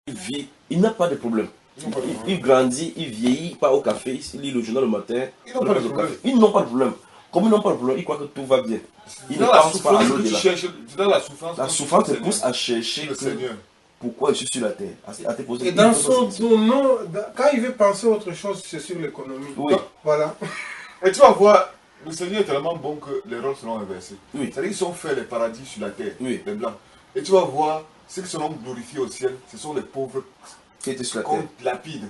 il vit, il n'a pas de problème. Il grandit, il vieillit, il part au café, il lit le journal le matin, ils n'ont pas de problème. Ils n'ont pas de problème. Comme ils n'ont pas de problème, ils croient que tout va bien. Ils ne Dans la pensent pas à souffrance que tu l'au-delà. cherches, dans la souffrance. La souffrance te pousse à chercher le Seigneur. pourquoi je suis sur la terre. À te poser Et dans son nom, quand il veut penser à autre chose, c'est sur l'économie. Oui. Voilà. Et tu vas voir, le Seigneur est tellement bon que les rôles seront inversés. Oui. C'est-à-dire qu'ils sont faits les paradis sur la terre, Oui. les blancs. Et tu vas voir, ceux qui seront glorifiés au ciel, ce sont les pauvres qui était sur la qu'on terre. lapide.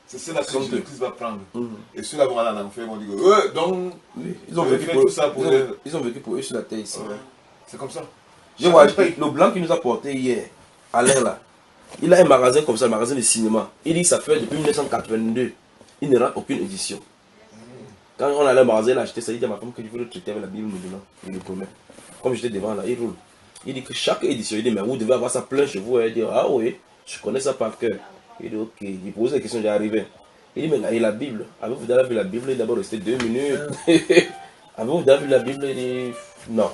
C'est cela que Jésus-Christ va prendre. Mhm. Et ceux-là vont aller en enfer, ils vont dire, donc, Oui. Ils ont je vécu fais pour tout ça pour eux. ils ont vécu pour eux sur la terre ici. Ouais. C'est comme ça. Je vois le blanc qui nous a porté hier, Alain là, il a un magasin comme ça, le magasin de cinéma. Il dit que ça fait depuis 1982, il ne rate aucune édition. Quand on allait au magasin, il a acheté ça, il dit à ma femme que je veux le traiter avec la Bible maintenant. Il le promet. Comme j'étais devant là, il roule. Il dit que chaque édition, il dit, mais vous devez avoir ça plein chez vous. Il dit, ah oui, je connais ça par cœur. Il dit, ok. Il pose des questions, j'arrivais. Il dit, mais là, il y a la Bible. Avez-vous déjà vu la Bible? Il est d'abord resté 2 minutes. Avez-vous déjà vu la Bible? Il dit, non.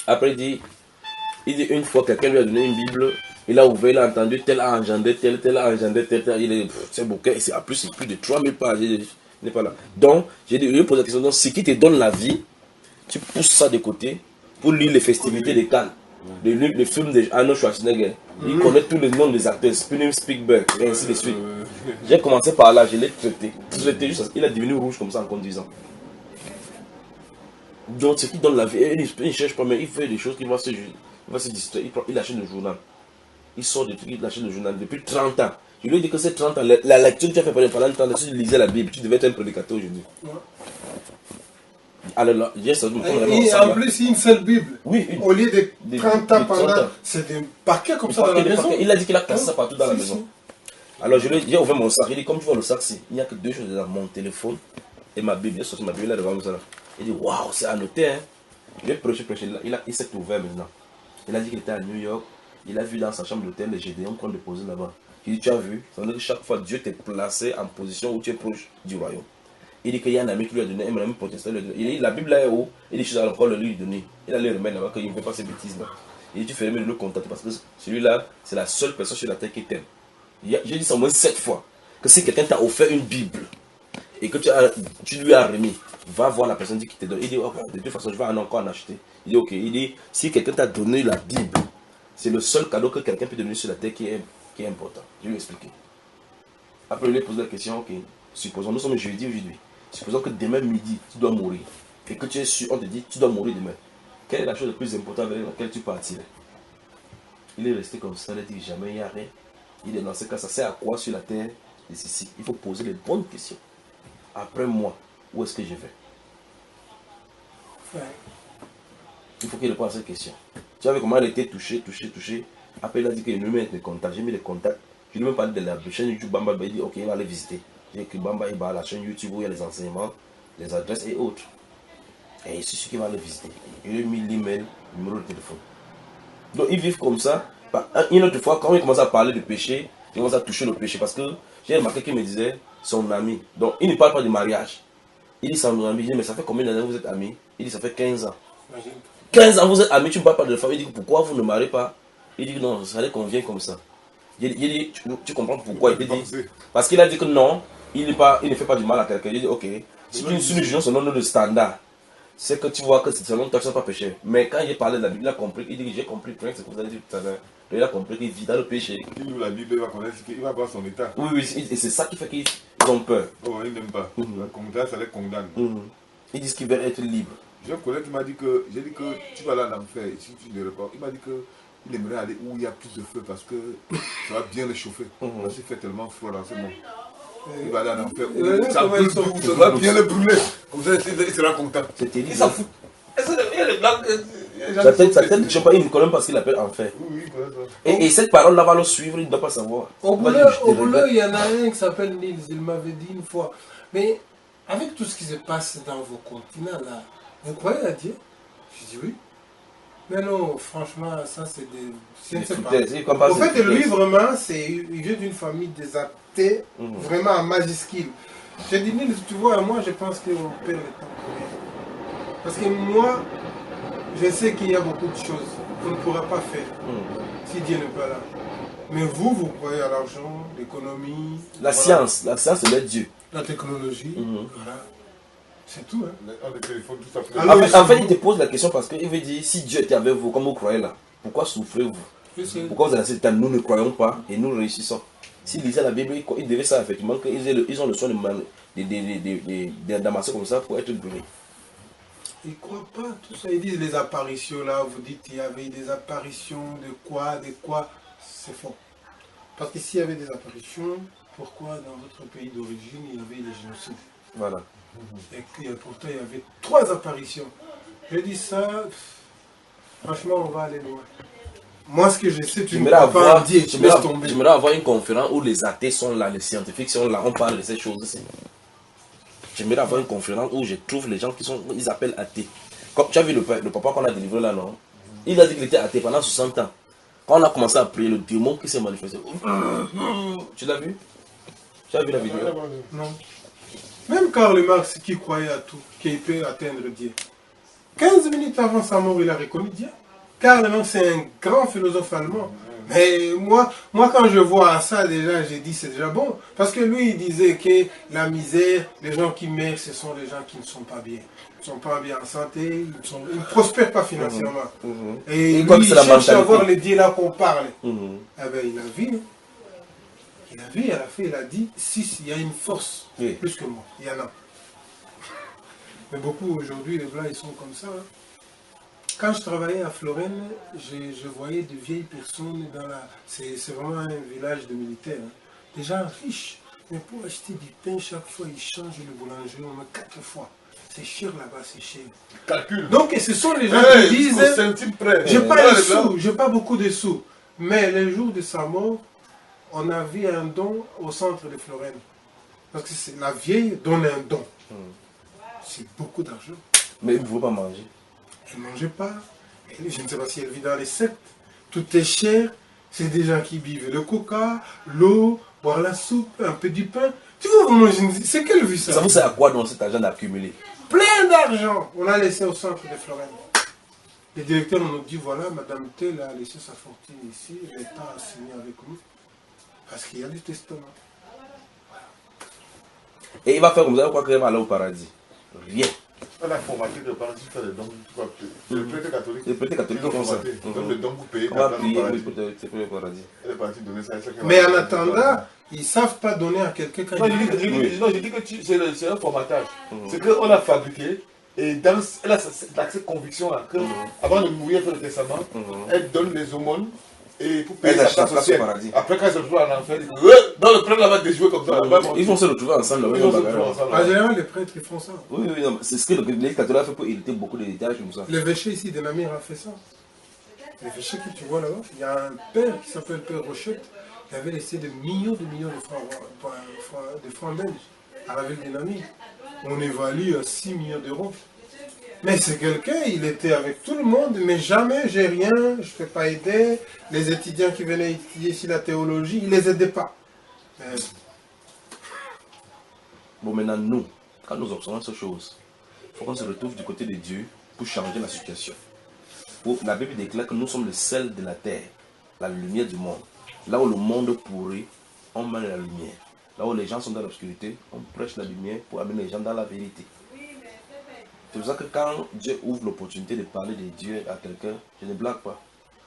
Après, il dit une fois quelqu'un lui a donné une Bible, il a ouvert, il a entendu tel a engendré tel, tel a engendré tel, tel. Il est, c'est bouquin, et c'est en plus, c'est plus de 3000 pages. Il n'est pas là. Donc, j'ai dit, je lui pose la question, donc, ce qui te donne la vie, tu pousses ça de côté pour lire les festivités de Cannes, le film de Arnold Schwarzenegger. Il connaît tous les noms des acteurs, Steven Spielberg, et ainsi de suite. J'ai commencé par là, je l'ai traité. Il est devenu rouge comme ça en conduisant. Donc, ce qui donne la vie, il ne cherche pas, mais il fait des choses qu'il va se distraire. Il achète le journal. Il sort des trucs, il achète le journal depuis 30 ans. Je lui ai dit que c'est 30 ans. La lecture que tu as fait pendant 30 ans, si tu lisais la Bible, tu devais être un prédicateur aujourd'hui. Ouais. Alors là, j'ai ça. Et en plus, une seule Bible. Oui, au lieu de 30 ans pendant. C'est des paquets comme ça dans la maison. Il a dit qu'il a cassé ça partout dans la maison. Alors, j'ai ouvert mon sac. Il dit, comme tu vois le sac, il n'y a que 2 choses dans mon téléphone et ma Bible. J'ai sorti ma Bible là devant moi. Il dit, waouh, c'est annoté. Hein. Il a prêché. Il s'est ouvert maintenant. Il a dit qu'il était à New York. Il a vu dans sa chambre d'hôtel les Gédéons qu'on déposait là-bas. Il dit, tu as vu? Ça veut dire que chaque fois, Dieu t'est placé en position où tu es proche du royaume. Il dit qu'il y a un ami qui lui a donné, un ami protestant. Il dit, la Bible là est où? Il dit, je suis encore le lui donner. Il a le remettre là-bas qu'il ne fait pas ces bêtises là. Il dit, tu fais mieux de le contacter parce que celui-là, c'est la seule personne sur la terre qui t'aime. J'ai dit ça au moins 7 fois. Que si quelqu'un t'a offert une Bible et que tu lui as remis, va voir la personne qui te donne. Il dit, oh, de toute façon, je vais encore en acheter. Il dit, ok. Il dit, si quelqu'un t'a donné la Bible, c'est le seul cadeau que quelqu'un peut donner sur la terre qui est important. Je vais lui expliquer. Après, il lui pose la question, ok. Supposons, nous sommes jeudi aujourd'hui. Supposons que demain midi, tu dois mourir. Et que tu es sûr, on te dit, tu dois mourir demain. Quelle est la chose la plus importante avec laquelle tu partirais? Il est resté comme ça, il a dit, jamais il n'y a rien. Il est dans ce cas, ça sert à quoi sur la terre? Et ici, il faut poser les bonnes questions. Après moi, où est-ce que je vais? Ouais. Il faut qu'il réponde à cette question. Tu savais comment elle était touchée. Après, il a dit qu'il lui met des contacts. J'ai mis les contacts. Je lui ai même parlé de la chaîne YouTube Bamba. Il dit, ok, il va aller visiter. J'ai écrit Bamba, il va à la chaîne YouTube où il y a les enseignements, les adresses et autres. Et je suis sûr qu'il va aller visiter. Il lui a mis l'email, le numéro de téléphone. Donc, ils vivent comme ça. Une autre fois, quand il commence à parler de péché, il commence à toucher le péché. Parce que j'ai remarqué qu'il me disait son ami. Donc, il ne parle pas de mariage. Il dit son ami. Je dis, mais ça fait combien d'années vous êtes amis? Il dit, ça fait 15 ans. 15 ans vous êtes amis, tu ne parles pas de famille. Il dit, pourquoi vous ne mariez pas? Il dit, non, ça allait convient comme ça. Il dit, tu comprends pourquoi? Il dit, parce qu'il a dit que non, il ne fait pas du mal à quelqu'un. Il dit, ok, si nous jugeons selon le standard, c'est que tu vois que c'est selon toi, tu n'as pas péché. Mais quand il parlait de la Bible, il a compris. Il dit, j'ai compris, c'est comme vous avez dit tout à l'heure. Il a compris qu'il vit dans le péché. Il ouvre la Bible, il va connaître, il va voir son état. Oui, et c'est ça qui fait qu'ils ont peur. Oh, ils n'aiment pas. Ça les condamne. Ils disent qu'ils veulent être libres. J'ai un collègue qui m'a dit que, j'ai dit que tu vas aller en enfer, si tu ne réponds. Il m'a dit qu'il aimerait aller où il y a plus de feu parce que ça va bien le chauffer. Parce qu'il fait tellement froid dans ce monde. Il va aller en enfer où ça brûle, ça va bien le brûler. Comme ça, il sera content. C'est terrible. Il s'en fout. Il y a les blagues. Sa tête, je sais pas, il ne connaît pas ce qu'il appelle enfer. Oui, et cette parole-là va le suivre, il ne doit pas savoir. Au boulot, il y en a un qui s'appelle Nils, il m'avait dit une fois. Mais avec tout ce qui se passe dans vos continents là, vous croyez à Dieu? Je dis oui. Mais non, franchement, ça c'est des... Je ne sais pas. En fait, lui vraiment, il vient d'une famille des athées, vraiment en majuscule. Je dis, Nils, tu vois, moi je pense qu'on perd le temps pour rien. Parce que moi, je sais qu'il y a beaucoup de choses on ne pourra pas faire si Dieu n'est pas là. Mais vous, vous croyez à l'argent, l'économie, La voilà. science c'est Dieu. La technologie, voilà. C'est tout. Hein. On le téléphone, tout ça. Alors, En fait, il te pose la question parce qu'il veut dire, si Dieu était avec vous, comme vous croyez là, pourquoi souffrez-vous? Pourquoi vous avez dit, nous ne croyons pas et nous réussissons? S'ils lisaient la Bible, ils devaient savoir effectivement qu'ils ont le soin d'amasser comme ça pour être brûlés. Ils ne croient pas tout ça. Ils disent les apparitions là, vous dites il y avait des apparitions de quoi, c'est faux. Parce que s'il y avait des apparitions, pourquoi dans votre pays d'origine il y avait des génocides? Voilà. Et pourtant il y avait 3 apparitions. Je dis ça, franchement on va aller loin. Moi ce que je sais, tu ne peux pas en dire, tu laisses tomber. J'aimerais avoir une conférence où les athées sont là, les scientifiques sont là, on parle de ces choses-ci. J'aimerais avoir une conférence où je trouve les gens ils appellent athées. Comme tu as vu le papa qu'on a délivré là, non? Il a dit qu'il était athée pendant 60 ans. Quand on a commencé à prier, le démon qui s'est manifesté. Tu l'as vu? Tu as vu la vidéo? Non. Même Karl Marx qui croyait à tout, qu'il peut atteindre Dieu. 15 minutes avant sa mort, il a reconnu Dieu. Karl Marx, c'est un grand philosophe allemand. Mais moi quand je vois ça, déjà, j'ai dit c'est déjà bon. Parce que lui, il disait que la misère, les gens qui meurent, ce sont les gens qui ne sont pas bien. Ils ne sont pas bien en santé, ils ne prospèrent pas financièrement. Et lui, il cherche à voir les dieux là qu'on parle. Eh bien, il a vu. Hein. Il a vu, à la fin, il a dit, si, il y a une force, plus que moi, il y en a. Mais beaucoup aujourd'hui, les Blancs, ils sont comme ça. Hein. Quand je travaillais à Florène, je voyais de vieilles personnes dans la... C'est vraiment un village de militaires. Hein. Des gens riches. Mais pour acheter du pain, chaque fois, ils changent le boulanger au moins 4 fois. C'est cher là-bas, c'est cher. Calcul. Donc, ce sont les gens qui disent... J'ai pas de sous, j'ai pas beaucoup de sous. Mais le jour de sa mort, on a vu un don au centre de Florène. Parce que la vieille donne un don. C'est beaucoup d'argent. Mais il ne faut pas manger. Elle ne mangeait pas. Je ne sais pas si elle vit dans les sectes. Tout est cher. C'est des gens qui buvent le coca, l'eau, boire la soupe, un peu du pain. Tu vois vraiment, c'est quelle vie ça? Ça vous sert à quoi dans cet argent d'accumuler? Plein d'argent. On l'a laissé au centre de Florène. Les directeurs nous dit voilà, Madame Tell a laissé sa fortune ici. L'État a signé avec nous. Parce qu'il y a du testament. Voilà. Et il va faire comme ça, quoi qu'il va aller au paradis? Rien. On a formaté de paradis, faire des dons. Le prêtre catholique. Les prêtres catholiques font ça. Donc le don vous payez. On va prier pour le paradis. Elle est partie donner ça. Mais en attendant, ils ne savent pas donner à quelqu'un quand non, je dis que c'est un formatage. C'est qu'on a fabriqué. Et dans, elle a cette conviction-là, qu'avant de mourir, faire le testament, elle donne les aumônes et pour payer sa place au paradis. Après, quand elle se retrouve en enfer, dans le prêtre là-bas, déjouer comme ça. Ils vont se retrouver ensemble. Ils vont se retrouver ensemble. En général, les prêtres, ils font ça. Oui, c'est ce que l'Église catholique a fait pour hériter beaucoup d'héritages comme ça. L'évêché ici de Namir a fait ça. L'évêché que tu vois là-bas, il y a un père qui s'appelle Père Rochette, qui avait laissé des millions de francs belges à la ville de Namir. On évalue à 6 millions d'euros. Mais c'est quelqu'un, il était avec tout le monde, mais jamais j'ai rien, je ne fais pas aider. Les étudiants qui venaient étudier ici la théologie, il ne les aidait pas. Bon, maintenant, nous, quand nous observons ces choses, il faut qu'on se retrouve du côté de Dieu pour changer la situation. La Bible déclare que nous sommes le sel de la terre, la lumière du monde. Là où le monde pourrit, on met la lumière. Là où les gens sont dans l'obscurité, on prêche la lumière pour amener les gens dans la vérité. C'est pour ça que quand Dieu ouvre l'opportunité de parler de Dieu à quelqu'un, je ne blague pas.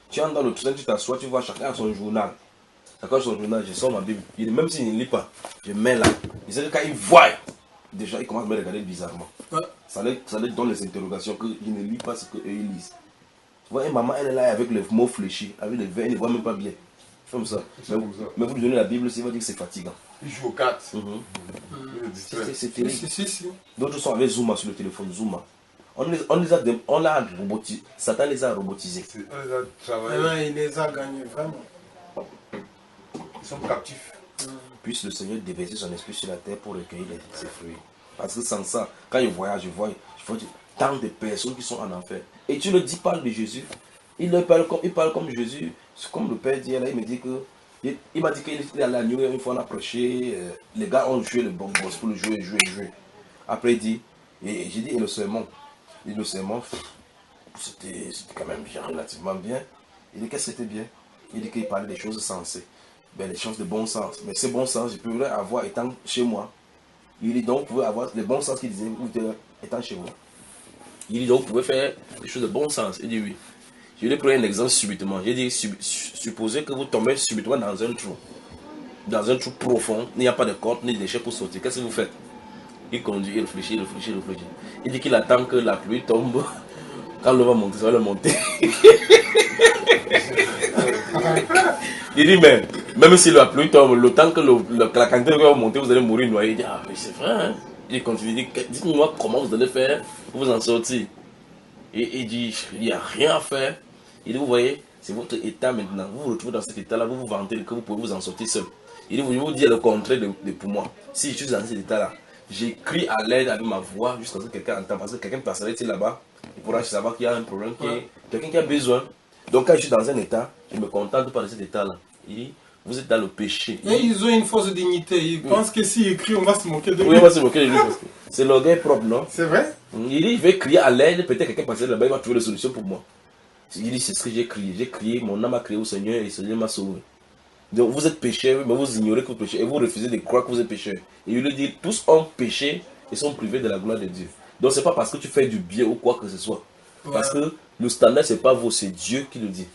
Tu entres dans le train, tu t'assois, tu vois chacun a son journal. Chacun a son journal, je sors ma Bible. Même s'il ne lit pas, je mets là. Il sait que quand il voit, déjà il commence à me regarder bizarrement. Ça leur donne les interrogations qu'il ne lit pas ce qu'eux ils lisent. Tu vois, une maman, elle est là avec les mots fléchis, avec les verres, elle ne voit même pas bien. Comme ça. Mais vous lui donnez la Bible, il va dire que c'est fatigant. Il joue aux cartes. C'est terrible. D'autres sont avec Zuma sur le téléphone, Zuma. On l'a robotisé. Satan les a robotisés. On les a travaillés. Il les a gagnés vraiment. Ils sont captifs. Puisse le Seigneur déverser son esprit sur la terre pour recueillir ses fruits. Parce que sans ça, quand je voyage, je vois tant de personnes qui sont en enfer. Et tu le dis, parle de Jésus. Il parle comme Jésus. C'est comme le Père dit là, il me dit que. Il m'a dit qu'il est allé à New York, une fois on a prêché, les gars ont joué le bon boss pour le jouer. Après il dit, et j'ai dit, et le sermon. Et le sermon, c'était quand même bien, relativement bien. Il dit qu'est-ce que c'était bien? Il dit qu'il parlait des choses sensées. Ben, les choses de bon sens. Mais ces bons sens, je pourrais avoir étant chez moi. Il dit donc, vous pouvez avoir les bons sens qu'il disait étant chez moi. Il dit donc, vous pouvez faire des choses de bon sens. Il dit oui. Je lui ai pris un exemple subitement. J'ai dit, supposez que vous tombez subitement dans un trou. Dans un trou profond, il n'y a pas de corde ni de déchets pour sortir. Qu'est-ce que vous faites? Il conduit, il réfléchit. Il dit qu'il attend que la pluie tombe. Quand l'eau va monter, ça va le monter. Il dit, mais même si la pluie tombe, le temps que la quantité va monter, vous allez mourir noyé. Il dit, ah, mais c'est vrai. Hein? Il continue, il dit, dites-moi comment vous allez faire pour vous en sortir. Et il dit, il n'y a rien à faire. Il dit, vous voyez, c'est votre état maintenant. Vous vous retrouvez dans cet état-là, vous vous vantez que vous pouvez vous en sortir seul. Il dit, je vais vous dire le contraire de pour moi. Si je suis dans cet état-là, j'écris à l'aide avec ma voix jusqu'à ce que quelqu'un entende. Parce que quelqu'un passerait ici là-bas, il pourra savoir qu'il y a un problème, quelqu'un qui a besoin. Donc quand je suis dans un état, je me contente pas de cet état-là. Il dit, vous êtes dans le péché. Et ils ont une fausse dignité. Ils pensent que s'ils écrivent, on va se moquer de lui. Oui, on va se moquer de lui. C'est l'orgueil propre, non? C'est vrai? Il dit, je vais crier à l'aide, peut-être quelqu'un passerait là-bas, il va trouver la solution pour moi. Il dit, c'est ce que j'ai crié. J'ai crié, mon âme a crié au Seigneur et le Seigneur m'a sauvé. Donc vous êtes pécheurs, mais vous ignorez que vous péchez et vous refusez de croire que vous êtes pécheurs. Et il lui dit, tous ont péché et sont privés de la gloire de Dieu. Donc c'est pas parce que tu fais du bien ou quoi que ce soit. Parce que le standard c'est pas vous, c'est Dieu qui le dit.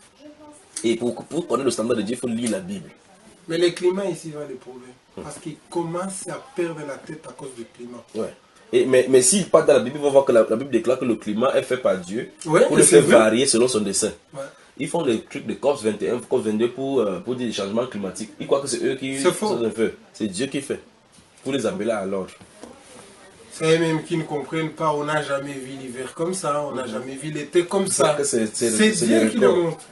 Et pour connaître le standard de Dieu, il faut lire la Bible. Mais le climat ici va le problème. Parce qu'ils commencent à perdre la tête à cause du climat. Ouais. Mais s'il part dans la Bible, il va voir que la Bible déclare que le climat est fait par Dieu Ouais, pour le faire vrai. varier selon son dessein. Ouais. Ils font des trucs de COP 21, COP 22 pour dire des changements climatiques. Ils croient que c'est eux qui C'est faux. C'est Dieu qui fait. Pour les appeler à l'ordre. C'est eux-mêmes qui ne comprennent pas. On n'a jamais vu l'hiver comme ça. On n'a jamais vu l'été comme ça. C'est Dieu qui le montre.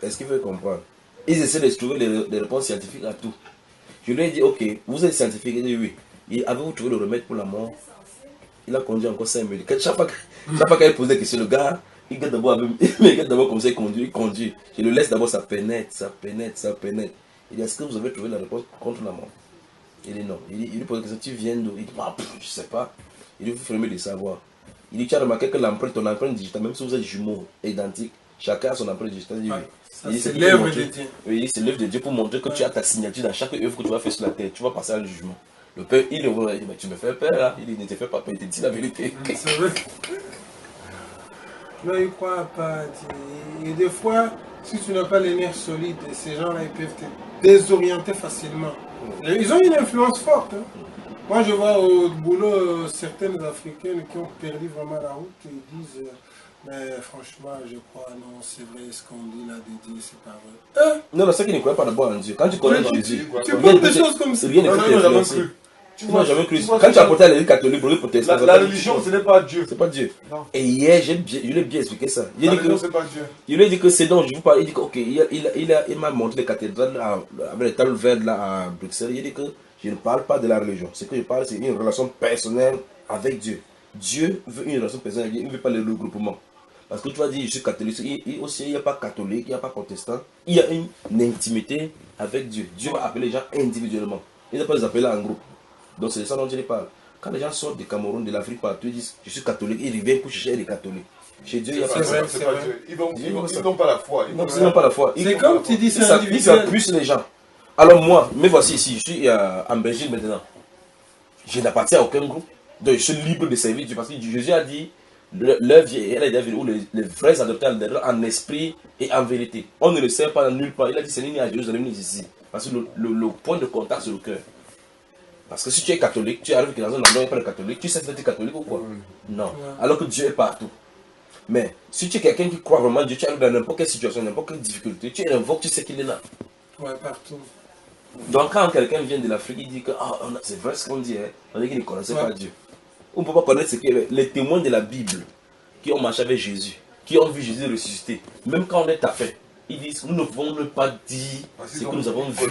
Est-ce qu'il faut comprendre? Ils essaient de trouver des réponses scientifiques à tout. Je lui ai dit, ok, vous êtes scientifique. Il dit oui. Avez-vous trouvé le remède pour la mort? Il a conduit encore 5 minutes. Chaque fois qu'il pose des questions, le gars, il regarde d'abord comme ça, il conduit. Je le laisse d'abord, ça pénètre. Il dit, est-ce que vous avez trouvé la réponse contre la mort? Il dit non. Il lui pose la question, tu viens d'où? Il dit, je ne sais pas. Il dit, il faut vraiment de savoir. Il dit, tu as remarqué que ton empreinte digitale, même si vous êtes jumeaux identiques, chacun a son empreinte digitale. Il dit, oui. C'est l'œuvre de Dieu. Oui, c'est l'œuvre de Dieu pour montrer que tu as ta signature dans chaque œuvre que tu vas faire sur la terre. Tu vas passer à le jugement. Le père, il dit, mais tu me fais peur là. Il dit, ne te fais pas peur, il te dit la vérité. C'est vrai. Non, ils ne croient pas. Et des fois, si tu n'as pas les nerfs solides, ces gens-là, ils peuvent te désorienter facilement. Ils ont une influence forte. Hein. Moi, je vois au boulot certaines Africaines qui ont perdu vraiment la route et ils disent mais franchement, je crois, non, c'est vrai, ce qu'on dit là de Dieu, c'est pas vrai. Non, c'est qui ne croient pas d'abord en Dieu. Quand tu connais Jésus, tu penses des choses comme ça. Rien ne peut t'influencer. Tu n'as jamais cru. Quand tu as apporté à l'église catholique, pour protestant, la religion, ce n'est pas Dieu. C'est pas Dieu. Non. Et hier, je lui ai bien expliqué ça. La religion, c'est pas Dieu. Je lui ai dit que c'est donc, je vous parle, il dit que, ok, il m'a montré les cathédrales avec les tables vertes là à Bruxelles. Il dit que je ne parle pas de la religion. Ce que je parle, c'est une relation personnelle avec Dieu. Dieu veut une relation personnelle, il ne veut pas le regroupement. Parce que tu vas dire, je suis catholique, il n'y a pas catholique, il n'y a pas protestant. Il y a une intimité avec Dieu. Dieu va appeler les gens individuellement. Il ne va pas les appeler en groupe. Donc c'est de ça dont je parle. Quand les gens sortent du Cameroun, de l'Afrique, partout, ils disent, je suis catholique, ils reviennent pour chercher les catholiques. Chez Dieu, il n'y a pas ça. C'est pas Dieu. Ils n'ont pas la foi. Non, ils n'ont pas la foi. C'est comme tu dis, c'est Ils individuel. plus les gens. Alors moi, me voici ici, je suis en Belgique maintenant. Je n'appartiens à aucun groupe. Donc je suis libre de servir Dieu. Parce que Jésus a dit, l'œuvre est où les vrais adoptés en esprit et en vérité. On ne le sert pas nulle part. Il a dit, c'est ni à Jérusalem ni ici. Parce que le point de contact, c'est le cœur. Parce que si tu es catholique, tu arrives dans un endroit où il n'y a pas de catholique, tu sais que tu es catholique ou quoi? Non. Alors que Dieu est partout. Mais si tu es quelqu'un qui croit vraiment en Dieu, tu arrives dans n'importe quelle situation, n'importe quelle difficulté, tu invoques, tu sais qu'il est là. Ouais, partout. Donc quand quelqu'un vient de l'Afrique, il dit que c'est vrai ce qu'on dit, hein, on dit qu'il ne connaissait pas Dieu. On ne peut pas connaître ce que les témoins de la Bible qui ont marché avec Jésus, qui ont vu Jésus ressusciter, même quand on est à fait. Ils disent, nous ne pouvons pas dire ce que nous avons vu.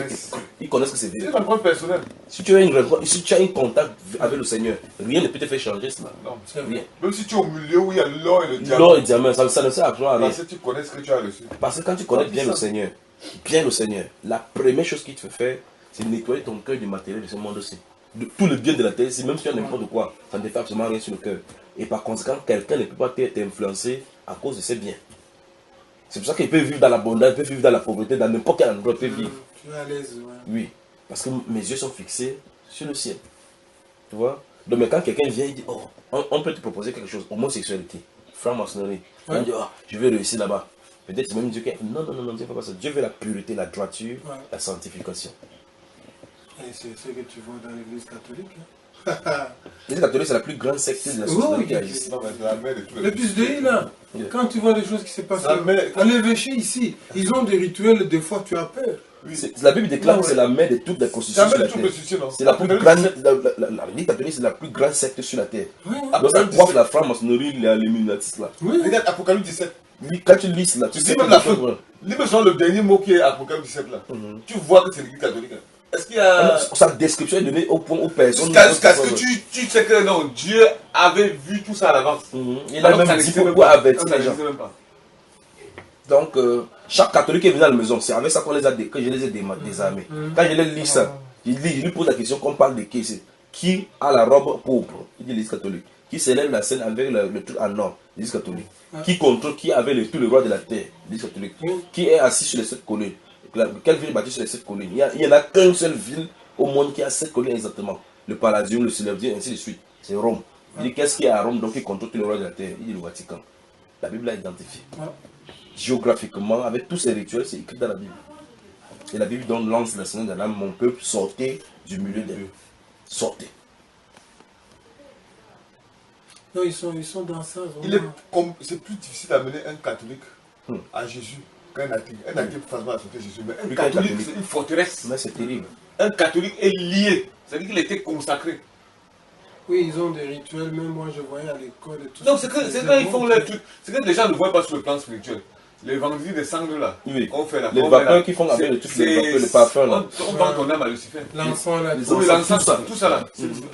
Ils connaissent que c'est vrai. C'est un point personnel. Si tu as un contact avec le Seigneur, rien ne peut te faire changer cela. Non, rien. Même si tu es au milieu où il y a l'or et le diamant. L'or et le diamant, ça ne sert absolument à rien. Parce que tu connais ce que tu as reçu. Parce que quand tu connais bien le Seigneur, la première chose qu'il te fait faire, c'est nettoyer ton cœur du matériel de ce monde-ci. De tout le bien de la terre, même si tu as n'importe quoi, ça ne te fait absolument rien sur le cœur. Et par conséquent, quelqu'un ne peut pas t'influencer à cause de ses biens. C'est pour ça qu'il peut vivre dans l'abondance, il peut vivre dans la pauvreté, dans n'importe quel endroit, il peut vivre. Tu es à l'aise, ouais. Oui, parce que mes yeux sont fixés sur le ciel. Tu vois? Donc, mais quand quelqu'un vient, il dit, oh, on peut te proposer quelque chose, homosexualité, franc-maçonnerie. On dit, oh, je vais réussir là-bas. Peut-être même Dieu qui non, non, non, non, Dieu ne fait pas ça. Dieu veut la pureté, la droiture, la sanctification. Et c'est ce que tu vois dans l'église catholique. L'église catholique, c'est la plus grande secte de la société qui existe. Le plus de là, quand tu vois des choses qui se passent Ça à l'évêché ici, ils ont des rituels, des fois tu as peur. La Bible déclare que c'est la mère de toutes les constitutions sur la terre. C'est la plus grande, l'Église catholique, c'est la plus grande secte sur la terre. Donc ça croit la franc-maçonnerie, l'illuminatisme là. Regarde Apocalypse 17. Oui, quand tu lis là, tu sais même la fin. Lis le dernier mot qui est Apocalypse 17 là. Tu vois que c'est l'église catholique. Est-ce qu'il y a... Sa description est donnée au point aux personnes. Jusqu'à ce que tu sais que non, Dieu avait vu tout ça à l'avance. Il a même dit pourquoi avertir les gens. Donc, chaque catholique qui est venu à la maison, c'est avec ça que je les ai désarmés. Quand je les lis ça, je lui pose la question qu'on parle de qui c'est. Qui a la robe pourpre? Il dit l'église catholique. Qui célèbre la scène avec le truc en or? L'église catholique. Qui contrôle, qui avait tout le roi de la terre? L'église catholique. Qui est assis sur les 7 collines? Quelle ville est bâtie sur les 7 collines? Il n'y en a qu'une seule ville au monde qui a 7 collines exactement. Le Palladium, le Célèbre, ainsi de suite. C'est Rome. Il dit qu'est-ce qu'il y a à Rome donc qui contrôle tout le roi de la terre? Il dit le Vatican. La Bible l'a identifié. Géographiquement, avec tous ces rituels, c'est écrit dans la Bible. Et la Bible donne lance la Seigneur de l'âme, mon peuple, sortez du milieu d'eux. Sortez. Non, ils sont dans ça. C'est plus difficile d'amener un catholique à Jésus qu'un athée. Un athée peut facilement accepter Jésus, mais un catholique, c'est une forteresse. Mais c'est terrible. Un catholique est lié. C'est-à-dire qu'il était consacré. Oui, ils ont des rituels, même moi je voyais à l'école et tout. Donc c'est quand ils font les trucs, c'est que les gens ne voient pas sur le plan spirituel. Les vendredis des cendres là, qu'on fait là. Les vapeurs qui font avec le truc, le parfum là. On vend ton âme à Lucifer. L'enfant là, oui, l'encens, tout ça là.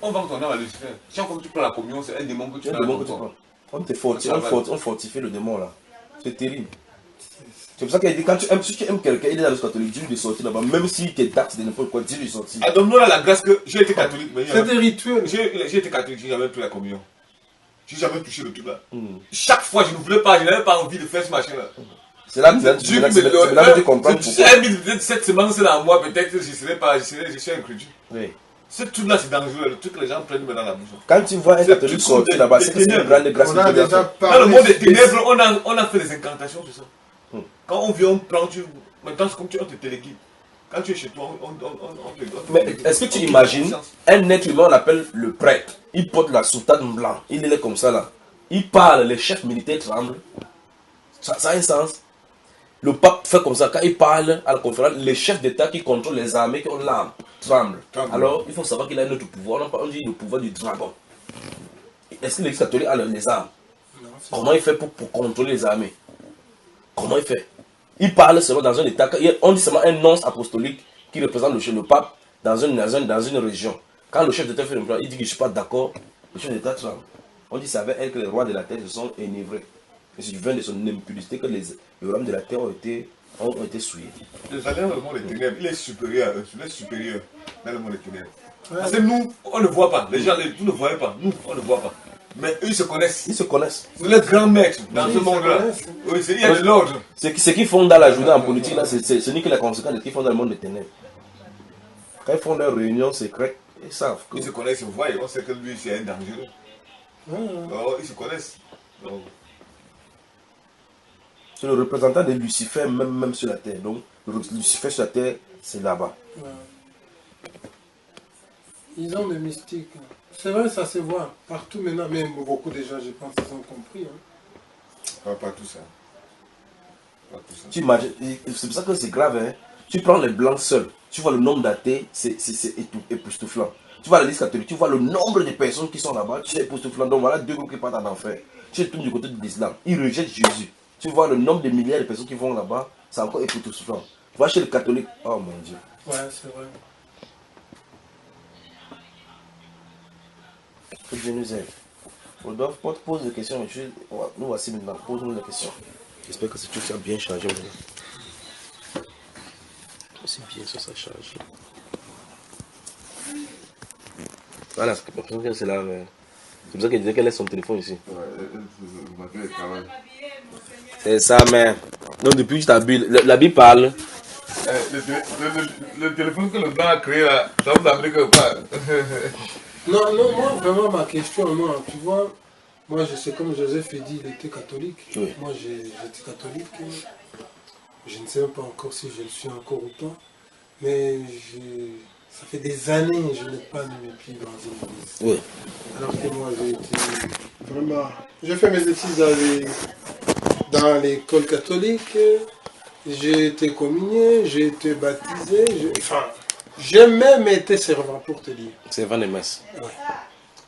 On vend ton âme à Lucifer. Chaque fois que tu prends la communion, c'est un démon que tu prends. On fortifie le démon là. C'est terrible. C'est pour ça qu'il dit quand si tu aimes quelqu'un, il est dans le catholique, dis-lui de sortir là-bas, même s'il te taxe de n'importe quoi, dis-lui de sortir. Ah, donc nous là la grâce que j'ai été catholique, mais c'est des rituels. J'ai été catholique, j'ai jamais pris la communion. J'ai jamais touché le truc là. Chaque fois je ne voulais pas, je n'avais pas envie de faire ce machin là. C'est là que tu comprends pourquoi. Si j'avais mis cette semence là en moi, peut-être je serais pas, je suis incrédule. Oui. Ce truc là c'est dangereux, le truc que les gens prennent dans la bouche. Quand tu vois un catholique sortir là-bas, c'est que c'est une grande grâce. On a déjà parlé. Dans le monde des ténèbres, on a fait des incantations sur ça. Quand on vient, on prend, maintenant c'est comme on te téléguide. Quand tu es chez toi, on te... Mais est-ce que tu imagines, un être humain, on l'appelle le prêtre, il porte la soutane blanche, il est comme ça là, il parle, les chefs militaires tremblent, ça a un sens. Le pape fait comme ça, quand il parle à la conférence, les chefs d'État qui contrôlent les armées, qui ont l'arme, tremblent. Alors, il faut savoir qu'il a un autre pouvoir, on dit le pouvoir du dragon. Est-ce que l'Église catholique a les armes? Comment il fait pour contrôler les armées? Comment il fait? Il parle seulement dans un état, on dit seulement un nonce apostolique qui représente le pape dans une région. Quand le chef d'État fait le plan, il dit que je ne suis pas d'accord, le chef d'État tremble. On dit c'est avec elle que les rois de la terre se sont énivrés. Et c'est du vin de son impudicité que les rois de la terre ont été souillés. Le salaire dans le monde des ténèbres, il est supérieur à eux, il est supérieur dans le monde des ténèbres. Parce que nous, on ne voit pas, les gens, vous ne voyez pas, nous, on ne voit pas. Mais eux, ils se connaissent. Ils se connaissent. C'est les grands maîtres dans ce monde-là. Oui, il y a de l'ordre. Ce qu'ils font dans la journée en politique, là, ce n'est que la conséquence de ce qu'ils font dans le monde des ténèbres. Quand ils font leurs réunions secrètes, ils savent que... Ils se connaissent, ils voient, on sait que lui, c'est un dangereux. Alors, ils se connaissent. C'est le représentant de Lucifer même sur la terre. Donc, Lucifer sur la terre, c'est là-bas. Ils ont des mystiques. C'est vrai, ça se voit partout maintenant, même beaucoup de gens, je pense, ils ont compris. Pas tout ça. Tu imagines, c'est pour ça que c'est grave, hein. Tu prends les blancs seuls, tu vois le nombre d'athées, c'est époustouflant. Tu vois la liste catholique, tu vois le nombre de personnes qui sont là-bas, c'est époustouflant. Donc voilà deux groupes qui partent en enfer. Tu tournes du côté de l'islam, ils rejettent Jésus. Tu vois le nombre de milliards de personnes qui vont là-bas, c'est encore époustouflant. Tu vois chez les catholiques, oh mon Dieu. Ouais, c'est vrai. Que Dieu nous aide. Rodolphe, pose des questions. Nous voici maintenant. Pose-nous des questions. J'espère que tout ça a bien changé maintenant. C'est bien ça, ça change. Voilà, c'est pour ça qu'elle laisse son téléphone ici. Ouais, elle travaille. C'est ça, mais. Donc, depuis que ta Bible, la Bible parle. Le téléphone que le blanc a créé là, ça vous a pris que pas. Non, non, moi, vraiment, ma question, moi, tu vois, moi, je sais, comme Joseph a dit, il était catholique. Oui. Moi, j'étais catholique. Je ne sais même pas encore si je le suis encore ou pas. Mais ça fait des années que je n'ai pas mis mes pieds dans une église. Oui. Alors que moi, j'ai été vraiment... J'ai fait mes études dans l'école catholique. J'ai été communié, j'ai été baptisé. Enfin, j'ai même été servant pour te dire. Servant de messe. Ouais.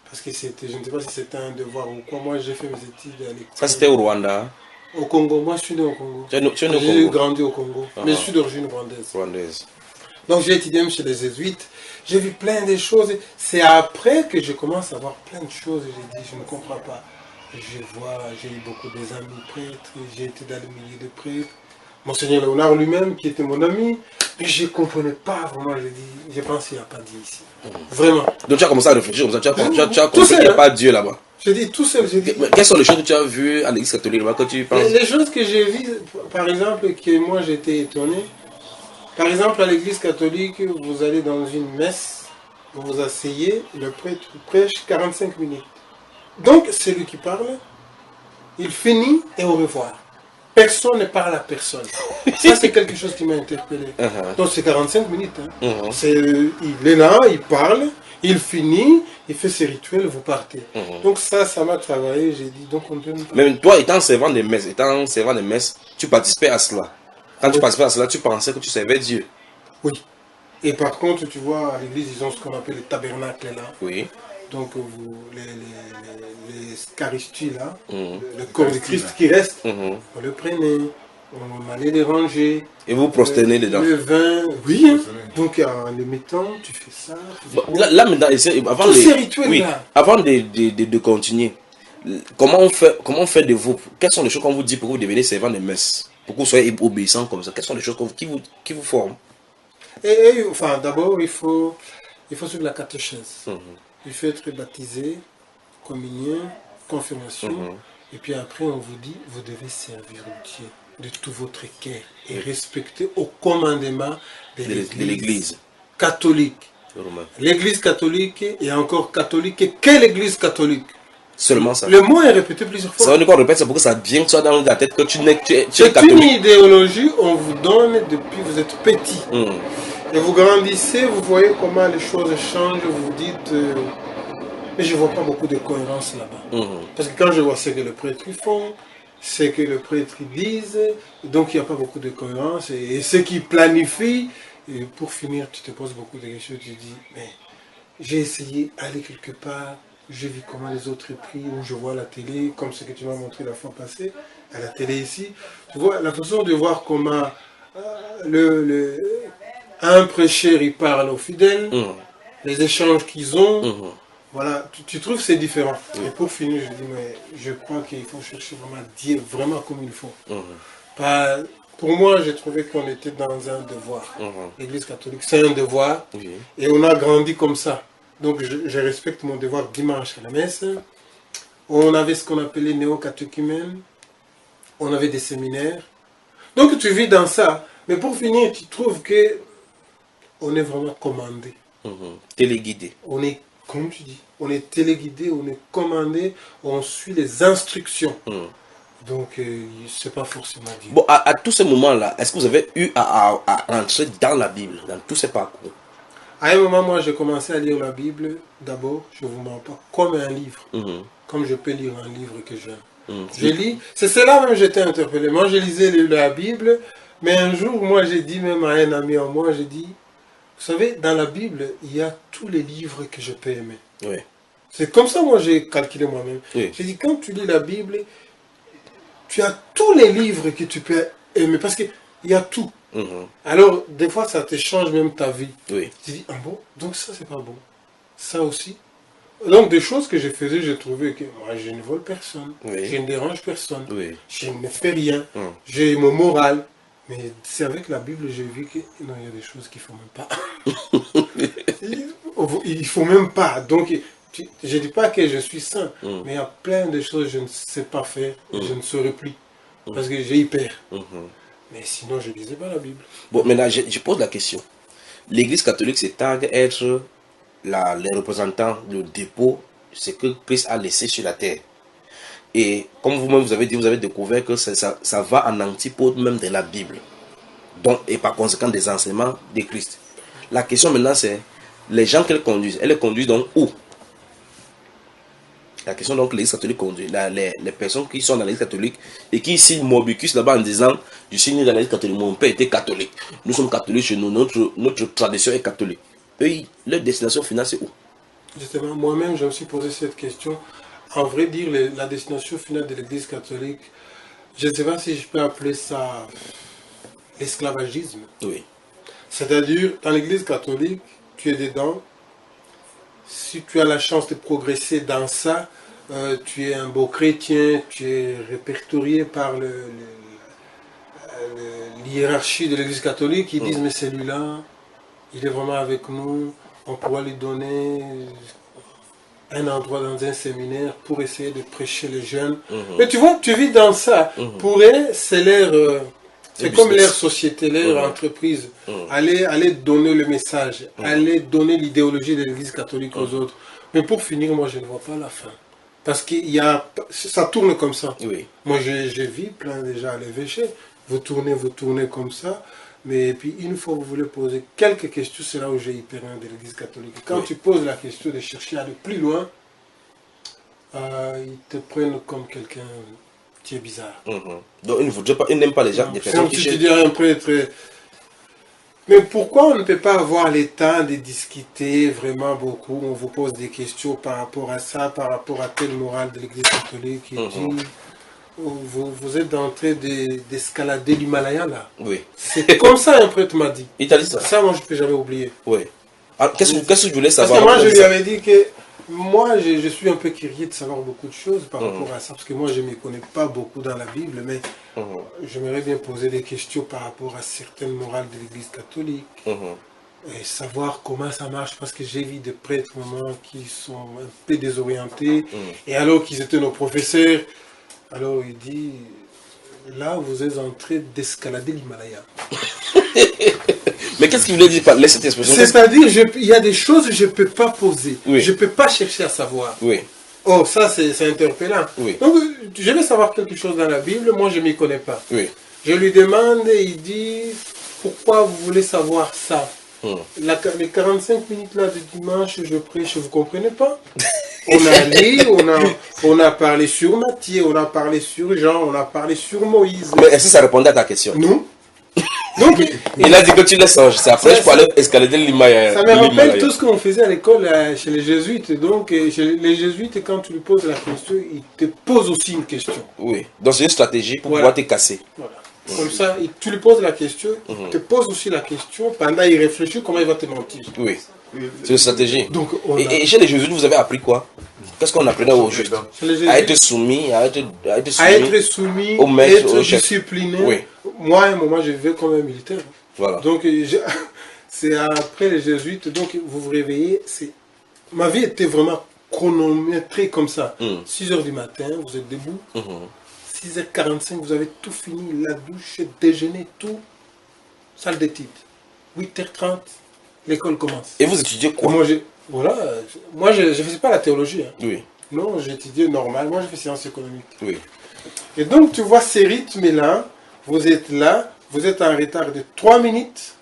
Parce que c'était, je ne sais pas si c'était un devoir ou quoi. Moi, j'ai fait mes études à l'école. Ça, c'était au Rwanda. Au Congo. Moi, je suis né au Congo. Tu es né au J'ai Congo? grandi au Congo. Ah. Mais je suis d'origine rwandaise. Rwandaise. Donc, j'ai étudié même chez les jésuites. J'ai vu plein de choses. C'est après que je commence à voir plein de choses. J'ai dit, je ne comprends pas. J'ai eu beaucoup d'amis prêtres. J'ai été dans le milieu de prêtres. Monseigneur Léonard lui-même, qui était mon ami, mais je ne comprenais pas vraiment. Je pense qu'il n'a pas dit ici. Vraiment. Donc tu as commencé à réfléchir comme ça, tu as Tout compris seul, qu'il n'y a hein. pas Dieu là-bas. J'ai dit tout seul, j'ai dit. Mais quelles sont les choses que tu as vues à l'église catholique là-bas quand tu penses? Les choses que j'ai vues, par exemple, que moi j'étais étonné. Par exemple, à l'église catholique, vous allez dans une messe, vous vous asseyez, le prêtre prêche 45 minutes. Donc, c'est lui qui parle, il finit et au revoir. Personne ne parle à personne. Ça, c'est quelque chose qui m'a interpellé. Donc, c'est 45 minutes. Hein. Il est là, il parle, il finit, il fait ses rituels, vous partez. Donc, ça m'a travaillé. J'ai dit, donc on donne pas. Même toi, étant servant de messe, tu participais à cela. Quand tu participais à cela, tu pensais que tu servais Dieu. Oui. Et par contre, tu vois, à l'église, ils ont ce qu'on appelle le tabernacle là. Oui. Donc, les scaristies là, le corps de Christ qui reste, on le prenait, on allait les ranger. Et vous prosternez dedans. Le vin, oui. Hein. Donc, en le mettant, tu fais ça. Bon, là maintenant, avant tous ces rituels oui, là. avant de continuer, comment on fait de vous? Quelles sont les choses qu'on vous dit pour que vous deveniez servant de messe? Pour que vous soyez obéissant comme ça? Quelles sont les choses qui vous forment? Enfin, d'abord, il faut suivre la catéchèse. Il faut être baptisé, communion, confirmation. Et puis après, on vous dit, vous devez servir Dieu de tout votre cœur et respecter au commandement de l'Église catholique. L'Église catholique est encore catholique que l'Église catholique. Seulement ça. Le mot est répété plusieurs fois. Ça veut dire qu'on répète, c'est pour que ça vienne soit dans la tête que tu es C'est catholique. une idéologie on vous donne depuis que vous êtes petit. Et vous grandissez, vous voyez comment les choses changent, vous vous dites... mais je ne vois pas beaucoup de cohérence là-bas. Parce que quand je vois ce que les prêtres font, ce que les prêtres disent, donc il n'y a pas beaucoup de cohérence. Et ce qu'ils planifient, et pour finir, tu te poses beaucoup de questions, tu te dis, mais j'ai essayé d'aller quelque part, j'ai vu comment les autres prient, ou je vois la télé, comme ce que tu m'as montré la fois passée, à la télé ici. Tu vois, la façon de voir comment un prêcheur, il parle aux fidèles, les échanges qu'ils ont, voilà, tu trouves que c'est différent. Et pour finir, je dis, mais je crois qu'il faut chercher vraiment Dieu, vraiment comme il faut. Pour moi, j'ai trouvé qu'on était dans un devoir. L'Église catholique, c'est un devoir, et on a grandi comme ça. Donc, je respecte mon devoir dimanche à la messe. On avait ce qu'on appelait néo-catéchumènes, on avait des séminaires. Donc, tu vis dans ça. Mais pour finir, tu trouves que on est vraiment commandé. Téléguidé. On est, comme tu dis, on est téléguidé, on est commandé, on suit les instructions. Donc, c'est pas forcément Dieu. Bon, à tous ces moments-là, est-ce que vous avez eu à entrer dans la Bible, dans tous ces parcours? À un moment, moi, j'ai commencé à lire la Bible, d'abord, je ne vous mens pas, comme un livre. Comme je peux lire un livre que j'aime. Je lis, c'est cela même que j'étais interpellé. Moi, je lisais la Bible, mais un jour, moi, j'ai dit même à un ami en moi, j'ai dit, vous savez, dans la Bible, il y a tous les livres que je peux aimer. C'est comme ça, moi, j'ai calculé moi-même. J'ai dit, quand tu lis la Bible, tu as tous les livres que tu peux aimer, parce qu'il y a tout. Alors, des fois, ça te change même ta vie. Tu dis, ah bon, donc ça, c'est pas bon. Ça aussi. Donc, des choses que je faisais, je trouvais que moi, je ne vole personne. Je ne dérange personne. Je ne fais rien. J'ai mon moral. Mais c'est avec la Bible, j'ai vu que non, il y a des choses qu'il ne faut même pas. Il ne faut même pas. Donc, je ne dis pas que je suis saint, mais il y a plein de choses que je ne sais pas faire, je ne saurais plus. parce que j'ai eu peur. Mais sinon, je ne lisais pas la Bible. Bon, maintenant, je pose la question. L'Église catholique se targue être les représentants, le dépôt, ce que Christ a laissé sur la terre. Et comme vous-même vous avez dit, vous avez découvert que ça va en antipode même de la Bible. Donc, et par conséquent des enseignements de Christ. La question maintenant c'est, les gens qu'elle conduisent, elle les conduit donc où? La question donc l'Église catholique conduit, les personnes qui sont dans l'Église catholique et qui signent Mobicus là-bas en disant, je signe dans l'Église catholique, mon père était catholique, nous sommes catholiques chez nous, notre tradition est catholique. Eux, leur destination finale c'est où? Justement, moi-même je me suis posé cette question. En vrai dire, la destination finale de l'Église catholique, je ne sais pas si je peux appeler ça l'esclavagisme. Oui. C'est-à-dire, dans l'Église catholique, tu es dedans. Si tu as la chance de progresser dans ça, tu es un beau chrétien, tu es répertorié par l'hiérarchie de l'Église catholique. Ils disent, mais celui-là, il est vraiment avec nous, on pourra lui donner un endroit dans un séminaire pour essayer de prêcher les jeunes. Mais tu vois, tu vis dans ça. Pour eux, c'est leur... c'est comme leur société, leur entreprise. Aller donner le message, aller donner l'idéologie de l'Église catholique aux autres. Mais pour finir, moi, je ne vois pas la fin. Parce qu'il y a... ça tourne comme ça. Oui. Moi, j'ai vu plein déjà à l'évêché. Vous tournez comme ça. Mais puis, une fois que vous voulez poser quelques questions, c'est là où j'ai hyper rien de l'Église catholique. Quand tu poses la question de chercher à aller plus loin, ils te prennent comme quelqu'un qui est bizarre. Donc, ils n'aiment pas les gens, des personnes qui cherchent. Tu dirais un prêtre. Mais pourquoi on ne peut pas avoir le temps de discuter vraiment beaucoup? On vous pose des questions par rapport à ça, par rapport à telle morale de l'Église catholique. Et dit, vous êtes en train d'escalader l'Himalaya là. Oui. C'est comme ça un prêtre m'a dit. Il t'a dit ça? Ça, moi, je ne peux jamais oublier. Oui. Qu'est-ce que je voulais savoir? Parce que moi, je lui avais dit que moi, je suis un peu curieux de savoir beaucoup de choses par rapport à ça. Parce que moi, je ne me connais pas beaucoup dans la Bible, mais j'aimerais bien poser des questions par rapport à certaines morales de l'Église catholique. Et savoir comment ça marche, parce que j'ai vu des prêtres vraiment qui sont un peu désorientés. Et alors qu'ils étaient nos professeurs, alors il dit, là, vous êtes en train d'escalader l'Himalaya. Mais qu'est-ce qu'il voulait dire par cette expression? C'est-à-dire, il y a des choses que je ne peux pas poser. Oui. Je ne peux pas chercher à savoir. Oui. Oh, ça, c'est interpellant. Oui. Donc, je vais savoir quelque chose dans la Bible, moi, je ne m'y connais pas. Oui. Je lui demande et il dit, pourquoi vous voulez savoir ça? Les 45 minutes là de dimanche, je prêche, vous ne comprenez pas? On a lu, on a parlé sur Matthieu, on a parlé sur Jean, on a parlé sur Moïse. Mais est-ce que ça répondait à ta question? Non. Donc, il a dit que tu laisses changer. C'est après, je peux aller escalader l'Himalaya. Ça me rappelle tout ce qu'on faisait à l'école chez les jésuites. Donc, chez les jésuites, quand tu lui poses la question, ils te posent aussi une question. Oui. Donc, c'est une stratégie pour pouvoir te casser. Voilà. Comme ça, tu lui poses la question, il te pose aussi la question, pendant il réfléchit comment il va te mentir. Oui. C'est une stratégie. Donc, et chez les jésuites, vous avez appris quoi? Qu'est-ce qu'on apprenait aux juste? À être soumis, à être soumis au maître, être discipliné. Oui. Moi, à un moment, je vivais comme un militaire. Voilà. Donc, c'est après les jésuites, donc vous vous réveillez. Ma vie était vraiment chronométrée comme ça. 6 h du matin, vous êtes debout. 6h45, vous avez tout fini, la douche, déjeuner, tout. Salle d'études. 8h30, l'école commence. Et vous étudiez quoi? Moi, je ne faisais pas la théologie. Hein. Oui. Non, j'étudiais normal. Moi, je fais sciences économiques. Oui. Et donc, tu vois ces rythmes-là, vous êtes en retard de 3 minutes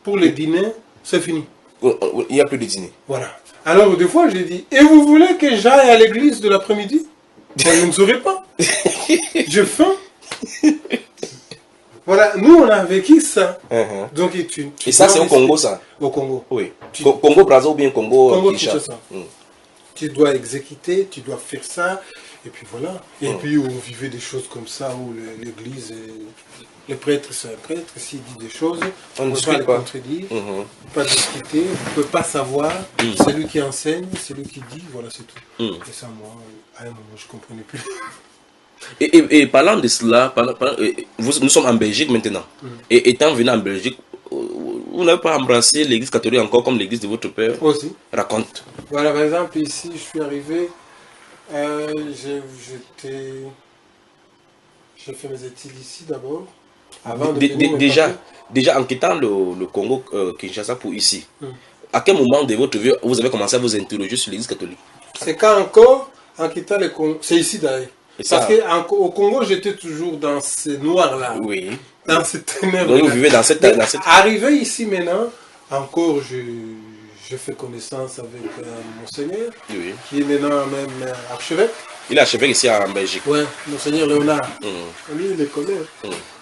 pour le dîner, c'est fini. Il n'y a plus de dîner. Voilà. Alors, des fois, j'ai dit, et vous voulez que j'aille à l'église de l'après-midi? Moi, je ne saurais pas. J'ai faim. Voilà, nous, on a vécu ça. Donc, et ça, c'est au Congo, ça? Au Congo. Oui. Congo-Brazza ou bien Congo-Kinshasa? Tu dois exécuter, tu dois faire ça. Et puis voilà. Et puis, on vivait des choses comme ça, où l'église, le prêtre, c'est un prêtre. S'il dit des choses, on ne peut pas les contredire, pas discuter, on ne peut pas savoir. C'est lui qui enseigne, c'est lui qui dit, voilà, c'est tout. Et ça, moi, à un moment, je ne comprenais plus. Et parlant de cela, nous sommes en Belgique maintenant. Et étant venu en Belgique, vous n'avez pas embrassé l'église catholique encore comme l'église de votre père? Aussi. Raconte. Voilà, par exemple, ici, je suis arrivé, J'ai fait mes études ici d'abord. Avant de venir me Déjà, en quittant le Congo, Kinshasa pour ici, à quel moment de votre vie vous avez commencé à vous interroger sur l'église catholique? C'est quand encore, en quittant le Congo, c'est ici d'ailleurs. Parce qu'au Congo, j'étais toujours dans ce noir-là. Oui. Dans cette ténèbre. Donc vous vivez dans cette... Arrivé ici maintenant, encore je fais connaissance avec Monseigneur, oui, qui est maintenant même archevêque. Il est archevêque ici en Belgique. Oui, Monseigneur Léonard. Lui, il est connu.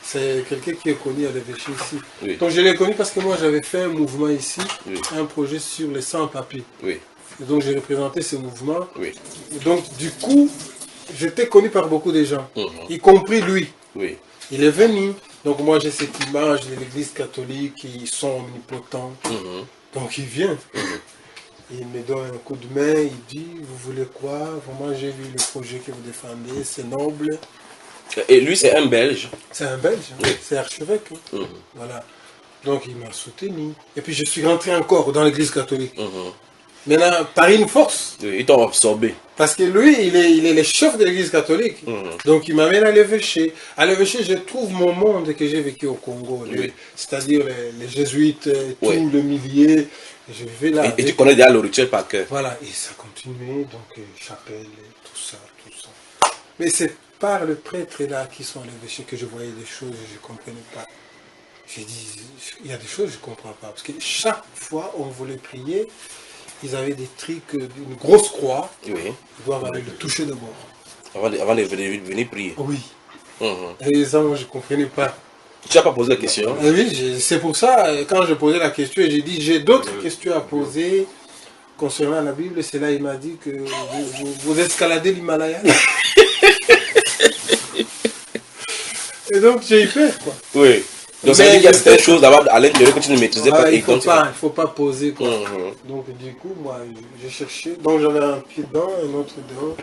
C'est quelqu'un qui est connu à l'évêché ici. Oui. Donc je l'ai connu parce que moi j'avais fait un mouvement ici, oui, un projet sur les sans-papiers. Oui. Et donc j'ai représenté ce mouvement. Oui. Et donc du coup, j'étais connu par beaucoup de gens, y compris lui. Oui. Il est venu. Donc moi j'ai cette image de l'église catholique, ils sont omnipotents. Donc il vient. Il me donne un coup de main, il dit, vous voulez quoi? Vraiment j'ai vu le projet que vous défendez, c'est noble. Et lui c'est un Belge. C'est un Belge, oui, c'est archevêque. Voilà. Donc il m'a soutenu. Et puis je suis rentré encore dans l'église catholique. Maintenant, par une force. Oui, ils t'ont absorbé. Parce que lui, il est le chef de l'église catholique. Donc il m'amène à l'évêché. À l'évêché, je trouve mon monde que j'ai vécu au Congo. Oui. C'est-à-dire les jésuites, tout le milieu. Je vivais là. Et tu connais déjà le rituel par cœur. Voilà, et ça continuait. Donc chapelle, tout ça, tout ça. Mais c'est par le prêtre là qui sont à l'évêché que je voyais des choses que je ne comprenais pas. J'ai dit, il y a des choses que je ne comprends pas. Parce que chaque fois on voulait prier, ils avaient des trucs d'une grosse croix. Oui. Ils doivent aller le toucher de bord. Avant de venir prier. Oui. Et ça, moi, je ne comprenais pas. Tu n'as pas posé la question? Oui, c'est pour ça, quand je posais la question, j'ai dit, j'ai d'autres questions à poser concernant la Bible. C'est là il m'a dit que vous escaladez l'Himalaya. Et donc, j'ai eu peur, quoi. Oui. Donc ça veut dire qu'il y a certaines choses à l'intérieur que tu ne maîtrisais pas. Il ne faut pas poser, quoi. Donc du coup, moi, j'ai cherché. Donc j'avais un pied dedans, un autre dedans,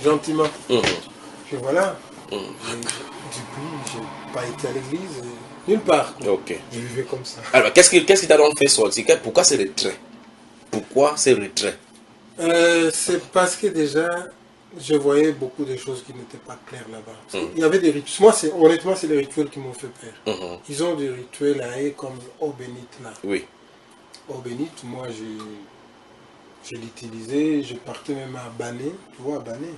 gentiment. Puis voilà. Du coup, j'ai pas été à l'église, nulle part, quoi. Je vivais comme ça. Alors, qu'est-ce qui t'a donc fait sortir? Pourquoi ces retraits? Pourquoi ces retraits? C'est parce que déjà, je voyais beaucoup de choses qui n'étaient pas claires là-bas. Il y avait des rituels. Moi, honnêtement, c'est les rituels qui m'ont fait peur. Ils ont des rituels là, comme eau bénite là. Oui. Eau bénite, moi, je l'utilisais. Je partais même à Bané. Tu vois, à Bané.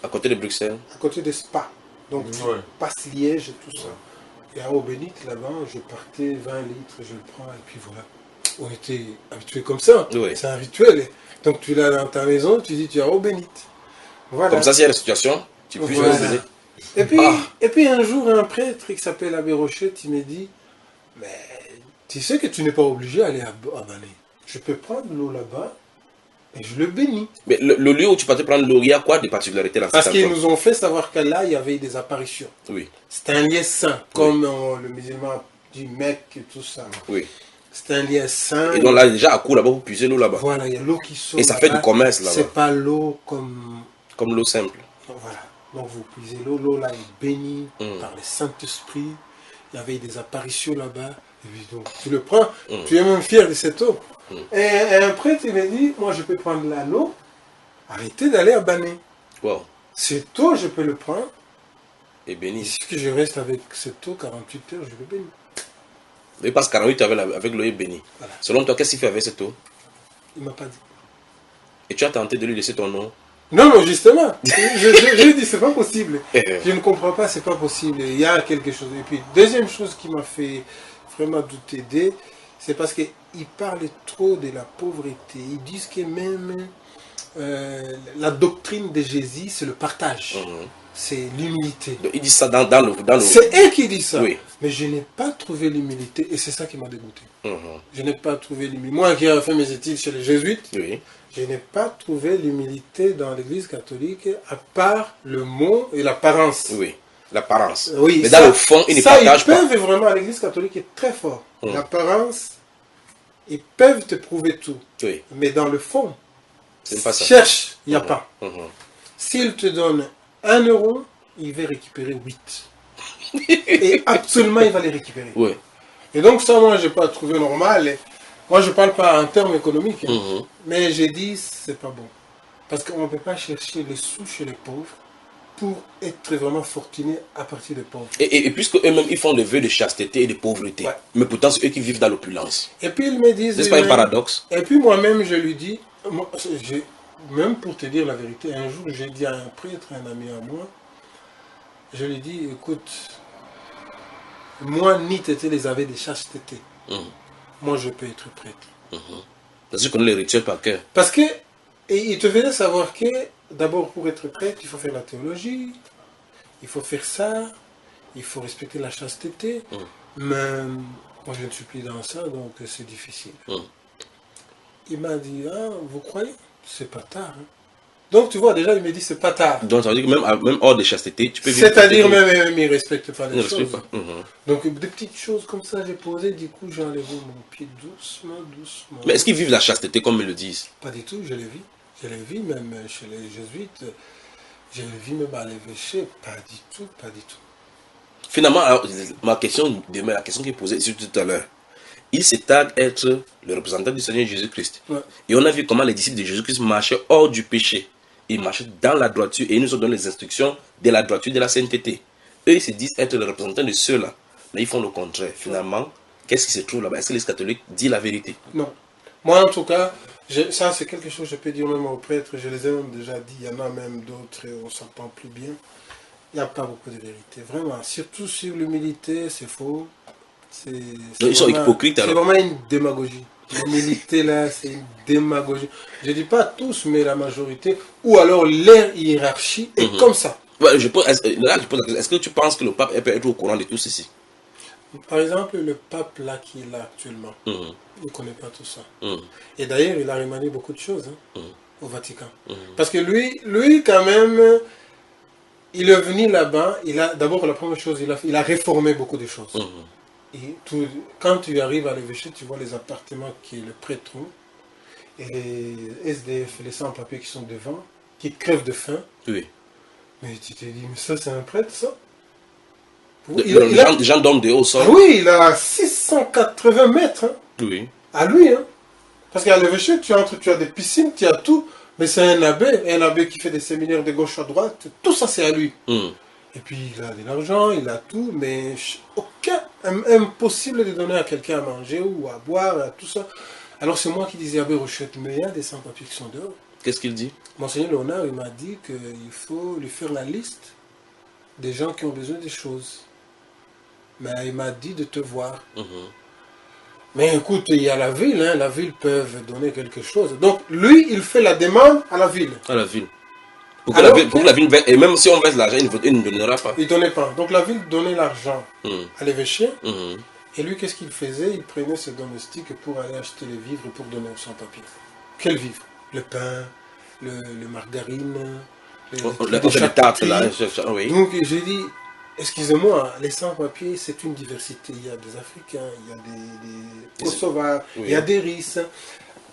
À côté de Bruxelles. À côté de Spa. Donc, je passe Liège et tout ça. Et à eau bénite, là-bas, je partais 20 litres, je le prends, et puis voilà. On était habitués comme ça. C'est un rituel. Donc tu l'as dans ta maison, tu dis tu as eau bénite. Voilà. Comme ça, s'il y a la situation, tu peux jouer eau bénite. Et puis un jour, un prêtre qui s'appelle Abbé Rochette, il me dit, mais tu sais que tu n'es pas obligé d'aller à Bané. Je peux prendre l'eau là-bas et je le bénis. Mais le lieu où tu partais prendre l'eau, il y a quoi de particularité dans Parce qu'ils nous ont fait savoir que là, il y avait des apparitions. Oui. C'est un lieu saint, comme le musulman du Mecque et tout ça. Oui. C'est un lieu saint. Et donc là, déjà à court là-bas, vous puisez l'eau là-bas. Voilà, il y a l'eau qui sort. Et ça fait du commerce là-bas. C'est pas l'eau comme l'eau simple. Voilà. Donc vous puisez l'eau, l'eau là est bénie par le Saint-Esprit. Il y avait des apparitions là-bas. Et puis donc tu le prends, tu es même fier de cette eau. Et un prêtre, il m'a dit, moi je peux prendre l'eau, arrêtez d'aller à Bané. Wow. Cette eau, je peux le prendre. Et béni. Si je reste avec cette eau 48 heures, je le bénis. Mais parce que 48 avec l'eau est bénie. Voilà. Selon toi, qu'est-ce qu'il fait avec cette eau? Il ne m'a pas dit. Et tu as tenté de lui laisser ton eau? Non, justement. je dit, c'est pas possible. Je ne comprends pas, c'est pas possible. Il y a quelque chose. Et puis, deuxième chose qui m'a fait vraiment douter, c'est parce qu'ils parlent trop de la pauvreté. Ils disent que même la doctrine de Jésus, c'est le partage. C'est l'humilité. Ils disent ça dans le... C'est eux qui disent ça. Oui. Mais je n'ai pas trouvé l'humilité et c'est ça qui m'a dégoûté. Je n'ai pas trouvé l'humilité. Moi qui ai fait mes études chez les jésuites, je n'ai pas trouvé l'humilité dans l'église catholique à part le mot et l'apparence. Oui, l'apparence. Oui, mais dans le fond, ils ne partagent pas. Ils peuvent vraiment, l'église catholique est très fort. L'apparence, ils peuvent te prouver tout. Oui. Mais dans le fond, c'est pas ça. Cherche, il n'y a pas. S'il te donne 1 euro, il va récupérer 8. Et absolument, il va les récupérer. Oui. Et donc, ça, moi, je n'ai pas trouvé normal. Moi, je ne parle pas en termes économiques. Mais j'ai dit, c'est pas bon. Parce qu'on ne peut pas chercher les sous chez les pauvres pour être vraiment fortuné à partir des pauvres. Et puisque eux-mêmes, ils font des vœux de chasteté et de pauvreté. Ouais. Mais pourtant, c'est eux qui vivent dans l'opulence. Et puis ils me disent... N'est-ce pas un paradoxe? Et puis moi-même, je lui dis, même pour te dire la vérité, un jour, j'ai dit à un prêtre, un ami à moi, je lui dis, écoute, moi, ni Tété les avait des chasteté. Moi, je peux être prêtre. Parce que je connais les rituels par cœur. Parce que, et il te faisait savoir que, d'abord, pour être prêtre, il faut faire la théologie, il faut faire ça, il faut respecter la chasteté. Mais moi, je ne suis plus dans ça, donc c'est difficile. Il m'a dit, ah, vous croyez? C'est pas tard. Hein. Donc, tu vois, déjà, il me dit, c'est pas tard. Donc, ça veut dire que même hors de chasteté, tu peux vivre. C'est-à-dire, même, il ne respecte pas les Il ne choses. respecte pas. Donc, des petites choses comme ça, j'ai posé, du coup, j'ai enlevé mon pied doucement, doucement. Mais est-ce qu'ils vivent la chasteté comme ils le disent? Pas du tout, je l'ai vu. Je l'ai vu, même chez les jésuites. Je l'ai vu même à l'évêché. Pas du tout, pas du tout. Finalement, alors, ma question demain, la question qui est posée tout à l'heure, il se targue être le représentant du Seigneur Jésus-Christ. Ouais. Et on a vu comment les disciples de Jésus-Christ marchaient hors du péché. Ils marchaient dans la droiture et ils nous ont donné les instructions de la droiture de la sainteté. Eux, ils se disent être le représentant de ceux-là. Mais ils font le contraire. Finalement, qu'est-ce qui se trouve là-bas? Est-ce que les catholiques disent la vérité? Non. Moi, en tout cas, ça, c'est quelque chose que je peux dire même aux prêtres. Je les ai même déjà dit. Il y en a même d'autres, on ne s'entend plus bien. Il n'y a pas beaucoup de vérité. Vraiment. Surtout sur l'humilité, c'est faux. Ils sont hypocrites alors. C'est vraiment une démagogie. L'humilité là, c'est une démagogie. Je ne dis pas tous, mais la majorité. Ou alors leur hiérarchie est comme ça. Ouais, là, je pose la question. Est-ce que tu penses que le pape peut être au courant de tout ceci? Par exemple, le pape là qui est là actuellement, il ne connaît pas tout ça. Et d'ailleurs, il a remanié beaucoup de choses au Vatican. Parce que lui quand même, il est venu là-bas, d'abord la première chose, il a réformé beaucoup de choses. Et quand tu arrives à l'évêché, tu vois les appartements que le prêtre ont, et les SDF, les sans-papiers qui sont devant, qui crèvent de faim. Oui. Mais tu te dis, mais ça c'est un prêtre ça? Les gens dorment de haut sol. Ah oui, il a 680 mètres. Hein. Oui. À lui. Hein. Parce qu'à l'évêché, tu entres, tu as des piscines, tu as tout. Mais c'est un abbé qui fait des séminaires de gauche à droite. Tout ça, c'est à lui. Et puis, il a de l'argent, il a tout. Mais impossible de donner à quelqu'un à manger ou à boire, à tout ça. Alors, c'est moi qui disais à Abbé Rochette, mais il y a des sans-papiers qui sont dehors. Qu'est-ce qu'il dit? Monseigneur Léonard, il m'a dit qu'il faut lui faire la liste des gens qui ont besoin des choses. Mais il m'a dit de te voir. Mais écoute, il y a la ville, hein, la ville peut donner quelque chose. Donc lui, il fait la demande à la ville. À la ville. Pour que la ville, et même si on verse l'argent, il ne donnera pas. Il ne donnait pas. Donc la ville donnait l'argent à l'évêché. Et lui, qu'est-ce qu'il faisait? Il prenait ses domestiques pour aller acheter les vivres pour donner aux sans-papiers. Quels vivres? Le pain, le margarine, les tartes là. Oui. Donc j'ai dit, excusez-moi, les sans-papiers, c'est une diversité. Il y a des Africains, il y a des Kosovars, il y a des Russes.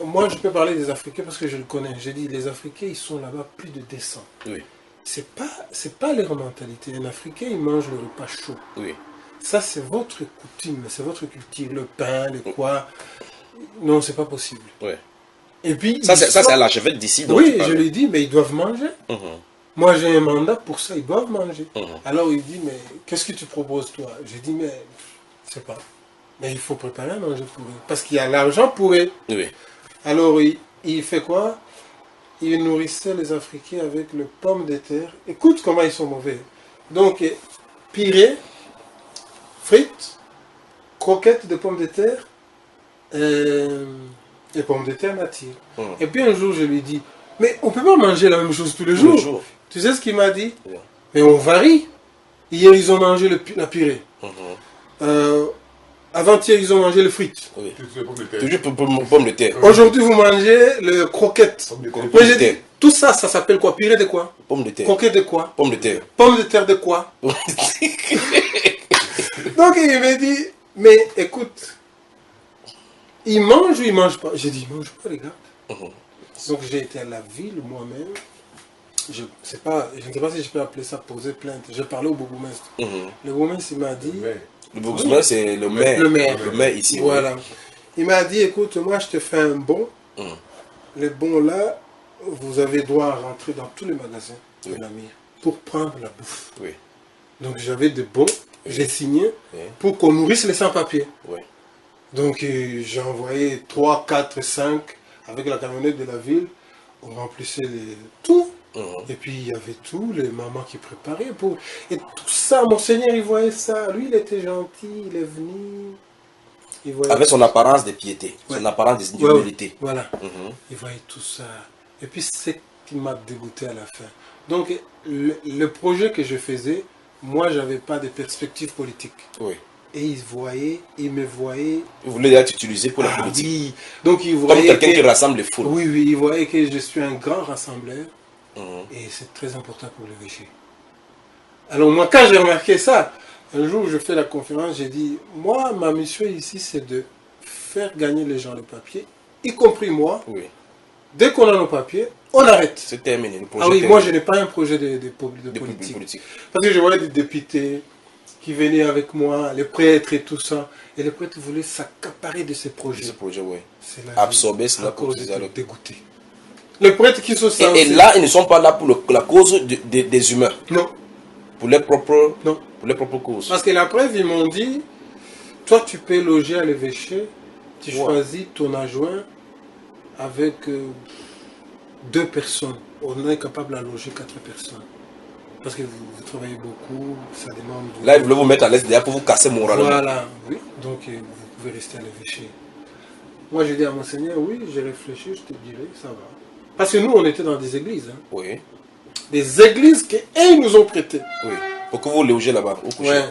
Moi, je peux parler des Africains parce que je le connais. J'ai dit, les Africains, ils sont là-bas plus de 200. Oui. C'est pas leur mentalité. Un Africain, il mange le repas chaud. Oui. Ça, c'est votre coutume, c'est votre culture. Le pain, le quoi. Non, c'est pas possible. Oui. Et puis, ça c'est à l'archevêque d'ici. Oui, je lui dis, mais ils doivent manger. Moi, j'ai un mandat pour ça, ils doivent manger. Alors, il dit, mais qu'est-ce que tu proposes, toi? J'ai dit, mais je sais pas. Mais il faut préparer à manger pour eux. Parce qu'il y a l'argent pour eux. Oui. Alors, il fait quoi? Il nourrissait les Africains avec le pomme de terre. Écoute comment ils sont mauvais. Donc, purée, frites, croquettes de pommes de terre, et pommes de terre nature. Et puis un jour, je lui dis, mais on ne peut pas manger la même chose tous les jours. Tu sais ce qu'il m'a dit? Mais on varie. Hier, ils ont mangé la purée. Avant-hier, ils ont mangé les frites. Oui. Toujours pommes de terre. Aujourd'hui, vous mangez le croquette. Mais j'ai dit, tout ça, ça s'appelle quoi? Purée de quoi? Pommes de terre. Croquette de quoi? Pommes de terre. Pommes de terre de quoi? Donc, il m'a dit, mais écoute, il mange ou il mange pas? J'ai dit, il mange pas, les gars. Donc, j'ai été à la ville moi-même. Je ne sais pas si je peux appeler ça poser plainte. J'ai parlé au bourgmestre. Le bourgmestre, il m'a dit... Le bourgmestre, c'est le maire. Le maire. Le maire ici. Voilà. Il m'a dit, écoute, moi, je te fais un bon. Le bon, là, vous avez droit à rentrer dans tous les magasins de la mire. pour prendre la bouffe. Oui. Donc j'avais des bons, j'ai signé Oui. pour qu'on nourrisse les sans-papiers. Oui. Donc j'ai envoyé 3, 4, 5 avec la camionnette de la ville. On remplissait tout. Et puis il y avait tout, les mamans qui préparaient pour... Et tout ça, Monseigneur, il voyait ça. Lui, il était gentil, il est venu. Il voyait Avec son apparence de piété, son apparence d'humilité. Voilà. Il voyait tout ça. Et puis c'est ce qui m'a dégoûté à la fin. Donc le projet que je faisais, moi, j'avais pas de perspective politique. Oui. Et il me voyait. Il voulait être utilisé pour la politique. Oui. Donc il Comme voyait quelqu'un qui rassemble les foules. Oui, oui, il voyait que je suis un grand rassembleur. Et c'est très important pour l'évêché. Alors moi, quand j'ai remarqué ça, un jour je fais la conférence, j'ai dit, moi, ma mission ici, c'est de faire gagner les gens le papier, y compris moi. Oui. Dès qu'on a nos papiers, on arrête. C'est terminé. Le projet Ah oui, terminé. moi je n'ai pas un projet de politique. Parce que je voyais des députés qui venaient avec moi, les prêtres et tout ça. Et les prêtres voulaient s'accaparer de ces projets. Ce projet, oui. Là, absorber cela pour utiliser le dégoûté. Les prêtres qui sont censés... Et là, ils ne sont pas là pour la cause des humains. Non. Pour les propres, non. Pour les propres causes. Parce que la preuve, ils m'ont dit, toi tu peux loger à l'évêché, tu choisis ton adjoint avec 2 personnes. On est capable de loger 4 personnes. Parce que vous travaillez beaucoup, ça demande... Là, ils voulaient vous mettre à l'aise déjà pour vous casser moralement. Voilà, oui. Donc vous pouvez rester à l'évêché. Moi, j'ai dit à Monseigneur, oui, j'ai réfléchi, je te dirai, ça va. Parce que nous, on était dans des églises. Hein. Oui. Des églises qu'ils nous ont prêtées. Oui. Pour que vous logez là-bas, au coucher. Ouais.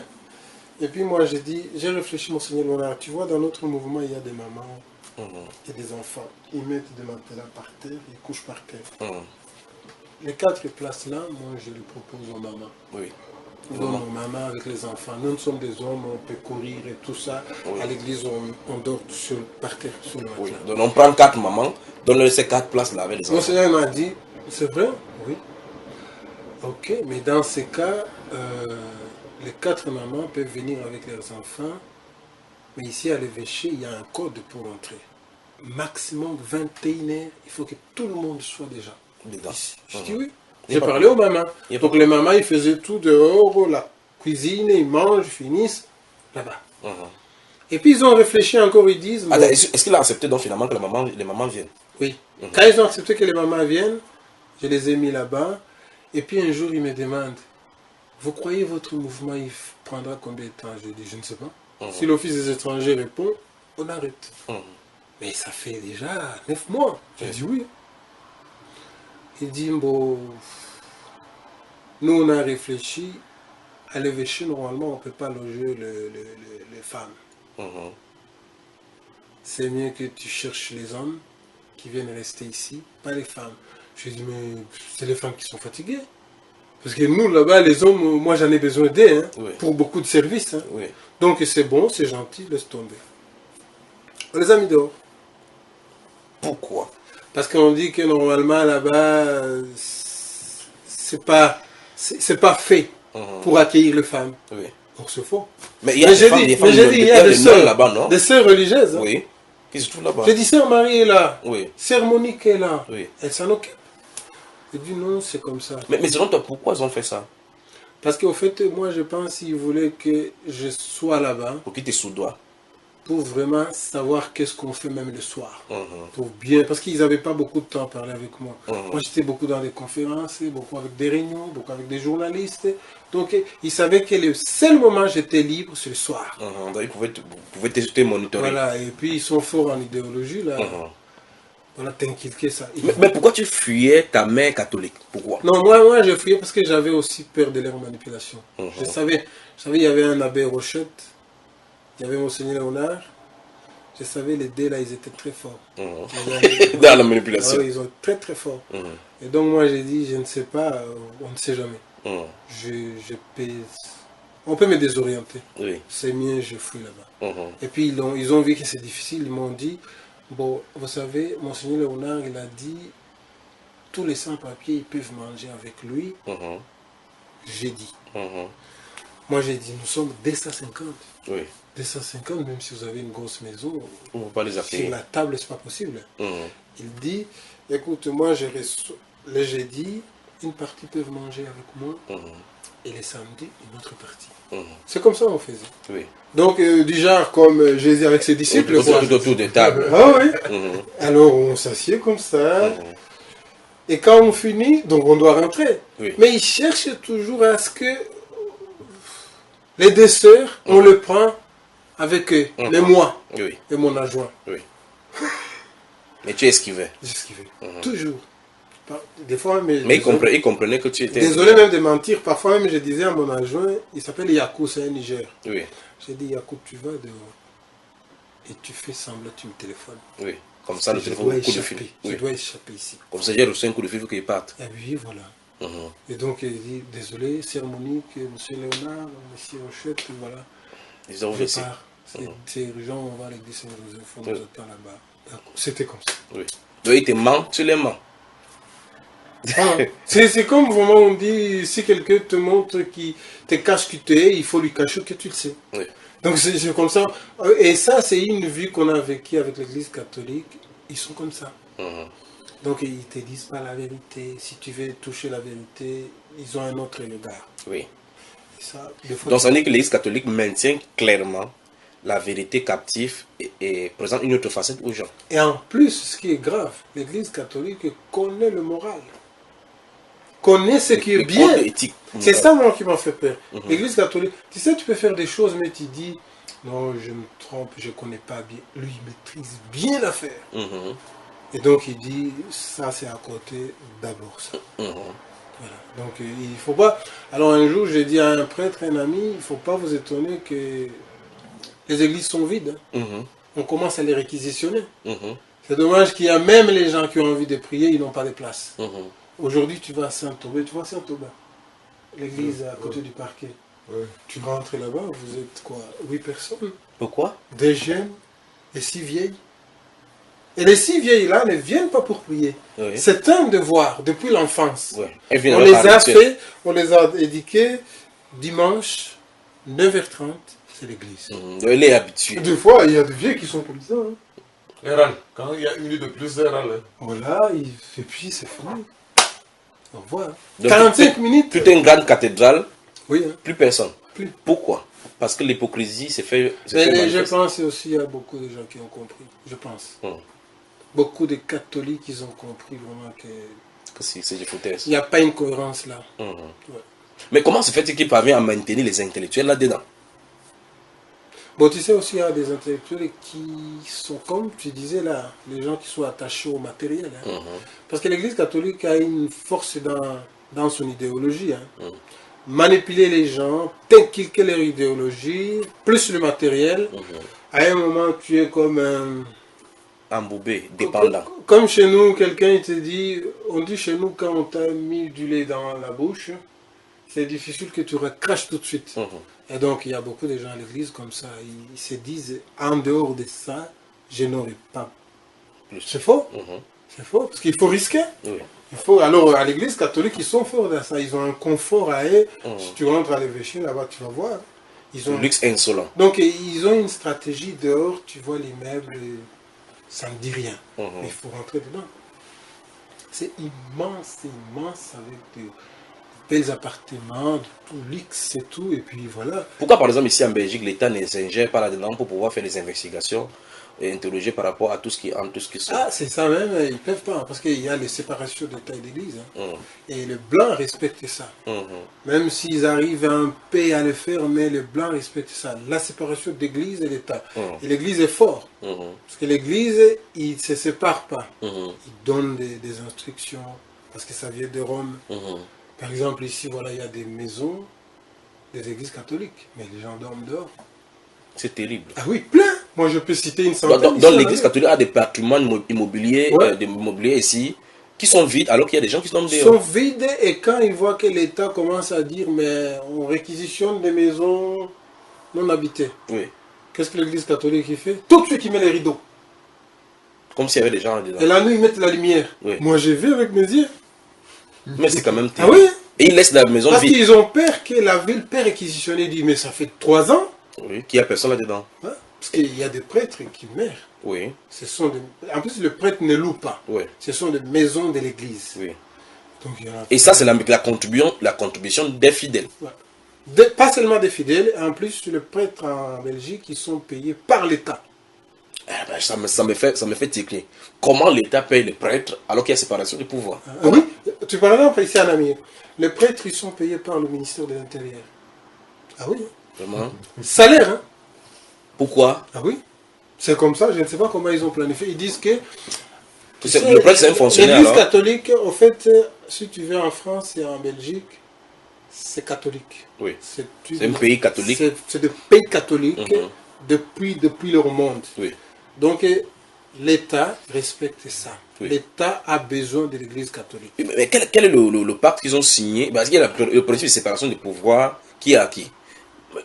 Et puis moi, j'ai réfléchi, Monseigneur Léonard. Tu vois, dans notre mouvement, il y a des mamans et des enfants. Ils mettent des matelas par terre, ils couchent par terre. Les 4 places là, moi, je les propose aux mamans. Oui. Aux mamans avec les enfants. Nous sommes des hommes, on peut courir et tout ça. Oui. À l'église, on dort par terre sur le matelas. Oui. Donc on prend 4 mamans, donne-leur ces 4 places là avec les enfants. Monseigneur m'a dit, c'est vrai? Oui. Ok, mais dans ces cas, les 4 mamans peuvent venir avec leurs enfants. Mais ici à l'évêché, il y a un code pour entrer. Maximum 21h, il faut que tout le monde soit déjà dedans. Je dis oui. J'ai parlé aux mamans. Donc les mamans, ils faisaient tout dehors, la cuisine, ils mangent, finissent là-bas. Et puis ils ont réfléchi encore, ils disent... Bon, est-ce qu'il a accepté donc finalement que les mamans viennent? Oui. Quand ils ont accepté que les mamans viennent, je les ai mis là-bas. Et puis un jour, ils me demandent, vous croyez votre mouvement, il prendra combien de temps? Je dis, je ne sais pas. Si l'Office des étrangers répond, on arrête. Mais ça fait déjà 9 mois. Je dis oui. Il dit, bon, nous on a réfléchi, à l'évêché, normalement, on ne peut pas loger les femmes. C'est mieux que tu cherches les hommes qui viennent rester ici, pas les femmes. Je lui ai dit, mais c'est les femmes qui sont fatiguées. Parce que nous, là-bas, les hommes, moi j'en ai besoin d'eux, pour beaucoup de services. Donc c'est bon, c'est gentil, laisse tomber. On les a mis dehors. Pourquoi? Parce qu'on dit que normalement, là-bas, c'est pas fait pour accueillir les femmes. Donc c'est faux. Mais il y a des femmes, il y a des sœurs là-bas, non? Des sœurs religieuses. Oui. Qui se trouvent là-bas. J'ai dit, sœur Marie est là. Oui. Sœur Monique est là. Oui. Elle s'en occupe. J'ai dit non, c'est comme ça. Mais selon toi, pourquoi ils ont fait ça? Parce qu'au fait, moi je pense qu'ils voulaient que je sois là-bas. Pour qu'ils te soudoient. Pour vraiment savoir qu'est-ce qu'on fait même le soir. Pour bien, parce qu'ils n'avaient pas beaucoup de temps à parler avec moi. Moi j'étais beaucoup dans des conférences, beaucoup avec des réunions, beaucoup avec des journalistes. Donc ils savaient que le seul moment où j'étais libre, c'est le soir. Donc ils pouvaient te monitorer. Voilà, et puis ils sont forts en idéologie là. Voilà, t'inquiète ça. Mais pourquoi tu fuyais ta mère catholique? Pourquoi? Non, moi je fuyais parce que j'avais aussi peur de leur manipulation. Je savais, il y avait un abbé Rochette, il y avait Monseigneur Léonard. Je savais les deux là, ils étaient très forts. Dans la manipulation. Ah oui, ils sont très très forts. Et donc moi j'ai dit, je ne sais pas, on ne sait jamais. Je peux... On peut me désorienter. C'est mieux, je fouille là-bas. Et puis ils ont vu que c'est difficile, ils m'ont dit, bon, vous savez, Monseigneur Léonard, il a dit, tous les sans-papiers, ils peuvent manger avec lui. J'ai dit. Moi j'ai dit, nous sommes 250. 250, même si vous avez une grosse maison, on ne peut pas les accueillir. Sur la table, c'est pas possible. Il dit, écoute, moi j'ai reçu le jeudi, une partie peuvent manger avec moi, Mhm. et les samedis, une autre partie. Mhm. C'est comme ça qu'on faisait. Oui. Donc, du genre, comme Jésus avec ses disciples, quoi. Tout autour des tables. Ah oui. Mhm. Alors, on s'assied comme ça. Mhm. Et quand on finit, donc on doit rentrer. Oui. Mais ils cherchent toujours à ce que les desserts, on le prend avec eux, Mhm. mais moi Oui. et mon adjoint. Oui. Mais tu esquivais. C'est ce qu'il fait. Mhm. Toujours. Des fois, mais Mais il comprenait que tu étais... désolé même de mentir, parfois même je disais à mon adjoint, il s'appelle Yakou, c'est un Niger. Oui. J'ai dit, Yakou, tu vas dehors et tu fais semblant, tu me téléphones. Oui. Comme ça, le je téléphone, dois coup de échapper, fil. je Oui. dois échapper ici. Comme ça, j'ai reçu un coup de fil qu'il parte. Et puis voilà. Mhm. Et donc il dit, désolé, Sœur Monique, Monsieur Léonard, Monsieur Rochette, voilà. Ils ont Je ici. pars. C'est urgent, on va à l'église Saint-Joseph, on nous Oui. attend là-bas. D'accord. C'était comme ça. Oui. Donc, il te ment, tu les mens. Ah, c'est comme vraiment on dit, si quelqu'un te montre qu'il te cache qui tu es, il faut lui cacher que tu le sais. Oui. Donc c'est comme ça. Et ça, c'est une vie qu'on a vécue avec l'église catholique. Ils sont comme ça. Mhm. Donc ils te disent pas la vérité. Si tu veux toucher la vérité, ils ont un autre regard. Oui. Et ça, des fois, Donc, ça veut dire que l'Église catholique maintient clairement la vérité captive et présente une autre facette aux gens. Et en plus, ce qui est grave, l'église catholique connaît le moral. Connaît ce qui est Le bien. code éthique. C'est ça, moi, qui m'a fait peur. Mhm. L'église catholique, tu sais, tu peux faire des choses, mais tu dis, non, je me trompe, je ne connais pas bien. Lui, il maîtrise bien l'affaire. Mhm. Et donc, il dit, ça, c'est à côté d'abord ça. Mhm. Voilà. Donc, il faut pas... Alors, un jour, j'ai dit à un prêtre, un ami, il ne faut pas vous étonner que les églises sont vides. Hein. Mhm. On commence à les réquisitionner. Mhm. C'est dommage qu'il y a même les gens qui ont envie de prier, ils n'ont pas de place. Mhm. Aujourd'hui, tu vas à Saint-Aubin, tu vois Saint-Aubin, l'église à côté du parquet. Ouais. Tu rentres là-bas, vous êtes quoi 8 personnes. Pourquoi? Des jeunes et 6 vieilles. Et les 6 vieilles-là ne viennent pas pour prier. Oui. C'est un devoir depuis l'enfance. Ouais. Elles viennent On à les leur a habituel. fait, on les a éduqués dimanche, 9h30, c'est l'église. Mhm. Donc, il est habitué. Des fois, il y a des vieilles qui sont comme ça. Hein. Les râles. Quand il y a une minute de plus, les râles. Hein. Voilà, et puis c'est fini. Au revoir. Donc, 45 minutes. Toute une grande cathédrale, Oui, hein. plus personne. Plus. Pourquoi? Parce que l'hypocrisie s'est fait. Mais je manifeste. pense aussi qu'il y a beaucoup de gens qui ont compris. Je pense. Mhm. Beaucoup de catholiques, ils ont compris vraiment qu'il Que c'est des foutaises. n'y a pas une cohérence là. Mhm. Ouais. Mais comment se fait-il qu'il parvient à maintenir les intellectuels là-dedans? Bon, tu sais aussi, il y a des intellectuels qui sont, comme tu disais là, les gens qui sont attachés au matériel. Hein. Mhm. Parce que l'Église catholique a une force dans son idéologie. Hein. Mhm. Manipuler les gens, t'inculquer leur idéologie, plus le matériel. Mhm. À un moment, tu es comme un... Embourbé, dépendant. Comme chez nous, quelqu'un il te dit, on dit chez nous quand on t'a mis du lait dans la bouche, c'est difficile que tu recraches tout de suite. Mhm. Et donc il y a beaucoup de gens à l'église comme ça, ils se disent, en dehors de ça, je n'aurai pas. Plus. C'est faux, Mhm. c'est faux, parce qu'il faut risquer. Oui. Il faut, alors à l'église catholique, ils sont forts dans ça, ils ont un confort à eux. Mhm. Si tu rentres à l'évêché là-bas, tu vas voir. Ils ont... Le luxe insolent. Donc ils ont une stratégie dehors, tu vois les meubles, ça ne dit rien. Mhm. Mais il faut rentrer dedans. C'est immense avec de belles appartements, de tout luxe et tout, et puis voilà. Pourquoi, par exemple, ici en Belgique, l'État ne s'ingère pas là-dedans pour pouvoir faire des investigations et interroger par rapport à tout ce qui entre, tout ce qui sort? Ah, c'est ça même, ils ne peuvent pas, parce qu'il y a les séparations d'État et d'Église. Hein. Mhm. Et les Blancs respectent ça. Mhm. Même s'ils arrivent un peu à le faire, mais les Blancs respectent ça. La séparation d'Église et d'État. Mhm. Et l'Église est forte. Mhm. Parce que l'Église, il ne se sépare pas. Mhm. Il donne des instructions, parce que ça vient de Rome. Mhm. Par exemple, ici, voilà, il y a des maisons, des églises catholiques, mais les gens dorment dehors. C'est terrible. Ah oui, plein. Moi, je peux citer une centaine. Donc, ici, donc en l'Église Amérique. catholique a des patrimoines immobiliers, Ouais. des immobiliers ici, qui sont vides, alors qu'il y a des gens qui sont Ils sont dehors. vides, et quand ils voient que l'État commence à dire, mais on réquisitionne des maisons non habitées, Oui. qu'est-ce que l'Église catholique y fait? Tout de suite, ils mettent les rideaux. Comme s'il y avait des gens Et là-dedans. la nuit, ils mettent la lumière. Oui. Moi, j'ai vu avec mes yeux. Mais c'est quand même Ah terrible. oui? Et ils laissent la maison Parce vide. qu'ils ont peur que la ville peut réquisitionner. Dit, mais ça fait 3 ans. Oui. Qu'il n'y a personne là-dedans. Hein? Parce qu'il y a des prêtres qui meurent. Oui. Ce sont des... En plus, le prêtre ne loue pas. Oui. Ce sont des maisons de l'église. Oui. Donc, il y en a... Et ça, c'est la contribution des fidèles. Ouais. Pas seulement des fidèles, en plus, les prêtres en Belgique, ils sont payés par l'État. Ah ben, ça me fait tiquer. Comment l'État paye les prêtres alors qu'il y a séparation des pouvoirs? Oui, tu par exemple, ici en Amérique, les prêtres, ils sont payés par le ministère de l'Intérieur. Ah oui. Vraiment? Salaire, hein? Pourquoi? Ah oui. C'est comme ça, je ne sais pas comment ils ont planifié. Ils disent que... Le prêtre, c'est un fonctionnaire. L'église catholique, au fait, si tu veux en France et en Belgique, c'est catholique. Oui. C'est un pays catholique. C'est des pays catholiques depuis leur monde. Oui. Donc, l'État respecte ça. Oui. L'État a besoin de l'église catholique. Mais quel est le pacte qu'ils ont signé? Parce qu'il y a le principe de séparation des pouvoirs qui est acquis.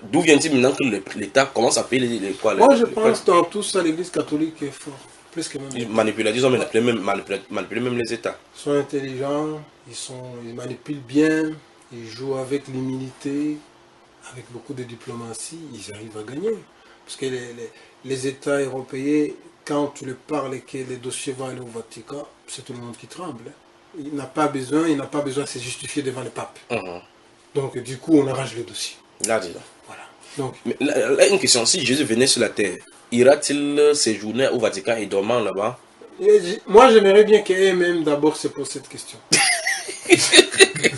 D'où vient-il maintenant que l'État commence à payer les quoi? Moi, je pense que dans tout ça, l'église catholique est fort. Plus que même. Ils manipulent, ils ont manipulé même les États. Ils sont intelligents, ils manipulent bien, ils jouent avec l'humilité, avec beaucoup de diplomatie, ils arrivent à gagner. Parce que les États européens, quand tu leur parles et que les dossiers vont aller au Vatican, c'est tout le monde qui tremble. Il n'a pas besoin de se justifier devant le pape. Donc, du coup, on arrange le dossier. Là, déjà. Voilà. Donc, mais là, une question, si Jésus venait sur la terre, ira-t-il séjourner au Vatican et dormir là-bas? Moi, j'aimerais bien qu'eux-mêmes d'abord se posent cette question.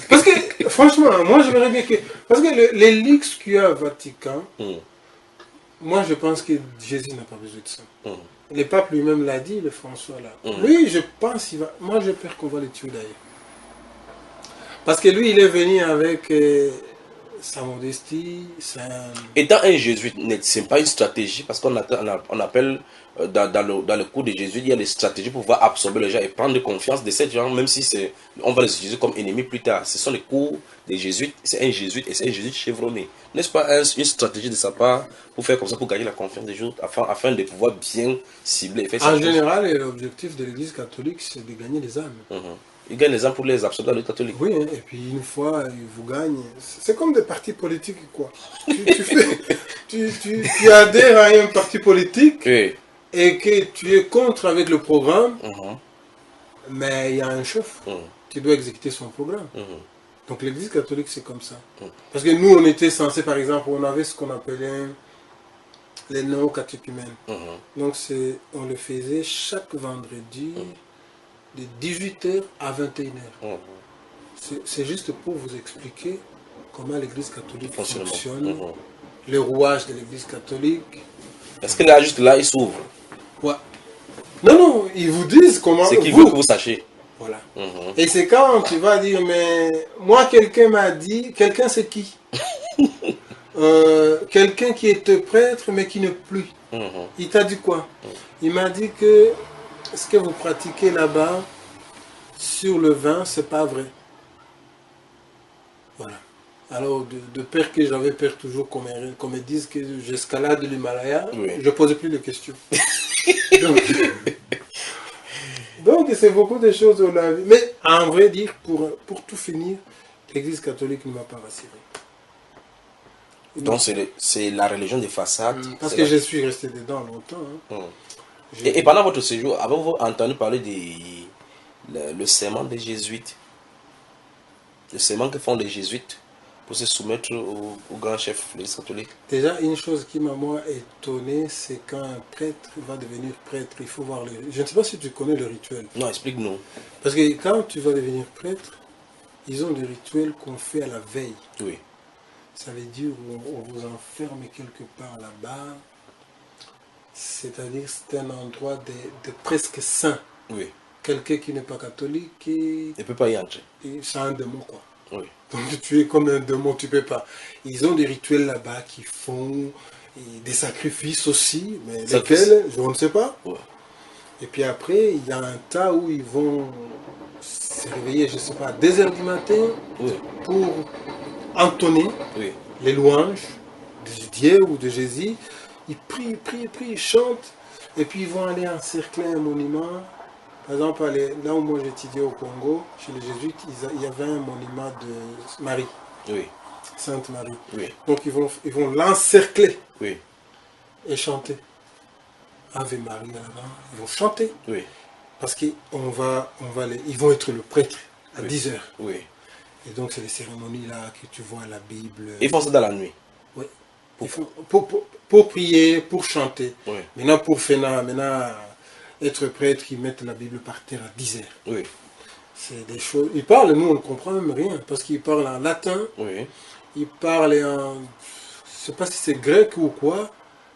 Parce que, franchement, moi, j'aimerais bien que... Parce que les luxes qu'il y a au Vatican, moi, je pense que Jésus n'a pas besoin de ça. Le pape lui-même l'a dit, le François, là. Lui, je pense qu'il va... Moi, j'ai peur qu'on va le tuer, d'ailleurs. Parce que lui, il est venu avec... sa modestie, Étant un jésuite, ce n'est pas une stratégie, parce qu'on appelle, dans le cours des jésuites, il y a des stratégies pour pouvoir absorber les gens et prendre confiance de ces gens, même si on va les utiliser comme ennemis plus tard. Ce sont les cours des jésuites, c'est un jésuite et c'est un jésuite chevronné. N'est-ce pas une stratégie de sa part pour faire comme ça, pour gagner la confiance des gens, afin de pouvoir bien cibler et faire en général, l'objectif de l'église catholique, c'est de gagner les âmes. Ils gagnent les âmes pour les absorber dans le catholique. Oui, hein, et puis une fois, ils vous gagnent. C'est comme des partis politiques, quoi. tu adhères à un parti politique et que tu es contre avec le programme, mais il y a un chef. Tu dois exécuter son programme. Donc l'église catholique, c'est comme ça. Parce que nous, on était censés, par exemple, on avait ce qu'on appelait les néo-catéchumènes. Donc on le faisait chaque vendredi. De 18h à 21h. C'est juste pour vous expliquer comment l'église catholique fonctionne, le rouage de l'église catholique. Est-ce que là, juste là, il s'ouvre? Ouais. Non, ils vous disent comment... C'est qu'il veut que vous sachiez. Voilà. Et c'est quand tu vas dire, mais moi, quelqu'un m'a dit... Quelqu'un, c'est qui? Quelqu'un qui était prêtre, mais qui ne plus. Il t'a dit quoi? Il m'a dit que ce que vous pratiquez là-bas sur le vin, c'est pas vrai. Voilà. Alors, de peur que j'avais peur toujours qu'on me dise que j'escalade l'Himalaya, je ne posais plus de questions. Donc c'est beaucoup de choses on a vu. Mais en vrai dire, pour tout finir, l'Église catholique ne m'a pas rassuré. Donc c'est la religion des façades. Parce que je suis resté dedans longtemps. Hein. Et pendant votre séjour, avez-vous entendu parler le serment des jésuites? Le serment que font les jésuites pour se soumettre au grand chef de l'Église catholique? Déjà, une chose qui m'a moi étonné, c'est quand un prêtre va devenir prêtre, il faut voir je ne sais pas si tu connais le rituel. Non, explique-nous. Parce que quand tu vas devenir prêtre, ils ont des rituels qu'on fait à la veille. Oui. Ça veut dire on vous enferme quelque part là-bas. C'est-à-dire c'est un endroit de presque saint. Oui. Quelqu'un qui n'est pas catholique, il ne peut pas y entrer. C'est un démon, quoi. Oui. Donc tu es comme un démon, tu ne peux pas. Ils ont des rituels là-bas qui font des sacrifices aussi, mais lesquels, je ne sais pas. Ouais. Et puis après, il y a un tas où ils vont se réveiller, je ne sais pas, à 2h du matin pour entonner les louanges de Dieu ou de Jésus. Ils prient, ils chantent, et puis ils vont aller encercler un monument. Par exemple, là où moi j'étudiais au Congo, chez les Jésuites, il y avait un monument de Marie, Sainte Marie. Oui. Donc ils vont l'encercler et chanter. Ave Marie là-bas, ils vont chanter. Oui. Parce qu'ils vont être le prêtre à Oui. 10h. Oui. Et donc, c'est les cérémonies là que tu vois, la Bible. Ils font ça dans la nuit. Oui. Pour prier, pour chanter. Oui. Maintenant, pour faire, maintenant, être prêtre, ils mettent la Bible par terre à 10h. Oui. C'est des choses. Ils parlent, nous, on ne comprend même rien. Parce qu'ils parlent en latin, Oui. ils parlent en. Je ne sais pas si c'est grec ou quoi.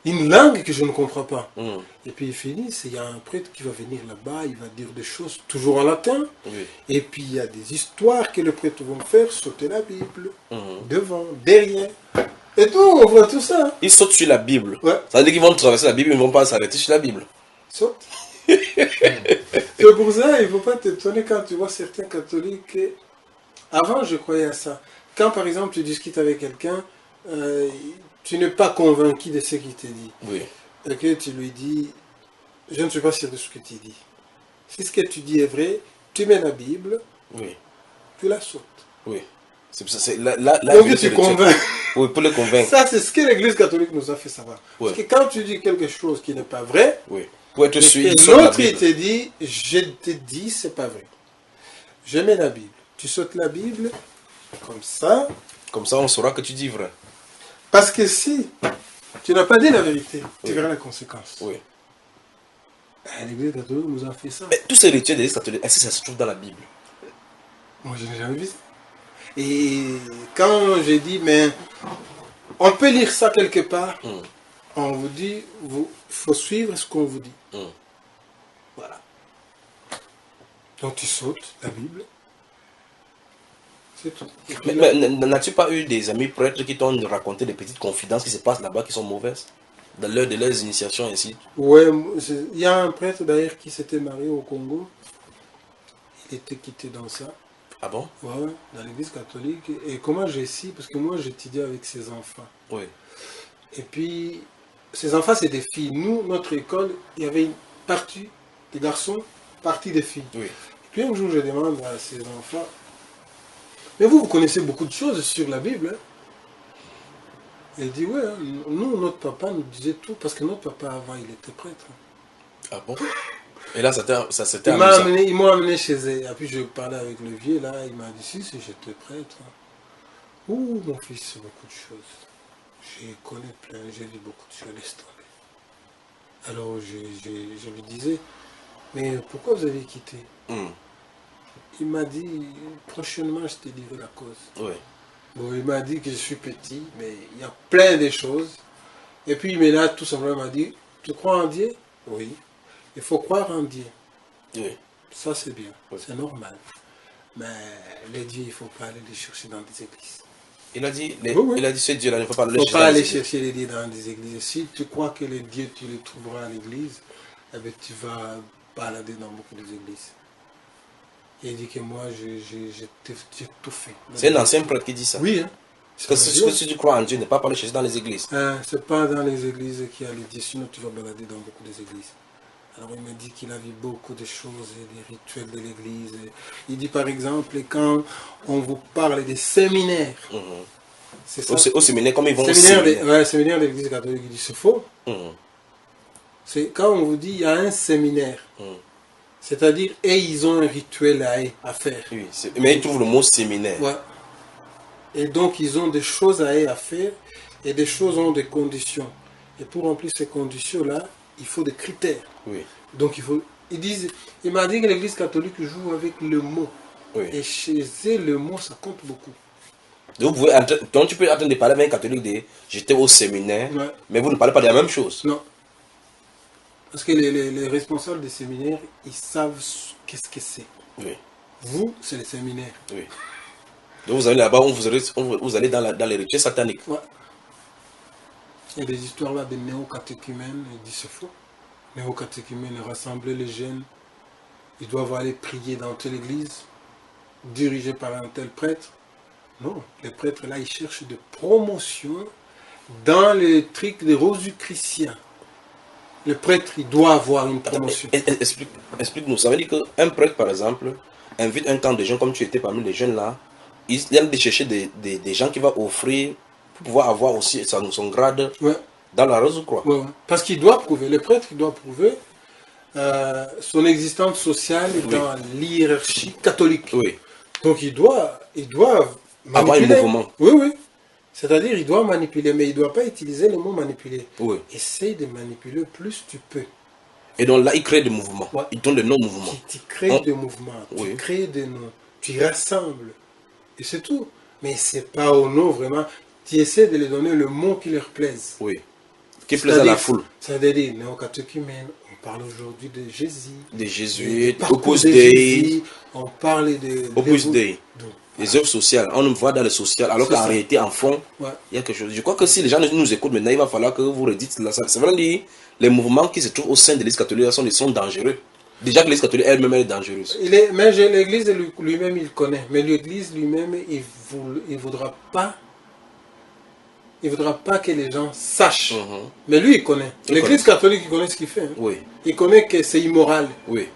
Une langue que je ne comprends pas. Mm. Et puis ils finissent, il y a un prêtre qui va venir là-bas, il va dire des choses toujours en latin. Oui. Et puis il y a des histoires que les prêtres vont faire, sauter la Bible, Mhm. devant, derrière. Et tout, on voit tout ça. Hein. Ils sautent sur la Bible. Ouais, Ça veut dire qu'ils vont traverser la Bible, ils ne vont pas s'arrêter sur la Bible. saute. C'est pour ça, il ne faut pas t'étonner quand tu vois certains catholiques. Avant, je croyais à ça. Quand par exemple tu discutes avec quelqu'un, tu n'es pas convaincu de ce qu'il te dit. Oui. Et que tu lui dis, je ne suis pas sûr de ce que tu dis. Si ce que tu dis est vrai, tu mets la Bible, Oui. tu la sautes. Oui. C'est pour ça, c'est là, Donc Bible, tu c'est le convaincs. check. Oui, pour les convaincre. Ça, c'est ce que l'Église catholique nous a fait savoir. Ouais. Parce que quand tu dis quelque chose qui n'est pas vrai, Oui. Pour être et sûr, ils que sautent la l'autre il Bible. te dit, je te dis, c'est pas vrai. Je mets la Bible. Tu sautes la Bible, comme ça, Comme ça, on saura que tu dis vrai. parce que si tu n'as pas dit la vérité, tu Oui. verras la conséquence. Oui. L'Église catholique nous a fait ça. Mais tous ces rituels des catholiques, est-ce que ça se trouve dans la Bible? Moi, je n'ai jamais vu ça. Et quand j'ai dit, mais on peut lire ça quelque part, Mm. on vous dit, il faut suivre ce qu'on vous dit. Mm. Voilà. Donc tu sautes la Bible. C'est tout. Et puis Mais là, n'as-tu pas eu des amis prêtres qui t'ont raconté des petites confidences qui se passent là-bas qui sont mauvaises? Dans l'heure de leurs initiations ainsi? ouais, il y a un prêtre d'ailleurs qui s'était marié au Congo. Il était quitté dans ça. Ah bon? Ouais, dans l'église catholique. Et comment j'ai su? Parce que moi j'étudiais avec ses enfants. Oui. Et puis, ces enfants, c'est des filles. Nous, notre école, il y avait une partie des garçons, partie des filles. Oui. Puis un jour, je demande à ces enfants, mais vous connaissez beaucoup de choses sur la Bible. Hein? Et il dit, oui, hein, nous, notre papa nous disait tout, parce que notre papa, avant, il était prêtre. Ah bon? Et là, ça s'était Ils m'ont amené chez eux. Et puis, je parlais avec le vieux, là, il m'a dit, si, j'étais prêtre. Ouh, mon fils, c'est beaucoup de choses. Je connais plein, j'ai vu beaucoup de choses, laisse tomber. Alors je lui disais, mais pourquoi vous avez quitté? Mm. Il m'a dit, prochainement je te dirai la cause. Oui. Bon, il m'a dit que je suis petit, mais il y a plein de choses. Et puis il m'a tout simplement m'a dit, tu crois en Dieu? Oui. Il faut croire en Dieu. Oui. Ça c'est bien, Oui. c'est normal. Mais les dieux, il ne faut pas aller les chercher dans des églises. Il a dit, Oui. il a dit ce Dieu-là, il ne faut pas Il le ne faut chercher pas dans aller les églises. chercher les dieux dans des églises. Si tu crois que les dieux, tu les trouveras à l'église, eh bien, tu vas balader dans beaucoup d'églises. Il dit que moi, j'ai tout fait. C'est un ancien prêtre qui dit ça. Oui, hein. Parce que si tu crois en Dieu, ne pas le chercher dans les églises. Hein, c'est pas dans les églises qu'il y a les dieux, sinon tu vas balader dans beaucoup d'églises. Alors il m'a dit qu'il a vu beaucoup de choses, des rituels de l'église. Il dit par exemple, quand on vous parle des séminaires, Mhm. c'est ça. Au séminaire, comme ils vont au Séminaire séminaire. ouais, séminaire de l'église catholique, il dit c'est faux. Mhm. C'est quand on vous dit il y a un séminaire, Mhm. c'est-à-dire et ils ont un rituel à faire. Oui, mais ils trouvent le mot séminaire. Ouais. Et donc ils ont des choses à faire et des choses ont des conditions. Et pour remplir ces conditions-là, il faut des critères. Oui. Donc il m'a dit que l'église catholique joue avec le mot. Oui. Et chez eux, le mot, ça compte beaucoup. Donc, donc tu peux attendre de parler avec un catholique de j'étais au séminaire, Ouais. mais vous ne parlez pas de la même chose. Non. Parce que les responsables des séminaires, ils savent qu'est-ce que c'est. Oui. Vous, c'est les séminaires. Oui. Donc vous allez là-bas, vous allez dans les rituels sataniques. Ouais. Il y a des histoires là de néo-catéchumènes, il dit c'est faux. Néo-catéchumènes rassembler les jeunes, ils doivent aller prier dans telle église, dirigée par un tel prêtre. Non, les prêtres là, ils cherchent de promotion dans les trucs des rosicruciens. Le prêtre, il doit avoir une promotion. Explique-nous, ça veut dire qu'un prêtre, par exemple, invite un camp de jeunes, comme tu étais parmi les jeunes là, il aime de chercher des gens qui vont offrir pour pouvoir avoir aussi son grade Ouais. dans la rose ou quoi. Ouais, ouais. Parce qu'il doit prouver, le prêtre, il doit prouver son existence sociale Oui. dans l'hiérarchie catholique. Oui. Donc il doit avoir un manipuler. mouvement. Oui, oui. C'est-à-dire, il doit manipuler, mais il ne doit pas utiliser le mot manipuler. Oui. Essaye de manipuler plus tu peux. Et donc là, il crée des mouvements. Ouais. Il donne des non-mouvements. Tu crées des mouvements, Oui. tu crées des noms, tu rassembles. Et c'est tout. Mais ce n'est pas au nom vraiment. Tu essaies de leur donner le mot qui leur plaise. Oui. Qui plaise à la foule. C'est-à-dire, néo-catéchumènes, on parle aujourd'hui de Jésus. Des jésuites, Parcours Opus de Dei. Jésus, on parle de... Opus Dei. Donc, Les œuvres sociales. On nous voit dans le social, alors C'est qu'en ça. réalité, en fond, ouais. il y a quelque chose. Je crois que si les gens nous écoutent maintenant, il va falloir que vous redites là. Ça veut dire les mouvements qui se trouvent au sein de l'Église catholique sont dangereux. Déjà que l'Église catholique elle-même est dangereuse. Mais l'Église lui-même, il connaît. Mais l'Église lui-même, il voudra pas. Il ne voudra pas que les gens sachent. Mais lui, il connaît. L'Église catholique, il connaît ce qu'il fait. Hein. Oui. Il connaît que c'est immoral. Oui.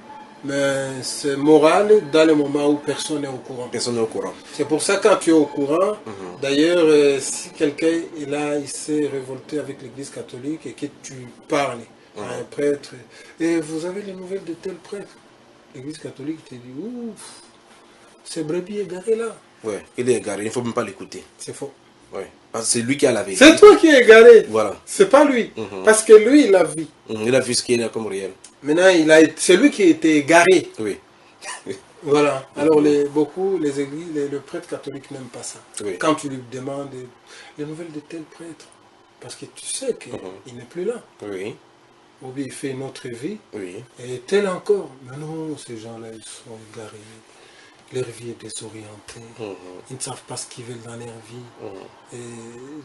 Mais c'est moral dans le moment où personne n'est au courant. Personne n'est au courant. C'est pour ça quand tu es au courant, d'ailleurs, si quelqu'un est là, il s'est révolté avec l'Église catholique et que tu parles à un prêtre, et vous avez les nouvelles de tel prêtre, l'Église catholique te dit, ouf, c'est brebis égaré là. Oui, il est égaré, il ne faut même pas l'écouter. C'est faux. Oui. Parce que c'est lui qui a la vérité. C'est toi qui es égaré. Voilà. C'est pas lui. Parce que lui, il a vu. Il a vu ce qu'il est comme réel. Maintenant, c'est lui qui a été égaré. Oui. Voilà. Alors, beaucoup, les églises, le prêtre catholique n'aime pas ça. Oui. Quand tu lui demandes les nouvelles de tel prêtre, parce que tu sais qu'il n'est plus là. Oui. Ou bien il fait une autre vie. Oui. Et tel encore. Mais non, ces gens-là, ils sont égarés. Leur vie est désorientée. Ils ne savent pas ce qu'ils veulent dans leur vie. Et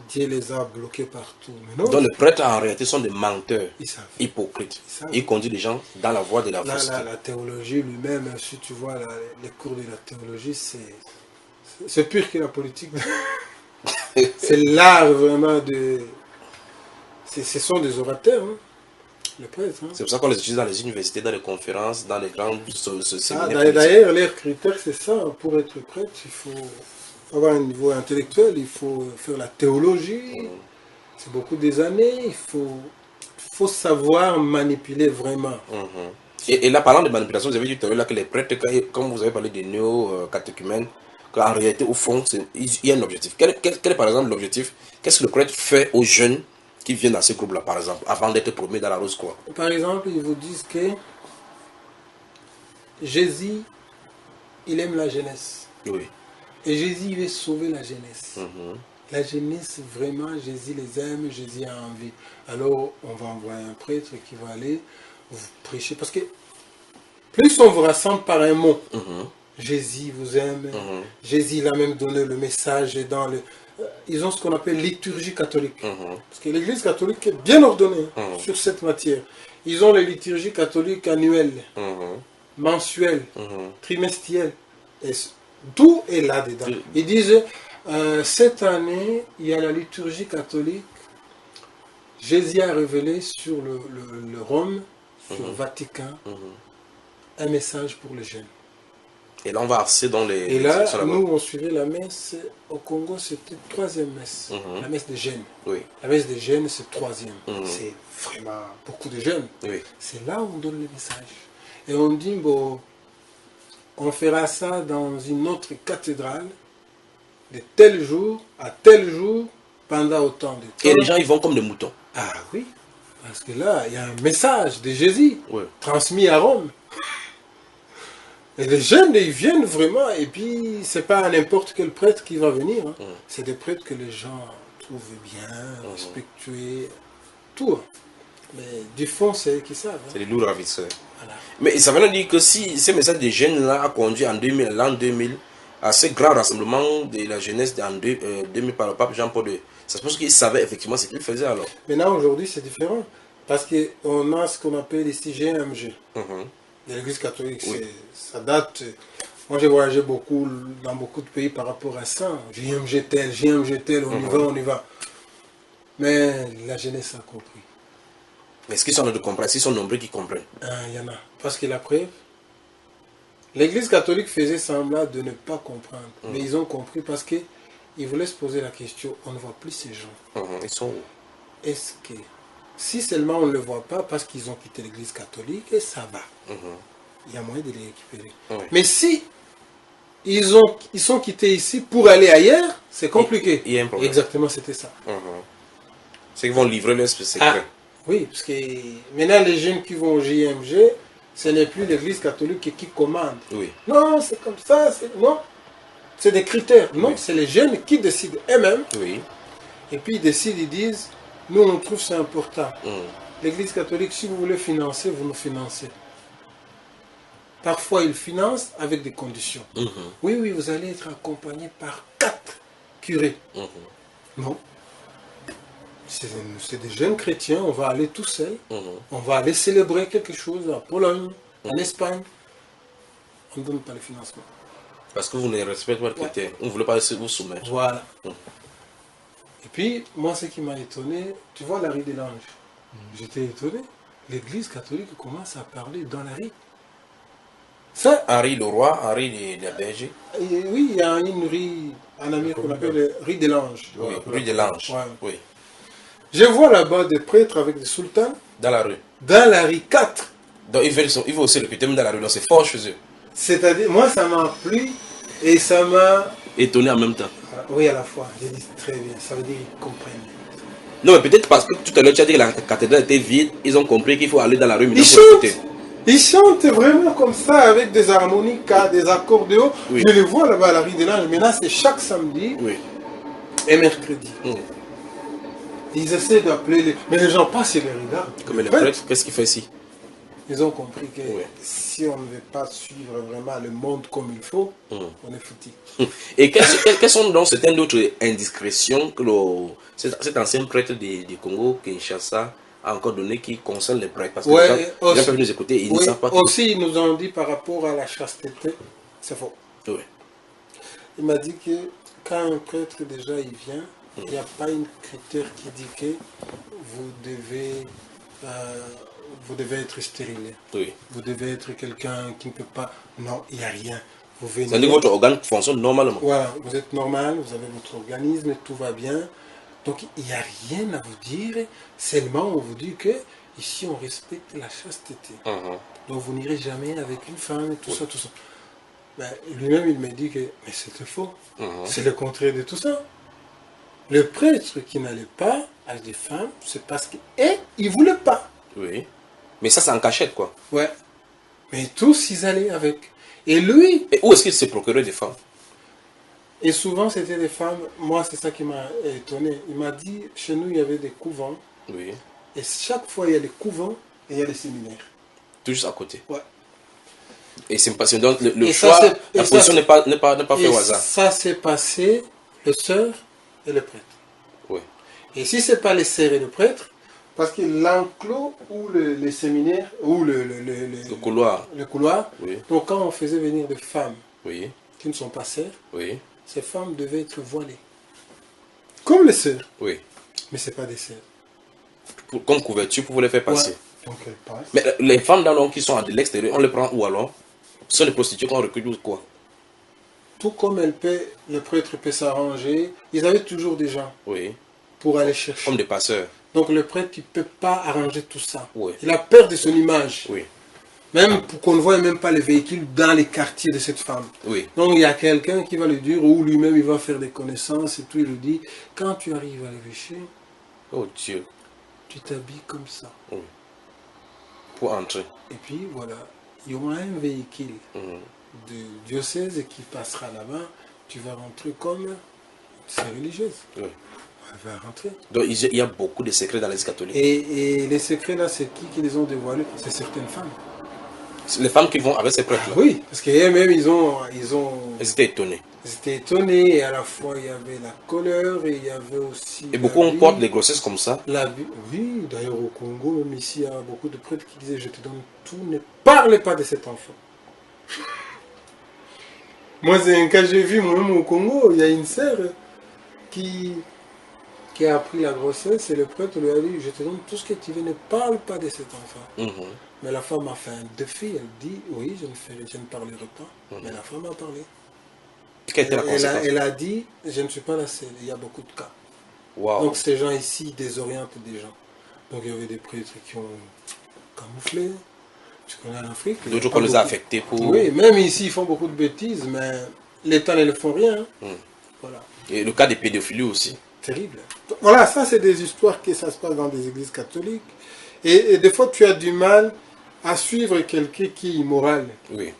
Dieu les a bloqués partout. Mais non, Donc les prêtres en réalité sont des menteurs, ils savent. hypocrites. Ils savent. Ils conduisent les gens dans la voie de la Là, fausseté. la théologie lui-même, si tu vois les cours de la théologie, c'est pire que la politique. C'est l'art vraiment de... Ce sont des orateurs, hein, les prêtres. Hein. C'est pour ça qu'on les utilise dans les universités, dans les conférences, dans les grands séminaires. politiques. D'ailleurs, leur critère, c'est ça. Pour être prêtre, il faut avoir un niveau intellectuel, il faut faire la théologie. C'est beaucoup des années. Il faut savoir manipuler vraiment. Et là, parlant de manipulation, vous avez dit tout à l'heure que les prêtres, comme vous avez parlé des néo-catéchumènes, qu'en réalité, au fond, il y a un objectif. Quel est par exemple l'objectif? Qu'est-ce que le prêtre fait aux jeunes qui viennent dans ce groupe-là, par exemple, avant d'être promis dans la Rose-Croix? Par exemple, ils vous disent que Jésus, il aime la jeunesse. Oui. Et Jésus, il veut sauver la jeunesse. La jeunesse, vraiment, Jésus les aime, Jésus a envie. Alors, on va envoyer un prêtre qui va aller vous prêcher. Parce que plus on vous rassemble par un mot, Jésus vous aime, Jésus il a même donné le message dans le... Ils ont ce qu'on appelle liturgie catholique. Parce que l'Église catholique est bien ordonnée sur cette matière. Ils ont les liturgies catholiques annuelles, mensuelles, trimestrielles. Et tout est là-dedans. Ils disent, cette année, il y a la liturgie catholique. Jésus a révélé sur le Rome, sur le Vatican, un message pour les jeunes. Et là, on va arcer dans les... Et là, nous, on suivait la messe. Au Congo, c'était troisième messe. La messe des jeunes. Oui. La messe des jeunes, c'est troisième. C'est vraiment beaucoup de jeunes. Oui. C'est là où on donne le message. Et on dit, bon, on fera ça dans une autre cathédrale, de tel jour à tel jour, pendant autant de temps. Et les gens, ils vont comme des moutons. Ah oui, parce que là, il y a un message de Jésus transmis à Rome. Et les jeunes, ils viennent vraiment, et puis c'est pas n'importe quel prêtre qui va venir. Hein. C'est des prêtres que les gens trouvent bien, respectueux, tout. Mais du fond, c'est eux qui savent. Hein. C'est des lourds ravisseurs. Voilà. Mais ça veut dire que si ce message des jeunes-là a conduit en 2000 à ce grand rassemblement de la jeunesse en 2000 par le pape Jean-Paul II, ça se pense qu'il savait effectivement ce qu'il faisait alors. Maintenant, aujourd'hui, c'est différent. Parce qu'on a ce qu'on appelle ici GMG. De l'Église catholique, ça date. Moi, j'ai voyagé beaucoup dans beaucoup de pays par rapport à ça. JMG tel, on y va. Mais la jeunesse a compris. Mais est-ce qu'ils sont en train de comprendre? Est-ce qu'ils sont nombreux qui comprennent? Il y en a. Parce que la preuve, l'Église catholique faisait semblant de ne pas comprendre. Mais ils ont compris parce qu'ils voulaient se poser la question, on ne voit plus ces gens. Ils sont où? Est-ce que, si seulement on ne le voit pas parce qu'ils ont quitté l'Église catholique, et ça va. Il y a moyen de les récupérer. Mais si ils sont quittés ici pour aller ailleurs, c'est compliqué. Il y a un problème. Exactement, c'était ça. C'est qu'ils vont livrer leurs secrets. Oui, parce que maintenant les jeunes qui vont au JMG, ce n'est plus l'église catholique qui commande. Oui. Non, c'est comme ça, non. C'est des critères. Non, Oui. c'est les jeunes qui décident eux-mêmes. Oui. Et puis ils décident, ils disent, nous on trouve ça important. Mhm. L'église catholique, si vous voulez financer, vous nous financez. Parfois ils financent avec des conditions. Mhm. Oui, oui, vous allez être accompagné par 4 curés. Mhm. Non. C'est des jeunes chrétiens, on va aller tout seul. Mhm. On va aller célébrer quelque chose en Pologne, en Espagne. On ne donne pas le financement. Parce que vous ne respectez pas le critère. On ne voulait pas vous soumettre. Voilà. Mhm. Et puis, moi, ce qui m'a étonné, tu vois la rue des Langes. J'étais étonné. L'église catholique commence à parler dans la rue. Ça, Henri le roi, Henri de Berger. oui, il y a une rue en Amérique qu'on appelle rue des Langes. Oui, rue de l'Ange. Ouais. Oui. Je vois là-bas des prêtres avec des sultans Dans la rue. dans la rue 4. Donc ils veulent aussi le critère dans la rue. Donc c'est fort chez eux. C'est-à-dire, moi, ça m'a plu et ça m'a... Étonné en même temps. Oui, à la fois. J'ai dit très bien. Ça veut dire qu'ils comprennent. Non, mais peut-être parce que tout à l'heure tu as dit que la cathédrale était vide, ils ont compris qu'il faut aller dans la rue. Ils chantent. Ils chantent vraiment comme ça avec des harmonicas, des accordéons. Oui. Je les vois là-bas à la rue des Langes. Maintenant, c'est chaque samedi Oui. et mercredi. Mhm. Ils essaient d'appeler les... Mais les gens passent et les regardent. Comme les prêtres, qu'est-ce qu'il fait ici? Ils ont compris que Oui. si on ne veut pas suivre vraiment le monde comme il faut, Mhm. on est foutu. Et quelles sont donc certaines autres indiscrétions que cet ancien prêtre du Congo, Kinshasa, a encore donné qui concernent les prêtres? Parce que Ouais, les gens aussi- peuvent nous écouter et ils ne Oui, savent pas. aussi, ils nous ont dit par rapport à la chasteté, c'est faux. Oui. Il m'a dit que quand un prêtre déjà il vient, il n'y a pas un critère qui dit que vous devez être stérile. Oui. Vous devez être quelqu'un qui ne peut pas... Non, il n'y a rien. Vous venez... C'est-à-dire que votre organe fonctionne normalement. Voilà, vous êtes normal, vous avez votre organisme, tout va bien. Donc il n'y a rien à vous dire, seulement on vous dit que ici on respecte la chasteté. Mhm. Donc vous n'irez jamais avec une femme et tout ça, tout ça. Ben, lui-même il me dit que mais c'était faux. Mhm. C'est le contraire de tout ça. Le prêtre qui n'allait pas avec des femmes, c'est parce que... Et il ne voulait pas. Oui. Mais ça, c'est en cachette, quoi. Ouais. Mais tous, ils allaient avec. Et lui, Et où est-ce qu'il s'est procuré des femmes? et souvent c'était des femmes, moi c'est ça qui m'a étonné. Il m'a dit, chez nous il y avait des couvents. Oui. Et chaque fois il y a des couvents et il y a des séminaires. Tout juste à côté. Ouais. Et c'est parce que donc le Et choix, ça, c'est- la et ça, position c'est- n'est pas fait Et au hasard. ça s'est passé, le sœur et le prêtre. Oui. Et si ce n'est pas les sœurs et le prêtre, parce que l'enclos ou le séminaire, ou Le couloir. le couloir, Oui. donc quand on faisait venir des femmes Oui. qui ne sont pas sœurs, Oui. ces femmes devaient être voilées. Comme les sœurs, Oui. mais ce n'est pas des sœurs. Comme couverture pour vous les faire passer. Ouais. Donc elles passent. Mais les femmes là, donc, qui sont de l'extérieur, on les prend où alors? Ce sont des prostituées qu'on recrute ou quoi? Tout comme le prêtre peut s'arranger, ils avaient toujours des gens Oui. pour aller chercher. Comme des passeurs. Donc le prêtre ne peut pas arranger tout ça. Oui. Il a peur de son image. Oui. Même pour qu'on ne voit même pas les véhicules dans les quartiers de cette femme. Oui. Donc il y a quelqu'un qui va lui dire, ou lui-même il va faire des connaissances et tout, il lui dit, quand tu arrives à l'évêché, Oh Dieu. tu t'habilles comme ça. Pour entrer. Et puis voilà, il y aura un véhicule Mhm. de diocèse qui passera là-bas, tu vas rentrer comme c'est religieuse. Oui. Elle va rentrer. Donc il y a beaucoup de secrets dans l'Église catholique. Et les secrets là, c'est qui les ont dévoilés? C'est certaines femmes. Les femmes qui vont avec ces prêtres là, Oui, parce qu'elles-même, ils étaient étonnées. étaient étonnés, et à la fois il y avait la colère, et il y avait aussi... Et beaucoup on porte les grossesses comme ça. Oui, d'ailleurs au Congo, même ici, il y a beaucoup de prêtres qui disaient, je te donne tout, ne parle pas de cet enfant. Moi, quand j'ai vu, moi-même au Congo, il y a une sœur qui a appris la grossesse, et le prêtre lui a dit, je te donne tout ce que tu veux, ne parle pas de cet enfant. Mhm. Mais la femme a fait un défi, elle dit, oui, je ne parlerai pas. Mais la femme a parlé. Quelle était la conséquence? Elle a dit, je ne suis pas la seule, il y a beaucoup de cas. Wow. Donc ces gens ici désorientent des gens. Donc il y avait des prêtres qui ont camouflé. Tu connais en Afrique. D'autres qu'on les a affectés pour... Oui, même ici ils font beaucoup de bêtises, mais l'État ne le font rien. Hein. Mm. Voilà. Et le cas des pédophiles aussi. Terrible. Voilà, ça c'est des histoires que ça se passe dans des églises catholiques. Et des fois tu as du mal à suivre quelqu'un qui est immoral. Oui.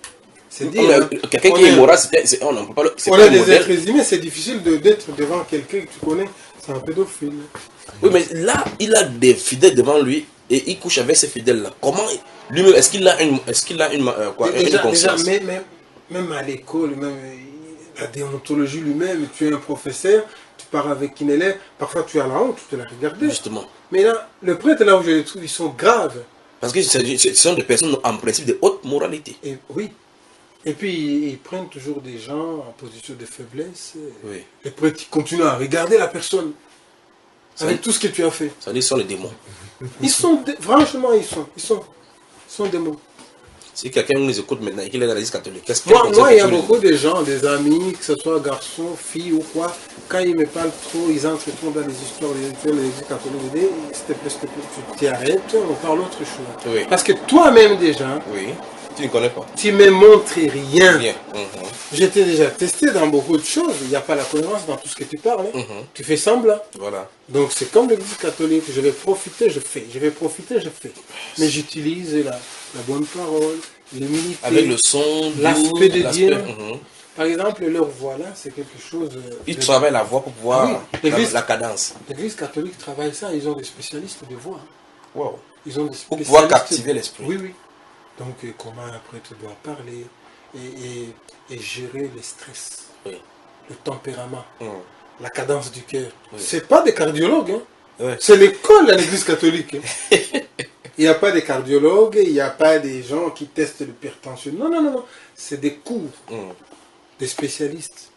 C'est dire. Quelqu'un qui est immoral, on ne peut pas le. On est des êtres humains, c'est difficile d'être devant quelqu'un que tu connais. C'est un pédophile. Oui, mais là, il a des fidèles devant lui et il couche avec ces fidèles-là. Comment lui-même, est-ce qu'il a une conscience? Même à l'école, même la déontologie lui-même, tu es un professeur, tu pars avec une élève, parfois tu as la honte, tu te la regarder. Justement. Mais là, le prêtre, là où je les trouve, ils sont graves. Parce que ce sont des personnes en principe de haute moralité. Et, oui. Et puis, ils prennent toujours des gens en position de faiblesse. Oui. Les prêtres, ils continuent à regarder la personne. Avec tout ce que tu as fait. Ça dit, ce sont les démons. Franchement, ils sont démons. Si quelqu'un nous écoute maintenant et qu'il est dans l'église catholique, qu'est-ce Moi, il y a beaucoup de gens, des amis, que ce soit garçons, filles ou quoi, quand ils me parlent trop, ils entrent trop dans les histoires de l'église catholique, je dis, s'il te plaît, tu t'arrêtes, on parle autre chose. Oui. Parce que toi-même déjà, oui. Tu ne connais pas. Tu ne me montres rien. Rien. J'étais déjà testé dans beaucoup de choses. Il n'y a pas la cohérence dans tout ce que tu parles. Hein. Tu fais semblant. Voilà. Donc c'est comme l'église catholique. Je vais profiter, je fais. Je vais profiter, je fais. Mais j'utilise la bonne parole, l'humilité. Avec le son, l'aspect de Dieu. Par exemple, leur voix là, c'est quelque chose. Ils travaillent la voix pour pouvoir la cadence. L'église catholique travaille ça. Ils ont des spécialistes de voix. Wow. Ils ont des spécialistes pour pouvoir captiver l'esprit. Oui, oui. Donc, comment après tu dois parler et gérer le stress, oui. le tempérament, la cadence du cœur. Oui. C'est pas des cardiologues, hein. Oui. C'est l'école de l'église catholique. Hein. Il n'y a pas de cardiologues, il n'y a pas des gens qui testent l'hypertension. Non, non, non, non. C'est des cours, des spécialistes.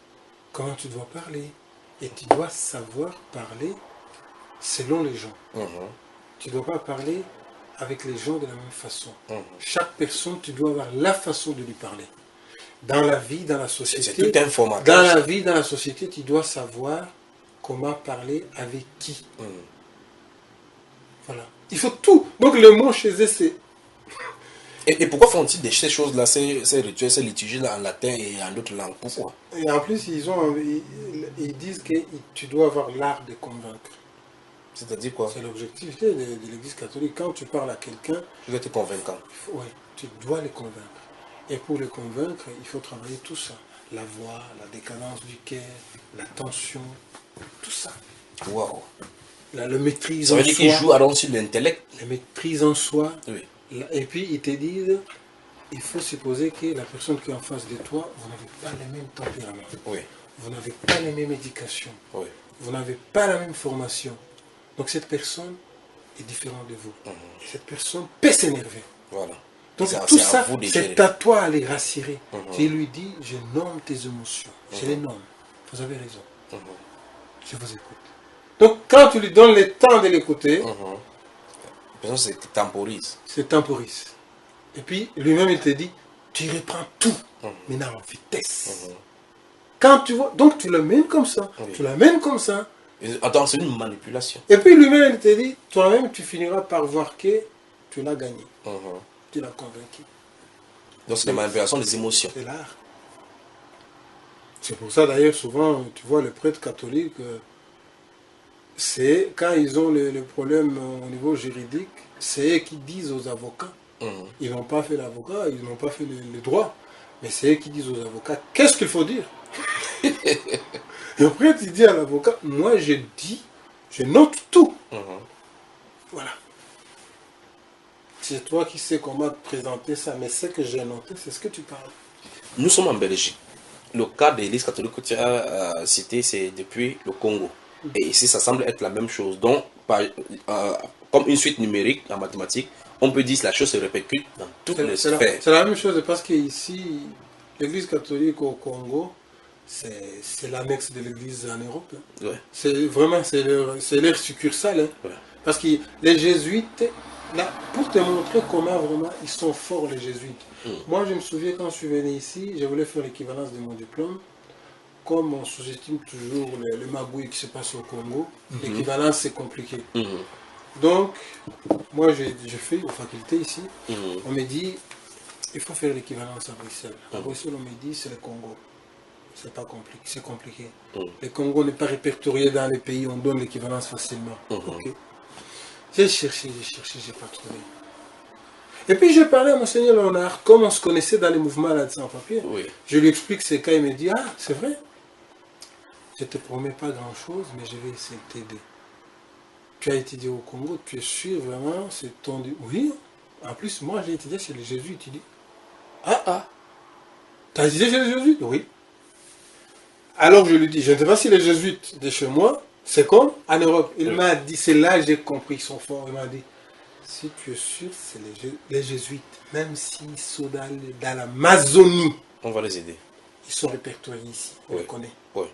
Comment tu dois parler. Et tu dois savoir parler selon les gens. Tu ne dois pas parler avec les gens de la même façon. Chaque personne, tu dois avoir la façon de lui parler. Dans la vie, dans la société, c'est tout un format. Dans la vie, dans la société, tu dois savoir comment parler avec qui. Voilà. Il faut tout. Donc le mot chez eux, c'est... Et pourquoi font-ils ces choses-là, ces rituels, ces liturgies-là en latin et en d'autres langues? Pourquoi? Et en plus, ils disent que tu dois avoir l'art de convaincre. C'est-à-dire quoi? C'est l'objectif de l'église catholique. Quand tu parles à quelqu'un... Tu dois être convaincant. Oui, tu dois les convaincre. Et pour les convaincre, il faut travailler tout ça. La voix, la décadence du cœur, la tension, tout ça. Waouh. Le maîtrise en soi. Ça veut dire qu'ils jouent alors sur l'intellect. La maîtrise en soi. Oui. Et puis ils te disent, il faut supposer que la personne qui est en face de toi, vous n'avez pas le même tempérament. Oui. Vous n'avez pas la même éducation. Oui. Vous n'avez pas la même formation. Donc cette personne est différente de vous. Et cette personne peut s'énerver. Voilà. Donc tout ça, c'est à toi à les rassurer. Tu lui dis, je nomme tes émotions. Je les nomme. Vous avez raison. Je vous écoute. Donc quand tu lui donnes le temps de l'écouter, la personne se temporise. Se temporise. Et puis lui-même il te dit, tu reprends tout, maintenant en vitesse. Quand tu vois, donc tu l'amènes comme ça, tu l'amènes comme ça. Attends, c'est une manipulation. Et puis lui-même il te dit, toi-même tu finiras par voir que tu l'as gagné. Tu l'as convaincu. Donc c'est la manipulation des émotions. C'est l'art. C'est pour ça d'ailleurs souvent, tu vois, les prêtres catholiques, c'est quand ils ont le problème au niveau juridique, c'est eux qui disent aux avocats. Ils n'ont pas fait l'avocat, ils n'ont pas fait le droit. Mais c'est eux qui disent aux avocats, qu'est-ce qu'il faut dire? Le prêtre il dit à l'avocat, moi je dis, je note tout. Voilà. C'est toi qui sais comment te présenter ça, mais ce que j'ai noté, c'est ce que tu parles. Nous sommes en Belgique. Le cas de l'église catholique que tu as cité, c'est depuis le Congo. Et ici, ça semble être la même chose. Donc, comme une suite numérique en mathématiques, on peut dire que la chose se répercute dans toutes les sphères. C'est la même chose parce qu'ici, l'église catholique au Congo, c'est l'annexe de l'église en Europe. Ouais. C'est vraiment, c'est leur succursale. Hein. Ouais. Parce que les jésuites, là, pour te montrer comment vraiment ils sont forts, les jésuites. Moi, je me souviens quand je suis venu ici, je voulais faire l'équivalence de mon diplôme. Comme on sous-estime toujours le magouille qui se passe au Congo, l'équivalence c'est compliqué. Donc, moi j'ai fait une faculté ici, on me dit, il faut faire l'équivalence à Bruxelles. À Bruxelles, on me dit, c'est le Congo. c'est pas compliqué, c'est compliqué. Mm. Le Congo n'est pas répertorié dans les pays, on donne l'équivalence facilement. Mhm. Ok. J'ai cherché, j'ai pas trouvé. Et puis j'ai parlé à Monseigneur Léonard, comme on se connaissait dans les mouvements là, sans papier. Oui. Je lui explique ces cas, il me dit, ah, c'est vrai. Je te promets pas grand-chose, mais je vais essayer de t'aider. Tu as étudié au Congo, tu es sûr vraiment, c'est ton... Oui. En plus, moi j'ai étudié chez les Jésuites. Il dit, ah. T'as étudié chez les Jésuites? Oui. Alors je lui dis, je ne sais pas si les Jésuites de chez moi, c'est comme en Europe. Il Oui. m'a dit, c'est là que j'ai compris qu'ils sont forts. Il m'a dit, si tu es sûr, c'est les Jésuites, même s'ils sont dans l'Amazonie, On va les aider. ils sont répertoriés ici, on Oui. les connaît. Oui.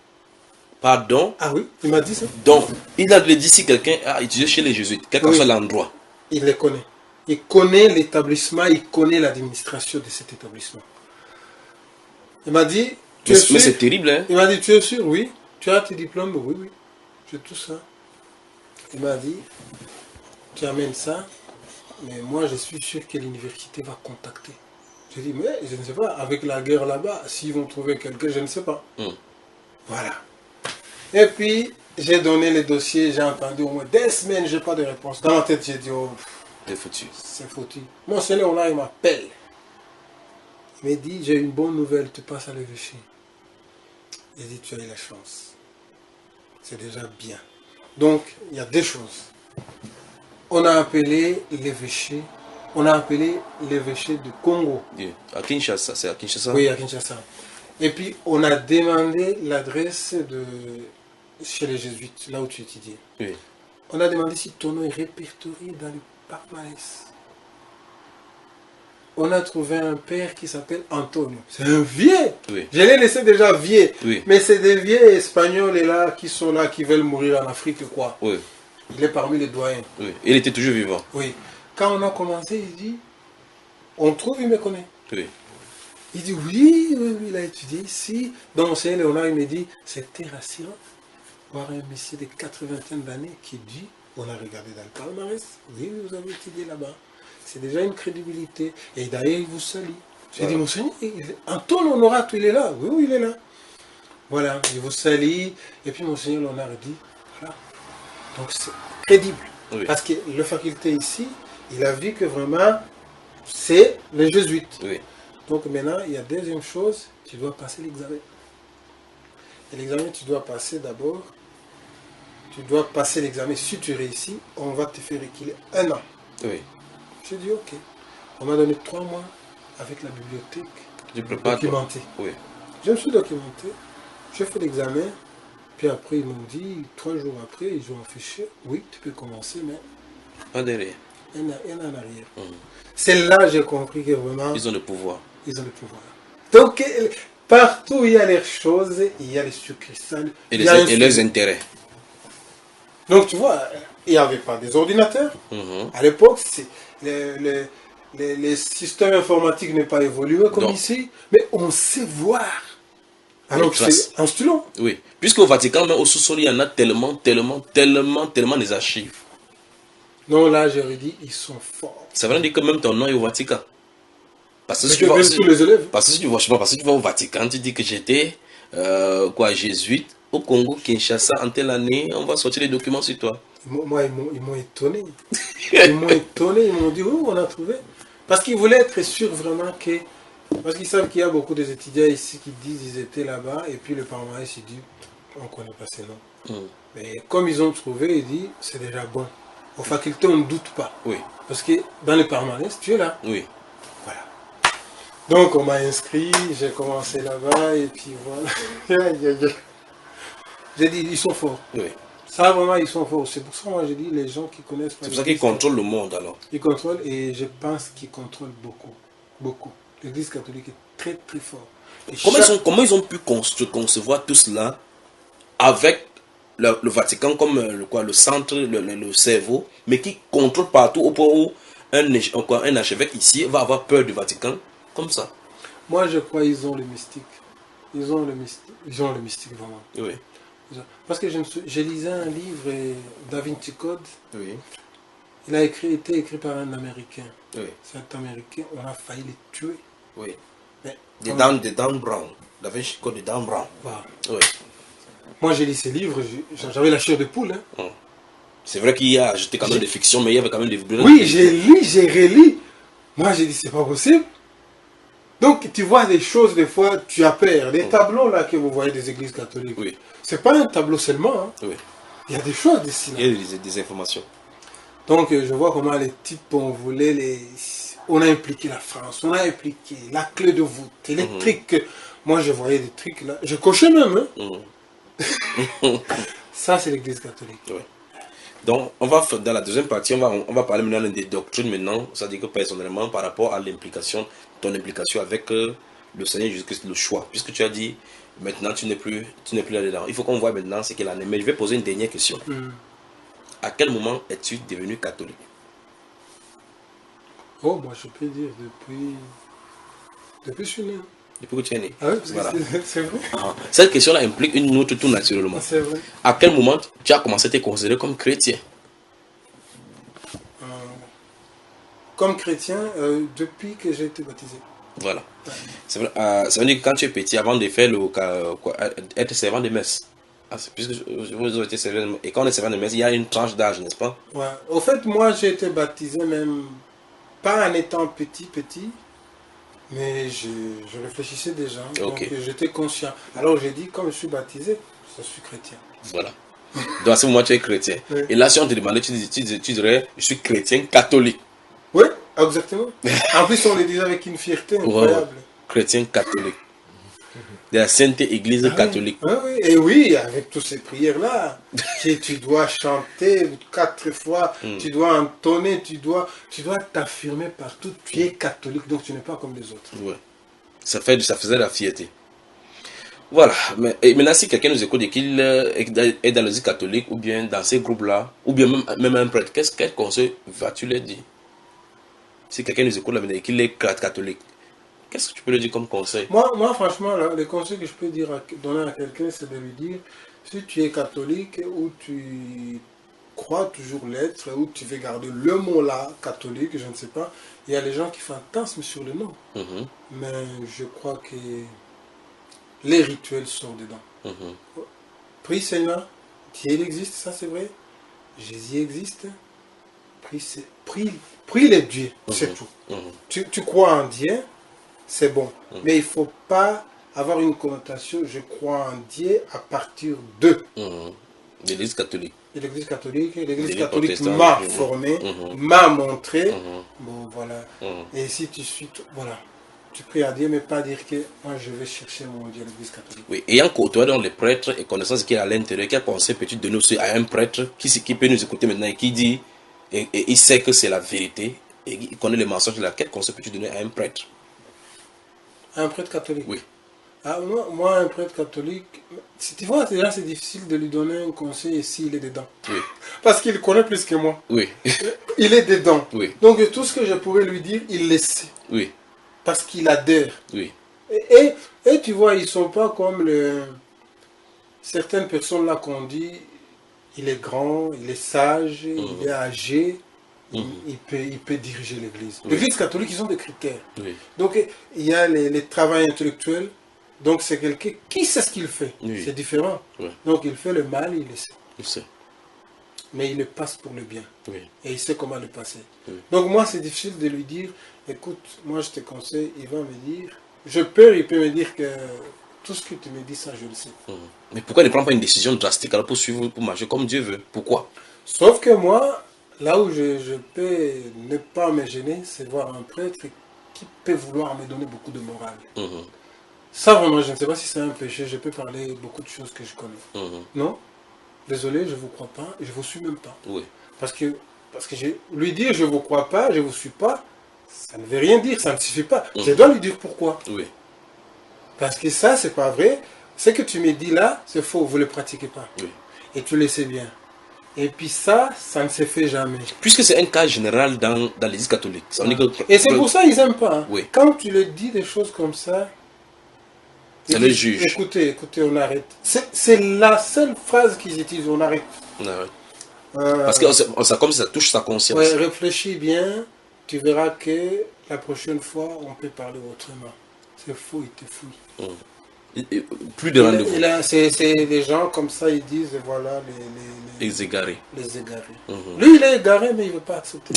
Pardon. Ah oui, il m'a dit ça. Donc, il a dit si quelqu'un a étudié chez les jésuites, quel que Oui. soit l'endroit. Il les connaît. Il connaît l'établissement, il connaît l'administration de cet établissement. Il m'a dit, tu es sûr? Mais c'est terrible, hein? Il m'a dit, tu es sûr? Oui. Tu as tes diplômes? Oui, oui. J'ai tout ça. Il m'a dit, tu amènes ça, mais moi je suis sûr que l'université va contacter. J'ai dit, mais je ne sais pas, avec la guerre là-bas, s'ils vont trouver quelqu'un, je ne sais pas. Voilà. Et puis, j'ai donné les dossiers, j'ai entendu au moins des semaines, je n'ai pas de réponse. Dans ma tête, j'ai dit, oh, C'est foutu. c'est foutu. Mon Seigneur, là, il m'appelle. Il m'a dit, j'ai une bonne nouvelle, tu passes à l'évêché. Il dit, tu as eu la chance. C'est déjà bien. Donc, il y a deux choses. On a appelé l'évêché, du Congo. À Kinshasa, c'est à Kinshasa? Oui, à Kinshasa. Et puis, on a demandé l'adresse de chez les Jésuites, là où tu étudiais. Oui. On a demandé si ton nom est répertorié dans le palmarès. On a trouvé un père qui s'appelle Antonio. C'est un vieux. Oui. Je l'ai laissé déjà vieux. Oui. Mais c'est des vieux espagnols là qui sont là, qui veulent mourir en Afrique, quoi. Oui. Il est parmi les doyens. Oui. Il était toujours vivant. Oui. Quand on a commencé, il dit, on trouve, il me connaît. Oui. Il dit, oui, il a étudié ici. Donc, Monseigneur Léonard, il me dit, c'était rassurant. Voir un monsieur de 80 d'années qui dit, on a regardé dans le palmarès, oui, vous avez étudié là-bas. C'est déjà une crédibilité. Et d'ailleurs, il vous salue. J'ai dit, Monseigneur, Antoine Honorato, il est là. Oui, oui, il est là. Voilà, il vous salue. Et puis, Monseigneur Léonard dit, voilà. Donc, c'est crédible. Oui. Parce que la faculté ici, il a vu que vraiment, c'est les jésuites. Oui. Donc maintenant, il y a deuxième chose, tu dois passer l'examen. Et l'examen, tu dois passer d'abord, tu dois passer l'examen. Si tu réussis, on va te faire reculer 1 an. Oui. J'ai dit ok. On m'a donné 3 mois avec la bibliothèque Tu prépares. documentée. Oui. Je me suis documenté, j'ai fait l'examen, puis après ils m'ont dit, 3 jours après, ils ont affiché, oui, tu peux commencer, mais Pas derrière. il y en a en arrière. C'est là que j'ai compris que vraiment, Ils ont le pouvoir. ils ont le pouvoir. Donc, partout où il y a les choses, il y a les succursales. Et, il y a un et leurs suivi. intérêts. Donc, tu vois, il n'y avait pas des ordinateurs. Mhm. À l'époque, les systèmes informatiques n'ont pas évolué comme Donc, ici, mais on sait voir. Alors que c'est un stylo. Oui. Puisqu'au Vatican, même au sous-sol, il y en a tellement des archives. Non, là, j'aurais dit, ils sont forts. Ça veut dire que même ton nom est au Vatican. Parce que Mais si tu vas, tous les élèves. parce que si tu vas au Vatican, tu dis que j'étais jésuite au Congo, Kinshasa, en telle année, on va sortir les documents sur toi. Moi, ils m'ont étonné. Ils m'ont étonné, ils m'ont dit, oh, on a trouvé. Parce qu'ils voulaient être sûrs vraiment que... Parce qu'ils savent qu'il y a beaucoup d'étudiants ici qui disent qu'ils étaient là-bas, et puis le palmarès, il dit, on ne connaît pas ces noms. Mais comme ils ont trouvé, ils disent, c'est déjà bon. Aux facultés, on ne doute pas. Oui. Parce que dans le palmarès, tu es là. Oui. Voilà. Donc, on m'a inscrit, j'ai commencé là-bas, et puis voilà. J'ai dit, ils sont forts. Oui. Ça, vraiment, ils sont forts. C'est pour ça que moi, j'ai dit, les gens qui connaissent... C'est pour ça qu'ils contrôlent le monde, alors. Ils contrôlent, et je pense qu'ils contrôlent beaucoup. Beaucoup. L'Église catholique est très, très fort. Et Comment ils ont pu concevoir tout cela avec le Vatican comme le centre, le cerveau, mais qui contrôle partout au point où un archevêque ici va avoir peur du Vatican, comme ça. Moi, je crois qu'ils ont le mystique. Ils ont le mystique, vraiment. Oui. Parce que je lisais un livre, Da Vinci Code. Oui. Il a été écrit par un Américain. Oui. Cet Américain, on a failli le tuer. Oui. Mais, Des Dan Brown. Il avait un chicote de dents blanc. Voilà. Ouais. Moi, j'ai lu ces livres, j'avais la chair de poule. Hein. C'est vrai qu'il y a ajouté quand même des fictions, mais il y avait quand même des... Oui, j'ai lu, j'ai relu. Moi, j'ai dit, c'est pas possible. Donc, tu vois des choses, des fois, tu as peur. Les tableaux là que vous voyez des églises catholiques, Oui. c'est pas un tableau seulement. Hein. Oui. Il y a des choses d'ici. Il y a des informations. Donc, je vois comment les types ont voulu les... On a impliqué la France, on a impliqué la clé de voûte, électrique. Moi, je voyais des trucs là. Je cochais même. Hein. Ça, c'est l'église catholique. Ouais. Donc, on va dans la deuxième partie, on va parler maintenant des doctrines maintenant. C'est-à-dire que personnellement, par rapport à l'implication, ton implication avec le Seigneur Jésus-Christ, le choix. Puisque tu as dit, maintenant, tu n'es plus là-dedans. Il faut qu'on voit maintenant ce qu'il en est. Mais je vais poser une dernière question. À quel moment es-tu devenu catholique? Oh, moi je peux dire depuis que je suis né. Depuis que tu es né. Ah oui, Voilà. c'est vrai. Cette question-là implique une autre tout naturellement. C'est vrai. À quel moment tu as commencé à te considérer comme chrétien? Comme chrétien, depuis que j'ai été baptisé. Voilà. C'est vrai, ça veut dire que quand tu es petit, avant de faire être servant de messe, puisque vous avez été servant de messe, et quand on est servant de messe, il y a une tranche d'âge, n'est-ce pas? Ouais. Au fait, moi j'ai été baptisé même pas en étant petit, mais je réfléchissais déjà. Donc j'étais conscient. Alors j'ai dit, comme je suis baptisé, je suis chrétien. Voilà. Donc à ce moment, tu es chrétien. Oui. Et là, si on te demandait, tu dirais, je suis chrétien catholique. Oui, exactement. En plus, on le disait avec une fierté incroyable. Wow. Chrétien catholique. De la Sainte Église catholique. Oui, oui. Et oui, avec toutes ces prières-là, tu dois chanter 4 fois, tu dois entonner, tu dois t'affirmer partout. Tu es catholique, donc tu n'es pas comme les autres. Ouais. Ça faisait la fierté. Voilà. Et maintenant, si quelqu'un nous écoute et qu'il est dans l'église catholique, ou bien dans ces groupes-là, ou bien même un prêtre, quel conseil vas-tu leur dire? Si quelqu'un nous écoute là maintenant et qu'il est catholique, qu'est-ce que tu peux lui dire comme conseil? Moi franchement, là, le conseil que je peux donner à quelqu'un, c'est de lui dire, si tu es catholique ou tu crois toujours l'être, ou tu veux garder le mot là, catholique, je ne sais pas, il y a les gens qui fantasment sur le nom. Mais je crois que les rituels sont dedans. Prie Seigneur, Dieu il existe, ça c'est vrai. Jésus existe. Prie les dieux, c'est tout. Tu crois en Dieu, c'est bon. Mais il ne faut pas avoir une connotation, je crois en Dieu à partir de l'église catholique. L'église catholique m'a formé, m'a montré. Bon, voilà. Et si tu suis, voilà. Tu pries à Dieu, mais pas dire que moi je vais chercher mon Dieu à l'église catholique. Oui, ayant côtoyé dans les prêtres et connaissant ce qu'il y a à l'intérieur, quel conseil peux-tu donner aussi à un prêtre qui peut nous écouter maintenant et qui dit, et il sait que c'est la vérité, et il connaît les mensonges de là, quel conseil peux-tu donner à un prêtre? À un prêtre catholique? Oui. Ah, moi, un prêtre catholique, tu vois, déjà c'est difficile de lui donner un conseil s'il est dedans. Oui. Parce qu'il connaît plus que moi. Oui. Il est dedans. Oui. Donc tout ce que je pourrais lui dire, il le sait. Oui. Parce qu'il adhère. Oui. Et tu vois, ils ne sont pas comme certaines personnes là qu'on dit, il est grand, il est sage, il est âgé, il peut diriger l'église. L'église catholique, ils ont des critères. Oui. Donc il y a les travaux intellectuels. Donc c'est quelqu'un qui sait ce qu'il fait. Oui. C'est différent. Oui. Donc il fait le mal, il le sait. Je sais. Mais il le passe pour le bien. Oui. Et il sait comment le passer. Oui. Donc moi, c'est difficile de lui dire, écoute, moi je te conseille, il va me dire, il peut me dire que tout ce que tu me dis, ça je le sais. Mais pourquoi il ne prend pas une décision drastique alors pour suivre, pour marcher comme Dieu veut? Pourquoi? Sauf que moi, là où je peux ne pas me gêner, c'est voir un prêtre qui peut vouloir me donner beaucoup de morale. Ça vraiment, je ne sais pas si c'est un péché, je peux parler beaucoup de choses que je connais. Non? Désolé, je ne vous crois pas, je ne vous suis même pas. Oui. Parce que lui dire je ne vous crois pas, je ne vous suis pas, ça ne veut rien dire, ça ne suffit pas. Je dois lui dire pourquoi. Oui. Parce que ça, c'est pas vrai. Ce que tu me dis là, c'est faux, vous ne le pratiquez pas. Oui. Et tu le sais bien. Et puis ça ne se fait jamais. Puisque c'est un cas général dans l'église catholique. Ça veut dire que... Et c'est pour ça qu'ils n'aiment pas. Hein. Oui. Quand tu le dis des choses comme ça, ça le juge. Écoutez, on arrête. C'est la seule phrase qu'ils utilisent, on arrête. On arrête. Parce que comme ça touche sa conscience. Ouais, réfléchis bien, tu verras que la prochaine fois, on peut parler autrement. C'est fou, il te fouille. Plus de rendez-vous. C'est des gens comme ça, ils disent, voilà, Les égarés. les égarés. Lui, il est égaré, mais il ne veut pas accepter.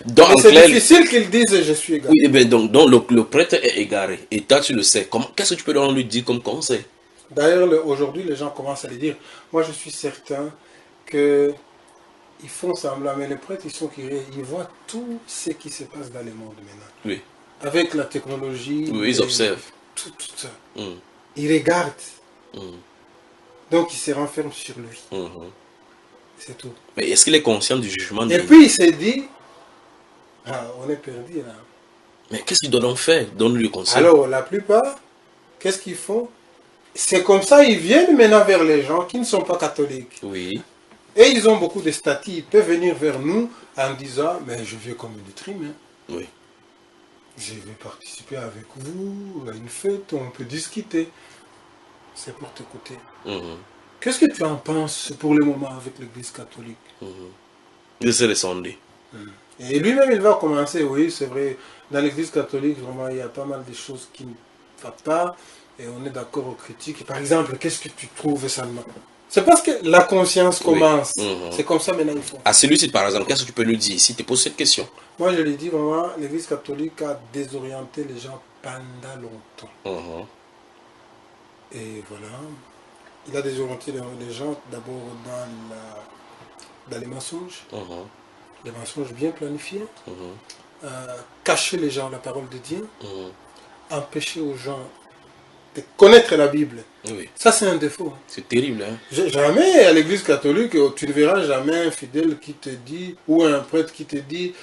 Donc, en C'est clair, difficile qu'il dise, je suis égaré. oui, eh bien, donc le prêtre est égaré. Et toi, tu le sais. Qu'est-ce que tu peux donc lui dire comme conseil? D'ailleurs, aujourd'hui, les gens commencent à le dire. Moi, je suis certain que ils font semblant, mais les prêtres, ils sont curieux. Ils voient tout ce qui se passe dans le monde maintenant. Oui. Avec la technologie. Oui, ils observent. Tout ça. Mm. Ils regardent. Mm. Donc, ils se renferment sur lui. Mhm. C'est tout. Mais est-ce qu'il est conscient du jugement de Et Dieu? puis, il s'est dit, ah, on est perdu là. Mais qu'est-ce qu'il doit donc faire? Donne-lui le conseil. Alors, la plupart, qu'est-ce qu'ils font? C'est comme ça, ils viennent maintenant vers les gens qui ne sont pas catholiques. Oui. Et ils ont beaucoup de statuts. Ils peuvent venir vers nous en disant, mais je viens comme une trime. Hein. Oui. Je vais participer avec vous à une fête, on peut discuter. C'est pour t'écouter. Mhm. Qu'est-ce que tu en penses pour le moment avec l'Église catholique? J'essaie de sonder. Et lui-même, il va commencer, oui, c'est vrai. Dans l'Église catholique, vraiment, il y a pas mal de choses qui ne vont pas. Et on est d'accord aux critiques. Par exemple, qu'est-ce que tu trouves ça? C'est parce que la conscience commence. C'est comme ça maintenant il faut. À celui-ci, par exemple, qu'est-ce que tu peux lui dire si tu poses cette question? Moi, je lui dis vraiment, l'Église catholique a désorienté les gens pendant longtemps. Et voilà. Il a désorienté les gens d'abord dans les mensonges. Les mensonges bien planifiés. Cacher les gens la parole de Dieu. Empêcher aux gens de connaître la Bible. Oui. Ça, c'est un défaut. C'est terrible, hein? Jamais à l'église catholique, tu ne verras jamais un fidèle qui te dit, ou un prêtre qui te dit,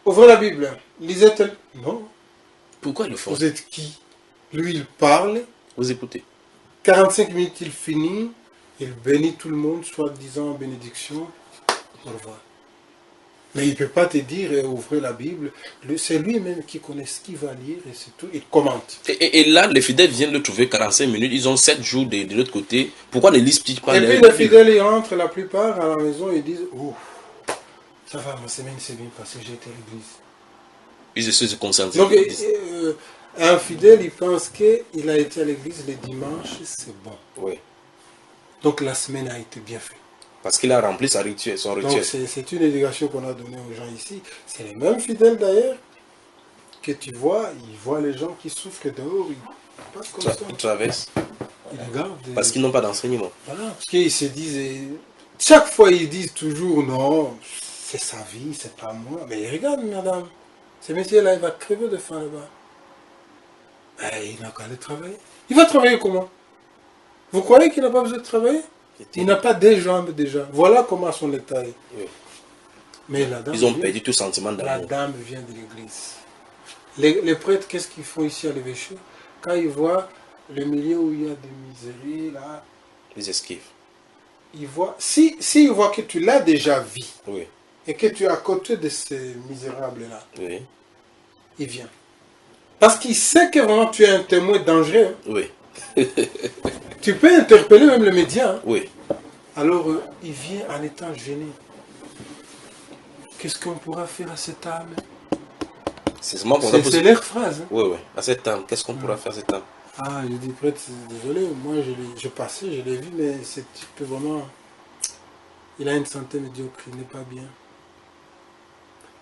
ouvrez la Bible, lisez-elle. Non. Pourquoi ils le font? Vous êtes qui? Lui, il parle, Vous écoutez. 45 minutes, il finit, il bénit tout le monde, soit disant bénédiction, au revoir. Mais il ne peut pas te dire, ouvrez la Bible. C'est lui-même qui connaît ce qu'il va lire et c'est tout. Il commente. Et là, les fidèles viennent de trouver 45 minutes. Ils ont 7 jours de l'autre côté. Pourquoi ne lisent-ils pas Et puis les fidèles, ils rentrent la plupart à la maison et disent, oh, ça va, ma semaine s'est bien passée, j'ai été à l'église. Ils essaient de se concentrer. Donc, un fidèle, il pense qu'il a été à l'église le dimanche, c'est bon. Oui. Donc la semaine a été bien faite. Parce qu'il a rempli son rituel. Donc c'est une éducation qu'on a donnée aux gens ici. C'est les mêmes fidèles d'ailleurs que tu vois, ils voient les gens qui souffrent dehors, ils passent comme ça. Ils traversent. Ils regardent. Parce qu'ils n'ont pas d'enseignement. Voilà, parce qu'ils se disent, chaque fois ils disent toujours non, c'est sa vie, c'est pas moi. Mais regarde madame, ce monsieur-là, il va crever de faim là-bas. Il n'a qu'à aller travailler. Il va travailler comment? Vous croyez qu'il n'a pas besoin de travailler? Il n'a pas des jambes déjà. Voilà comment son état est. Oui. Mais la dame Ils ont perdu tout sentiment La d'amour. dame vient de l'église. Les prêtres, qu'est-ce qu'ils font ici à l'évêché? Quand ils voient le milieu où il y a des miséries, là, Ils esquivent. ils voient. Si ils voient que tu l'as déjà vu Oui. et que tu es à côté de ces misérables-là, Oui. il vient. Parce qu'il sait que vraiment tu es un témoin dangereux. Hein. Oui. Tu peux interpeller même le média. Hein. Oui. Alors, il vient en étant gêné. Qu'est-ce qu'on pourra faire à cette âme? C'est seulement pour ça. C'est leur phrase. Hein. Oui, oui. À cette âme, qu'est-ce qu'on pourra faire à cette âme? Ah, je dis prêtre, désolé, moi je passais, je l'ai vu, mais ce type vraiment, il a une santé médiocre, il n'est pas bien.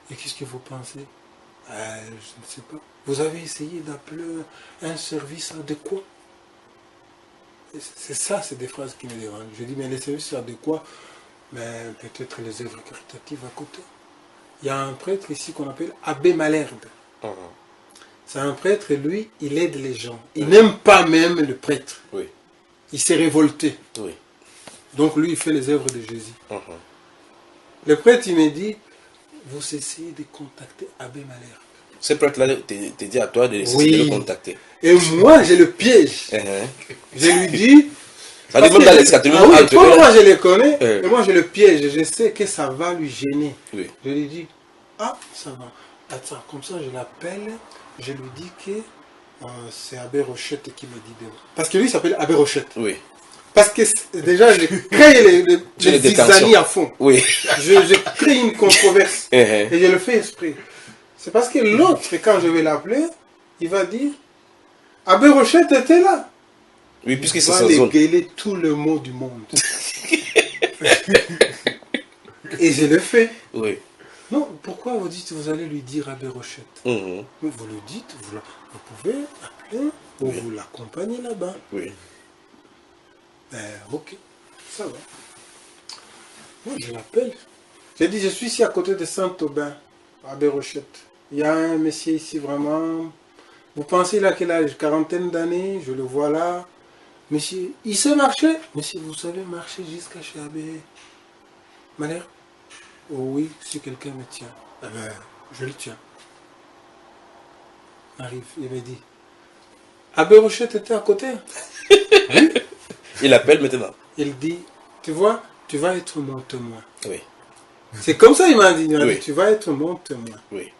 Et qu'est-ce que vous pensez? Je ne sais pas. Vous avez essayé d'appeler un service adéquat? C'est ça, c'est des phrases qui me dérangent. Je dis, mais les services adéquats, mais peut-être les œuvres caritatives à côté. Il y a un prêtre ici qu'on appelle Abbé Malherbe. C'est un prêtre, et lui, il aide les gens. Il n'aime pas même le prêtre. Oui. Il s'est révolté. Oui. Donc lui, il fait les œuvres de Jésus. Le prêtre, il me dit, vous essayez de contacter Abbé Malherbe. Ce prêtre-là te dit à toi de le contacter. Et moi, je le piège. Je lui dis... Ça dit même dans l'escatologie. Moi, je le connais, et moi, je le piège. Je sais que ça va lui gêner. Oui. Je lui dis, ah, ça va. Attends, comme ça, je l'appelle. Je lui dis que c'est Abbé Rochette qui me dit de... Parce que lui, il s'appelle Abbé Rochette. Oui. Parce que déjà, j'ai créé les zizanies à fond. Oui. Je crée une controverse. Et je le fais exprès. C'est parce que l'autre, quand je vais l'appeler, il va dire, Abbé Rochette était là. Oui, puisque Il c'est va sa les zone. gueuler tout le mot du monde. Et je le fais. Oui. Non, pourquoi vous dites, vous allez lui dire Abbé Rochette? Mhm. Vous le dites, vous pouvez appeler ou vous l'accompagnez là-bas. Oui. Ok, ça va. Moi, je l'appelle. J'ai dit, je suis ici à côté de Saint-Aubin, à Bérochette. Il y a un monsieur ici vraiment. Vous pensez il a quel âge? Quarantaine d'années, je le vois là. Monsieur, il sait marcher? Monsieur, vous savez marcher jusqu'à chez Abbé Malher? Oh oui, si quelqu'un me tient. Eh ben, je le tiens. Arrive, il me dit. Abbé Rochette était à côté. Il appelle maintenant. Il dit, tu vois, tu vas être mon témoin. Oui. C'est comme ça, il m'a dit, Oui. tu vas être mon témoin. Oui.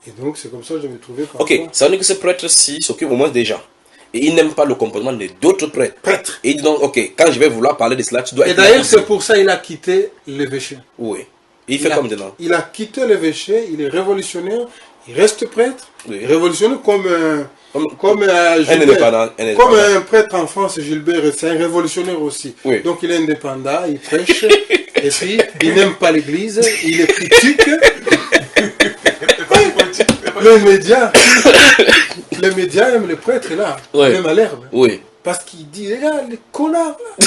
Et donc, c'est comme ça que je me trouvais parfois. Ok, ça veut dire que ce prêtre-ci s'occupe au moins des gens. Et il n'aime pas le comportement d'autres prêtres. Et il dit donc, ok, quand je vais vouloir parler de cela, tu dois Et être... d'ailleurs, c'est pour ça qu'il a quitté l'évêché. Oui. Et il fait comme maintenant. Il a quitté l'évêché, il est révolutionnaire, il reste prêtre. Oui. Révolutionnaire comme un indépendant. Comme un prêtre en France, Gilbert, c'est un révolutionnaire aussi. Oui. Donc il est indépendant, il prêche, et puis il n'aime pas l'église, il est critique. Les médias aiment les prêtres là, Oui. même à l'herbe. Oui. Parce qu'il dit, les gars, les connards là.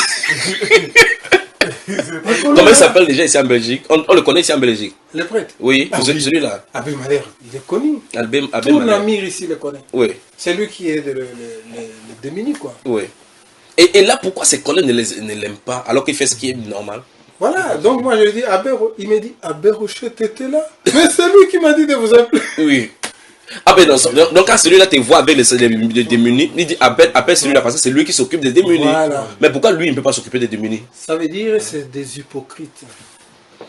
Comment il s'appelle déjà ici en Belgique? On le connaît ici en Belgique. Les prêtres. Oui, Ah, oui. celui-là. Abbé Malher, il est connu. Abbé Tout Malher. Namir ici le connaît. Oui. C'est lui qui est le démuni, quoi. Oui. Et là, pourquoi ses collègues ne l'aiment pas alors qu'il fait ce qui est normal? Voilà, donc moi je lui dis, il m'a dit, Abbé Rochette était là. Mais c'est lui qui m'a dit de vous appeler. Oui. Ah ben non, donc quand celui-là te voit avec les démunis, il dit appelle celui-là parce que c'est lui qui s'occupe des démunis. Voilà. Mais pourquoi lui il ne peut pas s'occuper des démunis? Ça veut dire c'est des hypocrites.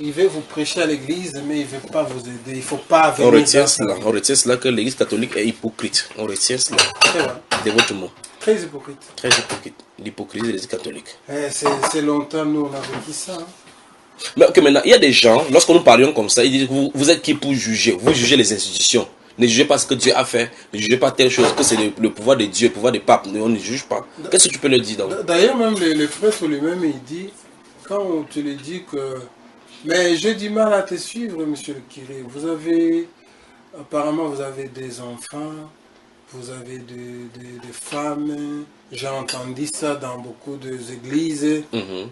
Il veut vous prêcher à l'église, mais il ne veut pas vous aider. Il ne faut pas venir. On retient cela que l'église catholique est hypocrite. On retient cela. C'est vrai. De votre mot. Très hypocrite. Très hypocrite. L'hypocrisie de l'église catholique. C'est longtemps, nous, on a vécu ça. Hein. Mais ok, maintenant, il y a des gens, lorsque nous parlions comme ça, ils disent vous êtes qui pour juger? Vous jugez les institutions. Ne jugez pas ce que Dieu a fait. Ne jugez pas telle chose, que c'est le pouvoir de Dieu, le pouvoir des papes. On ne juge pas. Qu'est-ce que tu peux leur dire donc? D'ailleurs, même les prêtres lui-même, il dit, quand tu lui dis que... Mais j'ai du mal à te suivre, monsieur le curé. Apparemment, vous avez des enfants, vous avez des femmes. J'ai entendu ça dans beaucoup d'églises. Mhm.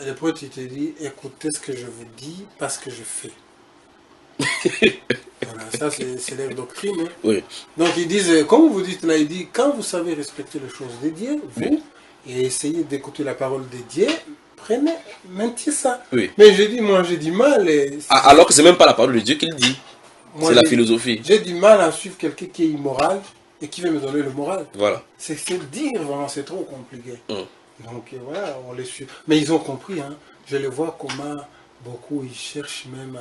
Et le prêtre, il te dit, écoutez ce que je vous dis parce que je fais. Voilà, ça c'est leur doctrine. Hein. Oui. Donc ils disent, comme vous dites là, il dit, quand vous savez respecter les choses de Dieu, vous, Oui. et essayez d'écouter la parole de Dieu, maintenez ça. Oui. Mais je dis, moi j'ai du mal. Alors que c'est même pas la parole de Dieu qu'il dit. Moi, C'est la philosophie. J'ai du mal à suivre quelqu'un qui est immoral et qui veut me donner le moral. Voilà. C'est dire, vraiment, c'est trop compliqué. Donc voilà, on les suit. Mais ils ont compris, hein. Je les vois comment beaucoup ils cherchent même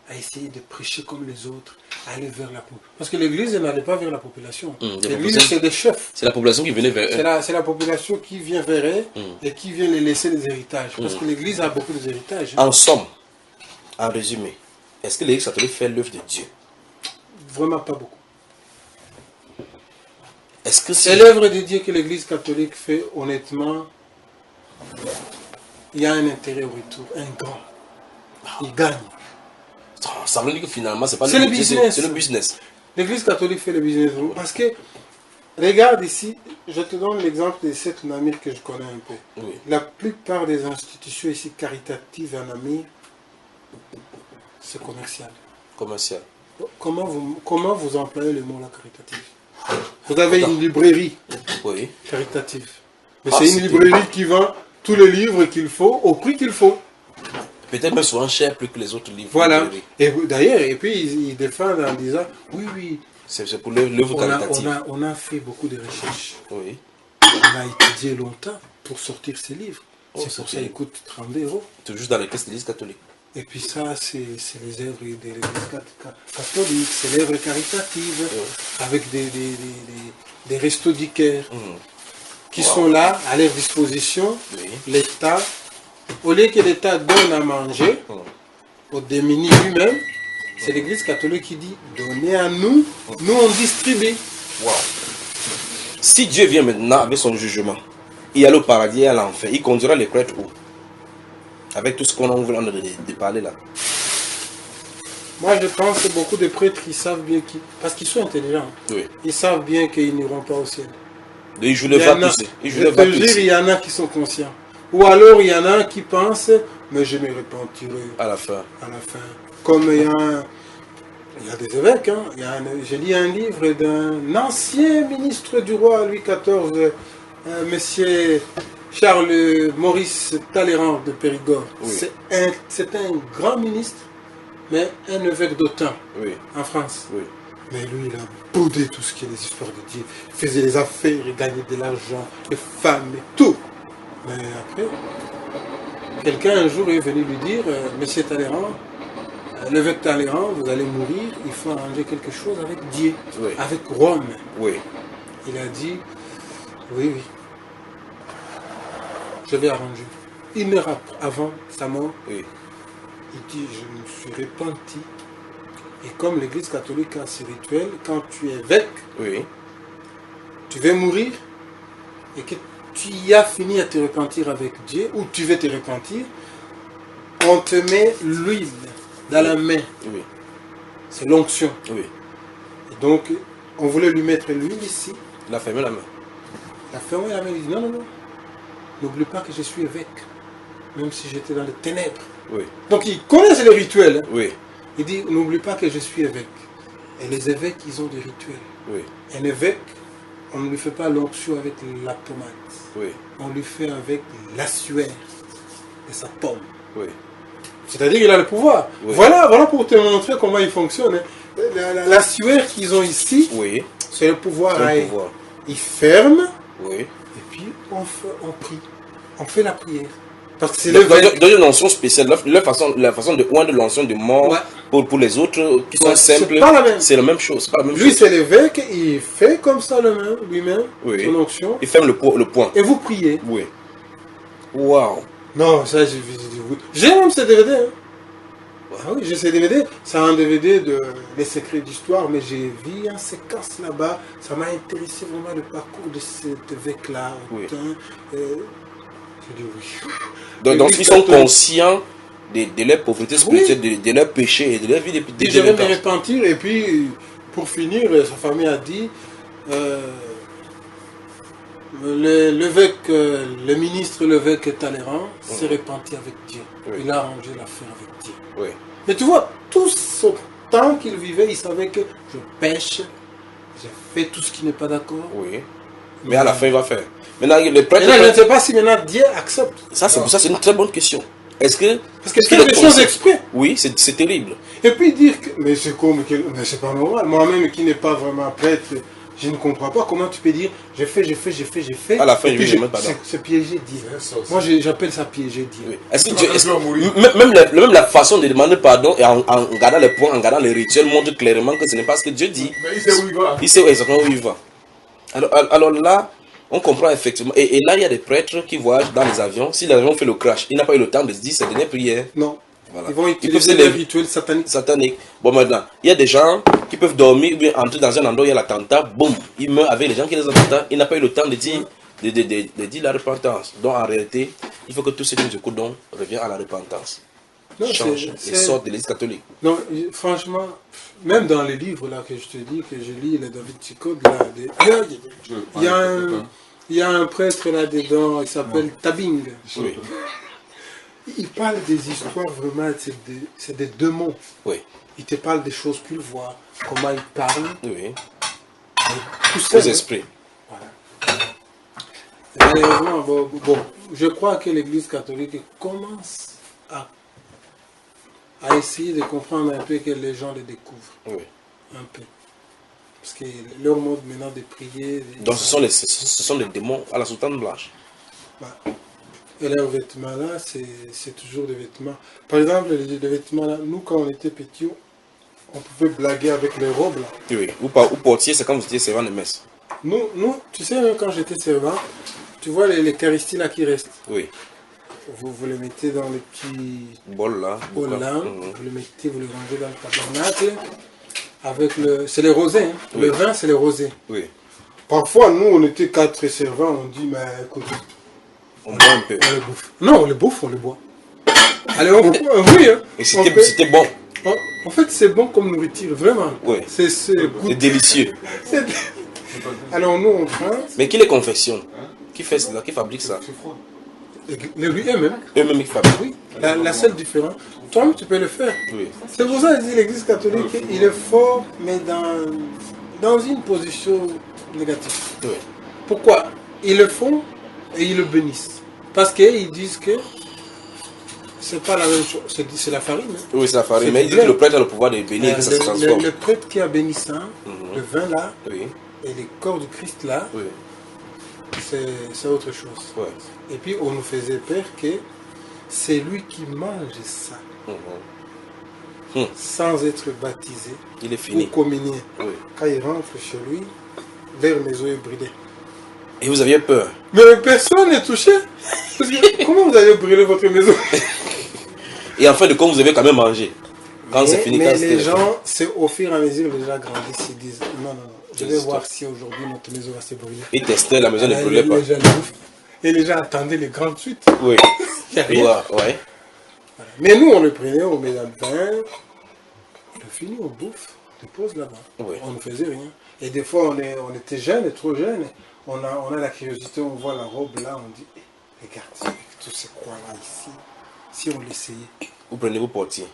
à essayer de prêcher comme les autres, à aller vers la population. Parce que l'église n'allait pas vers la population. L'église, c'est des chefs. C'est la population qui venait vers eux. C'est la population qui vient vers eux et qui vient les laisser les héritages. Parce que l'église a beaucoup d'héritages. En somme, en résumé, est-ce que l'église catholique fait l'œuvre de Dieu? Vraiment pas beaucoup. Est-ce que c'est l'œuvre de Dieu que l'église catholique fait, honnêtement, il y a un intérêt au retour, un grand. Il gagne. Ça veut dire que finalement, c'est pas le business. C'est le business. L'église catholique fait le business. Parce que, regarde ici, je te donne l'exemple de cette Namir que je connais un peu. Oui. La plupart des institutions ici caritatives en Namir, c'est commercial. Commercial. Comment vous employez le mot là, caritatif? Vous avez une librairie caritative. Mais c'est une librairie qui vend tous les livres qu'il faut au prix qu'il faut. Peut-être même souvent cher plus que les autres livres. Voilà. Et d'ailleurs, et puis ils défendent en disant, oui. C'est pour l'œuvre caritative. On a fait beaucoup de recherches. Oui. On a étudié longtemps pour sortir ces livres. C'est pour ça qu'ils coûtent 30 €. Toujours dans les caisses de l'église catholique. Et puis ça, c'est les œuvres de l'église catholique, c'est l'œuvre caritative, avec des restos du cœur qui sont là, à leur disposition. L'État, au lieu que l'État donne à manger aux démunis lui-même, c'est l'église catholique qui dit, donnez à nous, nous on distribue. Wow. Si Dieu vient maintenant avec son jugement, il y a le paradis et l'enfer, il conduira les prêtres où? Avec tout ce qu'on a envie de parler là. Moi, je pense que beaucoup de prêtres, ils savent bien parce qu'ils sont intelligents. Oui. Ils savent bien qu'ils n'iront pas au ciel. Ils jouent le va pousser. Je te jure, il y en a qui sont conscients. Ou alors, il y en a qui pensent, mais je me repentirai à la fin. À la fin. Comme il y a des évêques. Hein. J'ai lu un livre d'un ancien ministre du roi Louis XIV, monsieur Charles Maurice Talleyrand de Périgord. Oui. C'est un grand ministre, mais un évêque d'Autun, oui, en France. Oui. Mais lui, il a boudé tout ce qui est les histoires de Dieu. Il faisait les affaires, il gagnait de l'argent, les femmes et tout. Mais après, quelqu'un un jour est venu lui dire, monsieur Talleyrand, l'évêque Talleyrand, vous allez mourir, il faut arranger quelque chose avec Dieu, oui, avec Rome. Oui. Il a dit, oui, oui, je vais arranger. 1 heure avant sa mort, oui, il dit, je me suis repenti. Et comme l'Église catholique a ses rituels, quand tu es évêque, oui, tu vas mourir et que tu y as fini à te repentir avec Dieu, ou tu veux te repentir, on te met l'huile dans la main. Oui. C'est l'onction. Oui. Et donc, on voulait lui mettre l'huile ici. Il a fermé la main. Il a fermé la main, il dit non, non, non. N'oublie pas que je suis évêque, même si j'étais dans les ténèbres. Oui. Donc, ils connaissent les rituels. Hein. Oui. Il dit, n'oublie pas que je suis évêque. Et les évêques, ils ont des rituels. Oui. Un évêque, on ne lui fait pas l'onction avec la pommade. Oui. On lui fait avec la sueur de sa pomme. Oui. C'est-à-dire qu'il a le pouvoir. Oui. Voilà pour te montrer comment il fonctionne. Hein. La sueur qu'ils ont ici, oui, c'est le pouvoir. C'est le pouvoir. Ils ferment, oui, et puis on prie. On fait la prière. Parce que c'est dans une onction spéciale, la façon de oindre l'onction de mort, ouais, pour les autres qui sont simples, c'est la même chose. Lui, c'est l'évêque, il fait comme ça lui-même, oui, son onction. Il ferme le point. Et vous priez. Oui. Waouh. Non, ça, j'ai même ces DVD. Hein. Ah oui, j'ai ces DVD. C'est un DVD de Les Secrets d'Histoire, mais j'ai vu une séquence là-bas. Ça m'a intéressé vraiment le parcours de cet évêque-là. Oui. J'ai dit oui. Donc ils sont conscients de leur pauvreté spirituelle, oui, de leur péché et de leur vie de je vais me repentir. Et puis, pour finir, sa famille a dit l'évêque, le ministre, l'évêque Talleyrand s'est repenti avec Dieu. Oui. Il a arrangé l'affaire avec Dieu. Oui. Mais tu vois, tout ce temps qu'il vivait, il savait que je pêche, j'ai fait tout ce qui n'est pas d'accord. Oui. Mais à la fin, il va faire. Maintenant, les prêtres. Je ne sais pas si maintenant Dieu accepte. Ça, c'est une très bonne question. Est-ce que. Parce que c'est des choses exprès. Oui, c'est terrible. Et puis dire que. Mais c'est comme. Mais c'est pas normal. Moi-même qui n'ai pas vraiment prêtre, je ne comprends pas comment tu peux dire j'ai fait. À la fin, je ne pas c'est piéger Dieu. Moi, j'appelle ça piéger Dieu. Oui. Est-ce que même la façon de demander pardon et en regardant les points, en regardant les rituels, montre clairement que ce n'est pas ce que Dieu dit. Mais il sait où il va. Il sait exactement où il va. Alors là, on comprend effectivement. Et là, il y a des prêtres qui voyagent dans les avions. Si l'avion fait le crash, il n'a pas eu le temps de se dire sa dernière prière. Non. Voilà. Ils vont utiliser des rituels sataniques. Bon, maintenant, il y a des gens qui peuvent dormir ou bien entrer dans un endroit où il y a l'attentat. Boum, il meurt avec les gens qui les attentats. Il n'a pas eu le temps de dire, de dire la repentance. Donc, en réalité, il faut que tous ceux qui nous écoutent reviennent à la repentance. Non, change et sortent de l'Église catholique. Non, franchement, même dans les livres là que je te dis, que je lis, les David Chicot, il y a un prêtre là-dedans, il s'appelle Tabing. Oui. Il parle des histoires vraiment, c'est des démons. Oui. Il te parle des choses qu'il voit, comment il parle. Oui. Tout ça. Les esprits. Voilà. Et bon, je crois que l'Église catholique commence à essayer de comprendre un peu que les gens les découvrent. Oui. Un peu. Parce que leur mode maintenant de prier. Donc ce sont des démons à la soutane blanche. Bah. Et leurs vêtements là, c'est toujours des vêtements. Par exemple, les vêtements là, nous quand on était petits, on pouvait blaguer avec les robes là. Oui, ou portier, c'est quand vous étiez servant de messe. Nous, tu sais, quand j'étais servant, tu vois les caristies là qui restent. Oui. Vous les mettez dans les petits bols là. Vous les mettez, vous les rangez dans le tabernacle. Avec c'est les rosés. Hein. Oui. Le vin, c'est les rosés. Oui. Parfois, nous, on était 4 servants, on dit, mais écoute, On boit un peu. on les bouffe. Non, on les bouffe, on les boit. Allez, on oui, hein. Et c'était bon. En fait, c'est bon comme nourriture, vraiment. Oui. C'est C'est délicieux. c'est- Alors, nous, on prend, Mais qui les confectionne? Qui fait cela? Qui fabrique ça? les lui eux-mêmes. Eux-mêmes ils fabriquent. Oui, la seule différence, toi-même, tu peux le faire. Oui. C'est pour ça que je dis l'Église catholique, il est fort, mais dans une position négative. Oui. Pourquoi? Ils le font et ils le bénissent. Parce qu'ils disent que c'est pas la même chose, c'est la farine. Hein. Oui, c'est la farine. C'est Mais il dit que clair. le prêtre a le pouvoir de bénir et que ça se transforme. Le prêtre qui a béni ça, le vin là, Oui. et les corps du Christ là, Oui. c'est autre chose. Ouais. Et puis on nous faisait peur que c'est lui qui mange ça, sans être baptisé Il est ou fini. communié. Oui. Quand il rentre chez lui, leur maison est brûlée. Et vous aviez peur. Mais personne n'est touché. Parce que, comment vous allez brûler votre maison? Et en fin de compte, vous avez quand même mangé. Quand c'est fini, mais quand les c'était. gens, c'est au fur et à mesure, les gens grandissent, ils disent non, non, non, je vais Juste. voir si aujourd'hui notre maison va se brûler. Ils testaient, la maison ne Alors, brûlait pas. les gens le bouffent. Et les gens attendaient les grandes suites. Oui. Il y a rien. Ouais. Ouais. Voilà. Mais nous, on le prenait, on met dans le pain, on finit, on bouffe, on dépose là-bas. Oui. On ne faisait rien. Et des fois, on était jeunes, trop jeunes. On a la curiosité, on voit la robe là, on dit, eh, regarde, avec tous ces croix-là ici, si on l'essayait. Vous prenez vos portiers.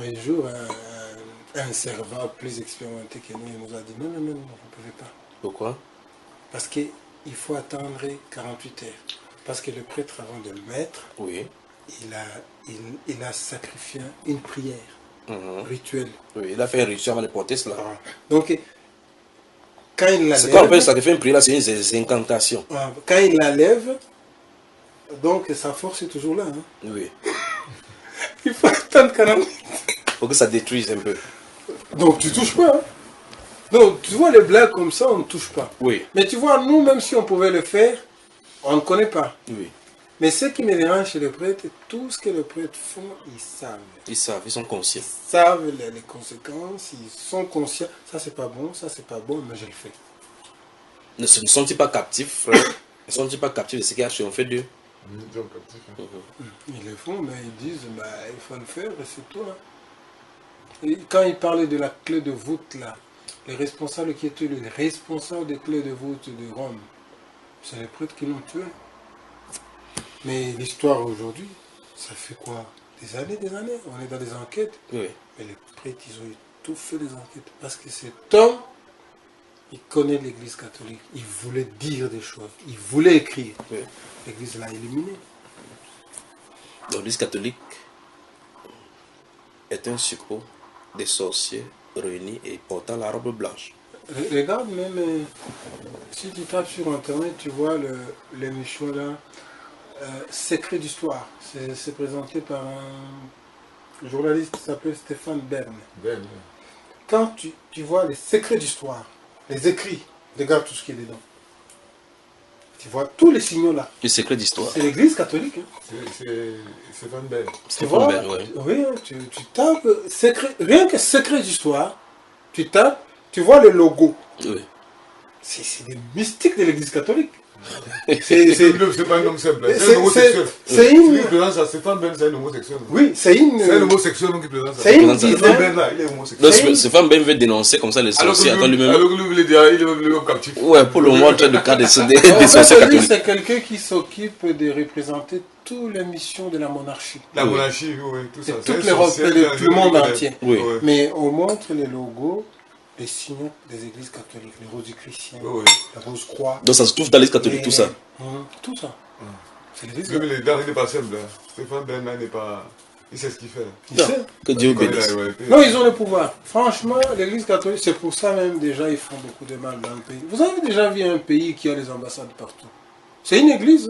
Un jour, un servant plus expérimenté que nous, il nous a dit, non, non, non, non, vous ne pouvez pas. Pourquoi? Parce qu'il faut attendre 48 heures. Parce que le prêtre, avant de le mettre, Oui. il a sacrifié une prière rituelle. Oui, il a fait un rituel avant de porter cela. Donc, quand il la C'est quoi on peut lève, sacrifier une prière là, c'est une incantation. quand il la lève, donc sa force est toujours là. Hein. Oui. Il faut attendre 40. Pour que ça détruise un peu. Donc tu touches pas. Hein. Donc tu vois les blagues comme ça, on ne touche pas. Oui. Mais tu vois, nous, même si on pouvait le faire, on ne connaît pas. Oui. Mais ce qui me dérange chez les prêtres, tout ce que les prêtres font, ils savent. Ils savent, ils sont conscients. Ils savent les conséquences, ils sont conscients. Ça, c'est pas bon, ça, c'est pas bon, mais je le fais. Ne sont-ils pas captifs, frère? Ne sont-ils pas captifs de ce qu'il y a on fait d'eux? Ils le font, mais ils disent, bah, il faut le faire, et c'est tout. Hein. Et quand ils parlaient de la clé de voûte, là, les responsables qui étaient les responsables des clés de voûte de Rome, c'est les prêtres qui l'ont tué. Mais l'histoire aujourd'hui, ça fait quoi? Des années, on est dans des enquêtes. Oui. Mais les prêtres, ils ont tout fait des enquêtes. Parce que cet homme, il connaît l'Église catholique. Il voulait dire des choses. Il voulait écrire. Oui. L'Église l'a éliminé. L'Église catholique est un suppôt des sorciers réunis et portant la robe blanche. Regarde même, si tu tapes sur Internet, tu vois l'émission là, Secret d'Histoire. C'est présenté par un journaliste qui s'appelle Stéphane Bern. Quand tu vois les secrets d'histoire, les écrits, regarde tout ce qui est dedans. Tu vois tous les signaux là. Le secret d'histoire. C'est l'Église catholique. Hein. C'est Van Bell. Tu vois, ouais. oui, tu tapes, rien que secret d'histoire, tu tapes, tu vois le logo. Oui. C'est des mystiques de l'Église catholique. C'est pas un homme simple. C'est un homosexuel. C'est une... Qui présente ça, Stéphane Ben, c'est un homosexuel. Oui, c'est une... C'est un homosexuel qui présente ça. C'est une Stéphane dizaine... Ben là, il est homosexuel. Donc, Stéphane Ben veut dénoncer comme ça les sorciers. Alors que lui, il est même captif. Ouais, pour le moment, en train de cas des En sorciers fait, lui, catholiques. c'est quelqu'un qui s'occupe de représenter toutes les missions de la monarchie. La monarchie, oui, tout ça. Et toute l'Europe, le monde entier. Oui. Mais on montre les logos, les signes des églises catholiques, les roses du chrétien, Oui. la rose croix. Donc ça se trouve dans l'église catholique, tout ça. Tout ça. C'est l'église. Lui, il n'est pas simple. Stéphane Ben là, il n'est pas... Il sait ce qu'il fait. Il sait. Que Dieu Il connaît bénisse. la réalité. Non, ils ont le pouvoir. Franchement, l'église catholique, c'est pour ça même déjà ils font beaucoup de mal dans le pays. Vous avez déjà vu un pays qui a les ambassades partout? C'est une église.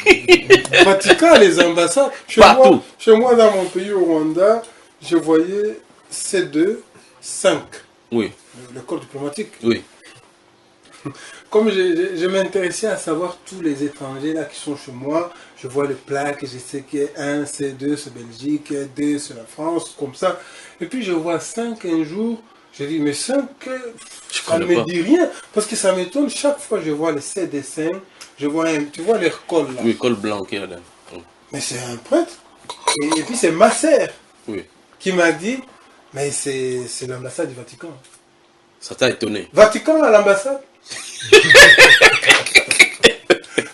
Le Vatican a les ambassades. Partout. Chez moi, dans mon pays, au Rwanda, je voyais C2, 5. Oui, Le corps diplomatique. oui. Comme je m'intéressais à savoir tous les étrangers là qui sont chez moi, je vois les plaques, je sais que 1, C2, c'est Belgique, 2, c'est la France, comme ça. Et puis je vois 5 un jour, J'ai dit, mais ça, que ça ne connais me pas. dit rien. Parce que ça m'étonne, chaque fois que je vois ces dessins, je vois tu vois leur col là. Oui, col blanc qui est là. Mais c'est un prêtre. Et puis c'est ma sœur Oui. qui m'a dit, mais c'est l'ambassade du Vatican. Ça t'a étonné. Vatican à l'ambassade.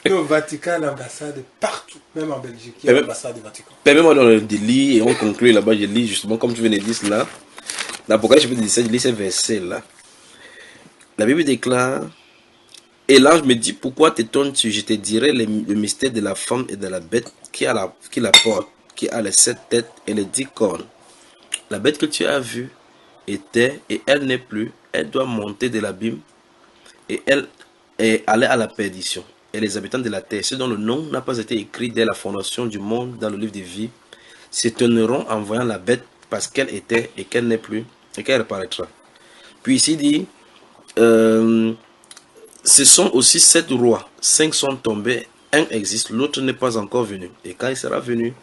Non, Vatican à l'ambassade partout, même en Belgique, il y a l'ambassade du Vatican. Permets-moi de lire et on conclut là-bas. Je lis justement comme tu venais de dire cela. L'Apocalypse chapitre 17, je lis ces versets là. La Bible déclare, et l'ange me dit, pourquoi t'étonnes-tu? Je te dirai le mystère de la femme et de la bête qui la porte, qui a les 7 têtes et les 10 cornes. La bête que tu as vue était, et elle n'est plus, elle doit monter de l'abîme, et elle est allée à la perdition. Et les habitants de la terre, ceux dont le nom n'a pas été écrit dès la fondation du monde dans le livre de vie, s'étonneront en voyant la bête parce qu'elle était et qu'elle n'est plus, et qu'elle apparaîtra. Puis ici dit, ce sont aussi 7 rois, 5 sont tombés, un existe, l'autre n'est pas encore venu. Et quand il sera venu,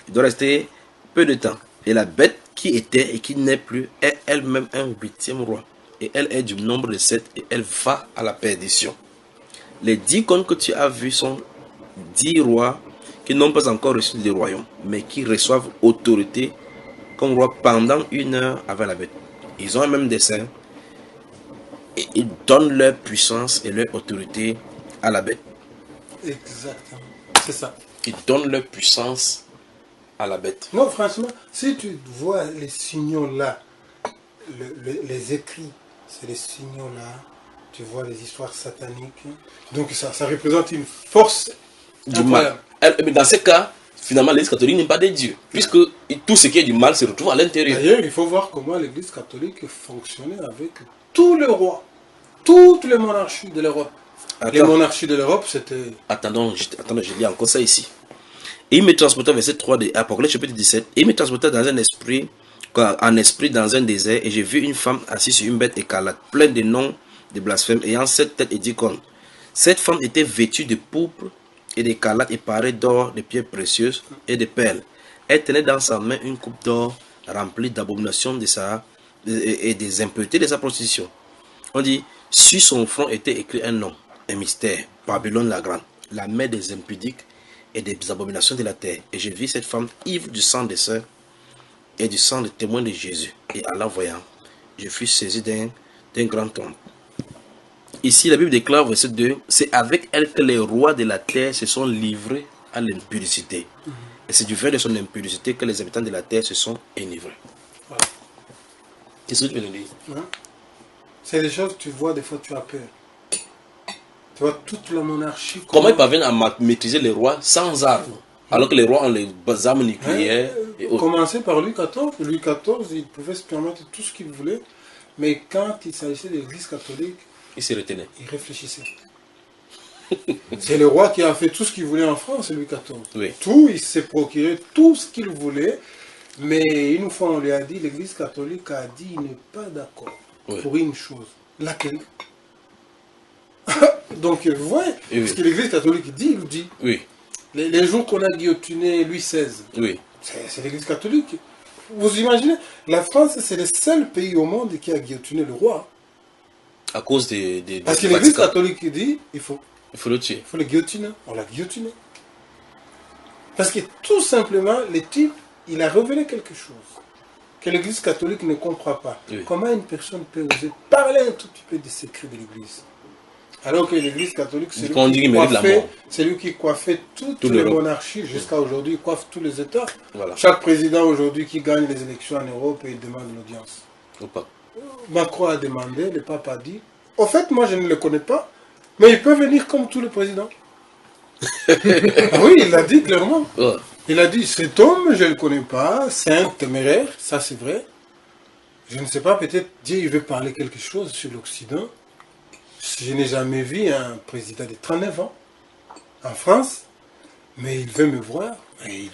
il doit rester peu de temps. Et la bête qui était et qui n'est plus est elle-même un 8e roi. Et elle est du nombre de 7 et elle va à la perdition. Les 10 contes que tu as vus sont 10 rois qui n'ont pas encore reçu le royaume, mais qui reçoivent autorité comme roi pendant 1 heure avec la bête. Ils ont un même dessein et ils donnent leur puissance et leur autorité à la bête. Exactement, c'est ça. Ils donnent leur puissance à la bête. Non, franchement, si tu vois les signaux là, les écrits, c'est les signaux là, tu vois les histoires sataniques, donc ça représente une force Du mal. Mais dans ce cas, finalement, l'église catholique n'est pas des dieux, puisque tout ce qui est du mal se retrouve à l'intérieur. D'ailleurs, il faut voir comment l'église catholique fonctionnait avec tous les rois, toutes les monarchies de l'Europe. Les monarchies de l'Europe, c'était... Attendons, je lis encore ça ici. Et il me transporta, verset 3 de Apocalypse chapitre 17, et il me transporta dans un esprit, dans un désert, et j'ai vu une femme assise sur une bête écarlate, pleine de noms de blasphème, ayant 7 têtes et 10 cornes. Cette femme était vêtue de pourpre et d'écarlate et parée d'or, de pierres précieuses et de perles. Elle tenait dans sa main une coupe d'or remplie d'abominations et des impuretés de sa prostitution. On dit, sur son front était écrit un nom, un mystère, Babylone la grande, la mère des impudiques et des abominations de la terre. Et je vis cette femme ivre du sang des saints et du sang des témoins de Jésus. Et en la voyant, je fus saisi d'un grand tombe. Ici, la Bible déclare, verset 2, c'est avec elle que les rois de la terre se sont livrés à l'impudicité. Et c'est du fait de son impudicité que les habitants de la terre se sont enivrés. Voilà. Qu'est-ce que tu veux nous dire? Hein? C'est des choses que tu vois, des fois tu as peur. Tu vois toute la monarchie. Comment ils parviennent à maîtriser les rois sans armes, alors que les rois ont les armes nucléaires et autres. Commencer par Louis XIV. Louis XIV, il pouvait se permettre tout ce qu'il voulait, mais quand il s'agissait de l'église catholique, Il se retenait. il réfléchissait. C'est le roi qui a fait tout ce qu'il voulait en France, Louis XIV. Oui. Tout, il s'est procuré tout ce qu'il voulait, mais une fois on lui a dit, l'église catholique a dit, il n'est pas d'accord pour une chose. Laquelle? Donc, vous voyez, parce que l'église catholique dit, il dit. Oui. Les jours qu'on a guillotiné Louis XVI, Oui. c'est l'église catholique. Vous imaginez, la France, c'est le seul pays au monde qui a guillotiné le roi. À cause des Parce que l'église catholique dit, il faut le tuer. Il faut le guillotiner. On l'a guillotiné. Parce que tout simplement, le type, il a révélé quelque chose que l'église catholique ne comprend pas. Oui. Comment une personne peut oser parler un tout petit peu des secrets de l'église? Alors que l'église catholique, c'est lui qui coiffait toutes les monarchies jusqu'à aujourd'hui, il coiffe tous les États. Voilà. Chaque président aujourd'hui qui gagne les élections en Europe, il demande l'audience. Macron a demandé, le pape a dit, au fait, moi je ne le connais pas, mais il peut venir comme tous les présidents. Oui, il l'a dit clairement. Il a dit, cet homme, je ne le connais pas, c'est un téméraire, ça c'est vrai. Je ne sais pas, peut-être Dieu il veut parler quelque chose sur l'Occident. Je n'ai jamais vu un président de 39 ans en France, mais il veut me voir.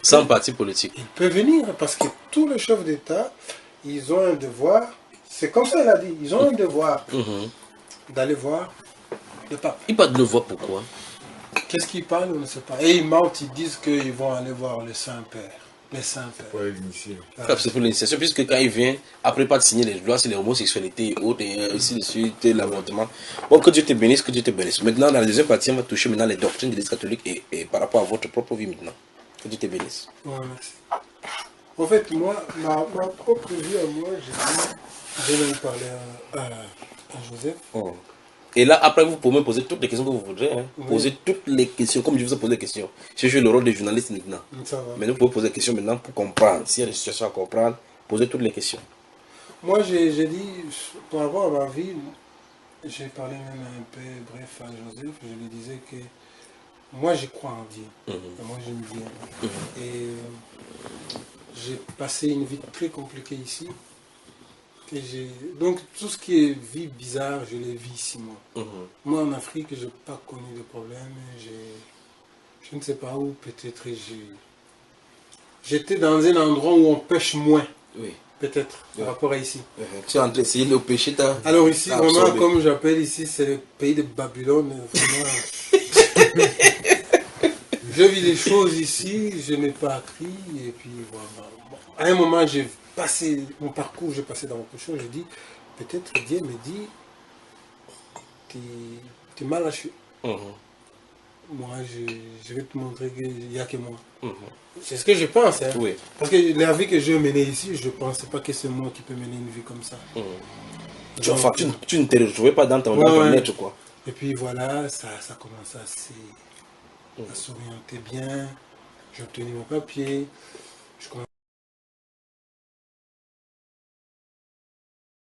Sans parti politique. Il peut venir, parce que tous les chefs d'État, ils ont un devoir, c'est comme ça il a dit, ils ont un devoir d'aller voir le pape. Il parle de le voir pourquoi? Qu'est-ce qu'ils parlent, on ne sait pas. Et ils mentent, ils disent qu'ils vont aller voir le Saint-Père. Mais simple. Pour l'initier. C'est pour l'initiation, puisque quand il vient, après pas de signer les lois sur l'homosexualité et autres, et ainsi de suite, l'avortement. Bon, que Dieu te bénisse, que Dieu te bénisse. Maintenant, dans la deuxième partie, on va toucher maintenant les doctrines de l'Église catholique et par rapport à votre propre vie maintenant. Que Dieu te bénisse. Ouais, merci. En fait, moi, ma propre vie à moi, j'ai même parlé à Joseph. Oh. Et là, après, vous pouvez me poser toutes les questions que vous voudrez. Hein. Oui. Posez toutes les questions, comme je vous ai posé des questions. Je joue le rôle de journaliste maintenant. Ça va. Mais vous pouvez poser des questions maintenant pour comprendre. S'il y a des situations à comprendre, posez toutes les questions. Moi, j'ai dit, par rapport à ma vie, j'ai parlé même un peu bref à Joseph, je lui disais que moi, je crois en Dieu. Et moi, j'aime Dieu. Et j'ai passé une vie très compliquée ici. Donc, tout ce qui est vie bizarre, je l'ai vu ici, moi. Moi, en Afrique, je n'ai pas connu de problème. Je ne sais pas où, peut-être j'étais dans un endroit où on pêche moins. Oui. Peut-être, par rapport à ici. Tu es en train d'essayer de pêcher ta... Alors ici, t'as vraiment, absorbé. comme j'appelle ici, c'est le pays de Babylone. Vraiment. Je vis des choses ici, je n'ai pas appris. Et puis, voilà. Bon, à un moment, j'ai passé mon parcours, j'ai passé dans beaucoup de choses. J'ai dit, peut-être Dieu me dit, tu es mal lâché. Moi, je vais te montrer qu'il n'y a que moi. C'est ce que je pense. Hein. Oui. Parce que la vie que j'ai menée ici, je ne pensais pas que c'est moi qui peux mener une vie comme ça. Enfin, tu ne te retrouvais pas dans ton être, quoi. Et puis voilà, ça commence à s'orienter bien. J'ai obtenu mon papier. Je commence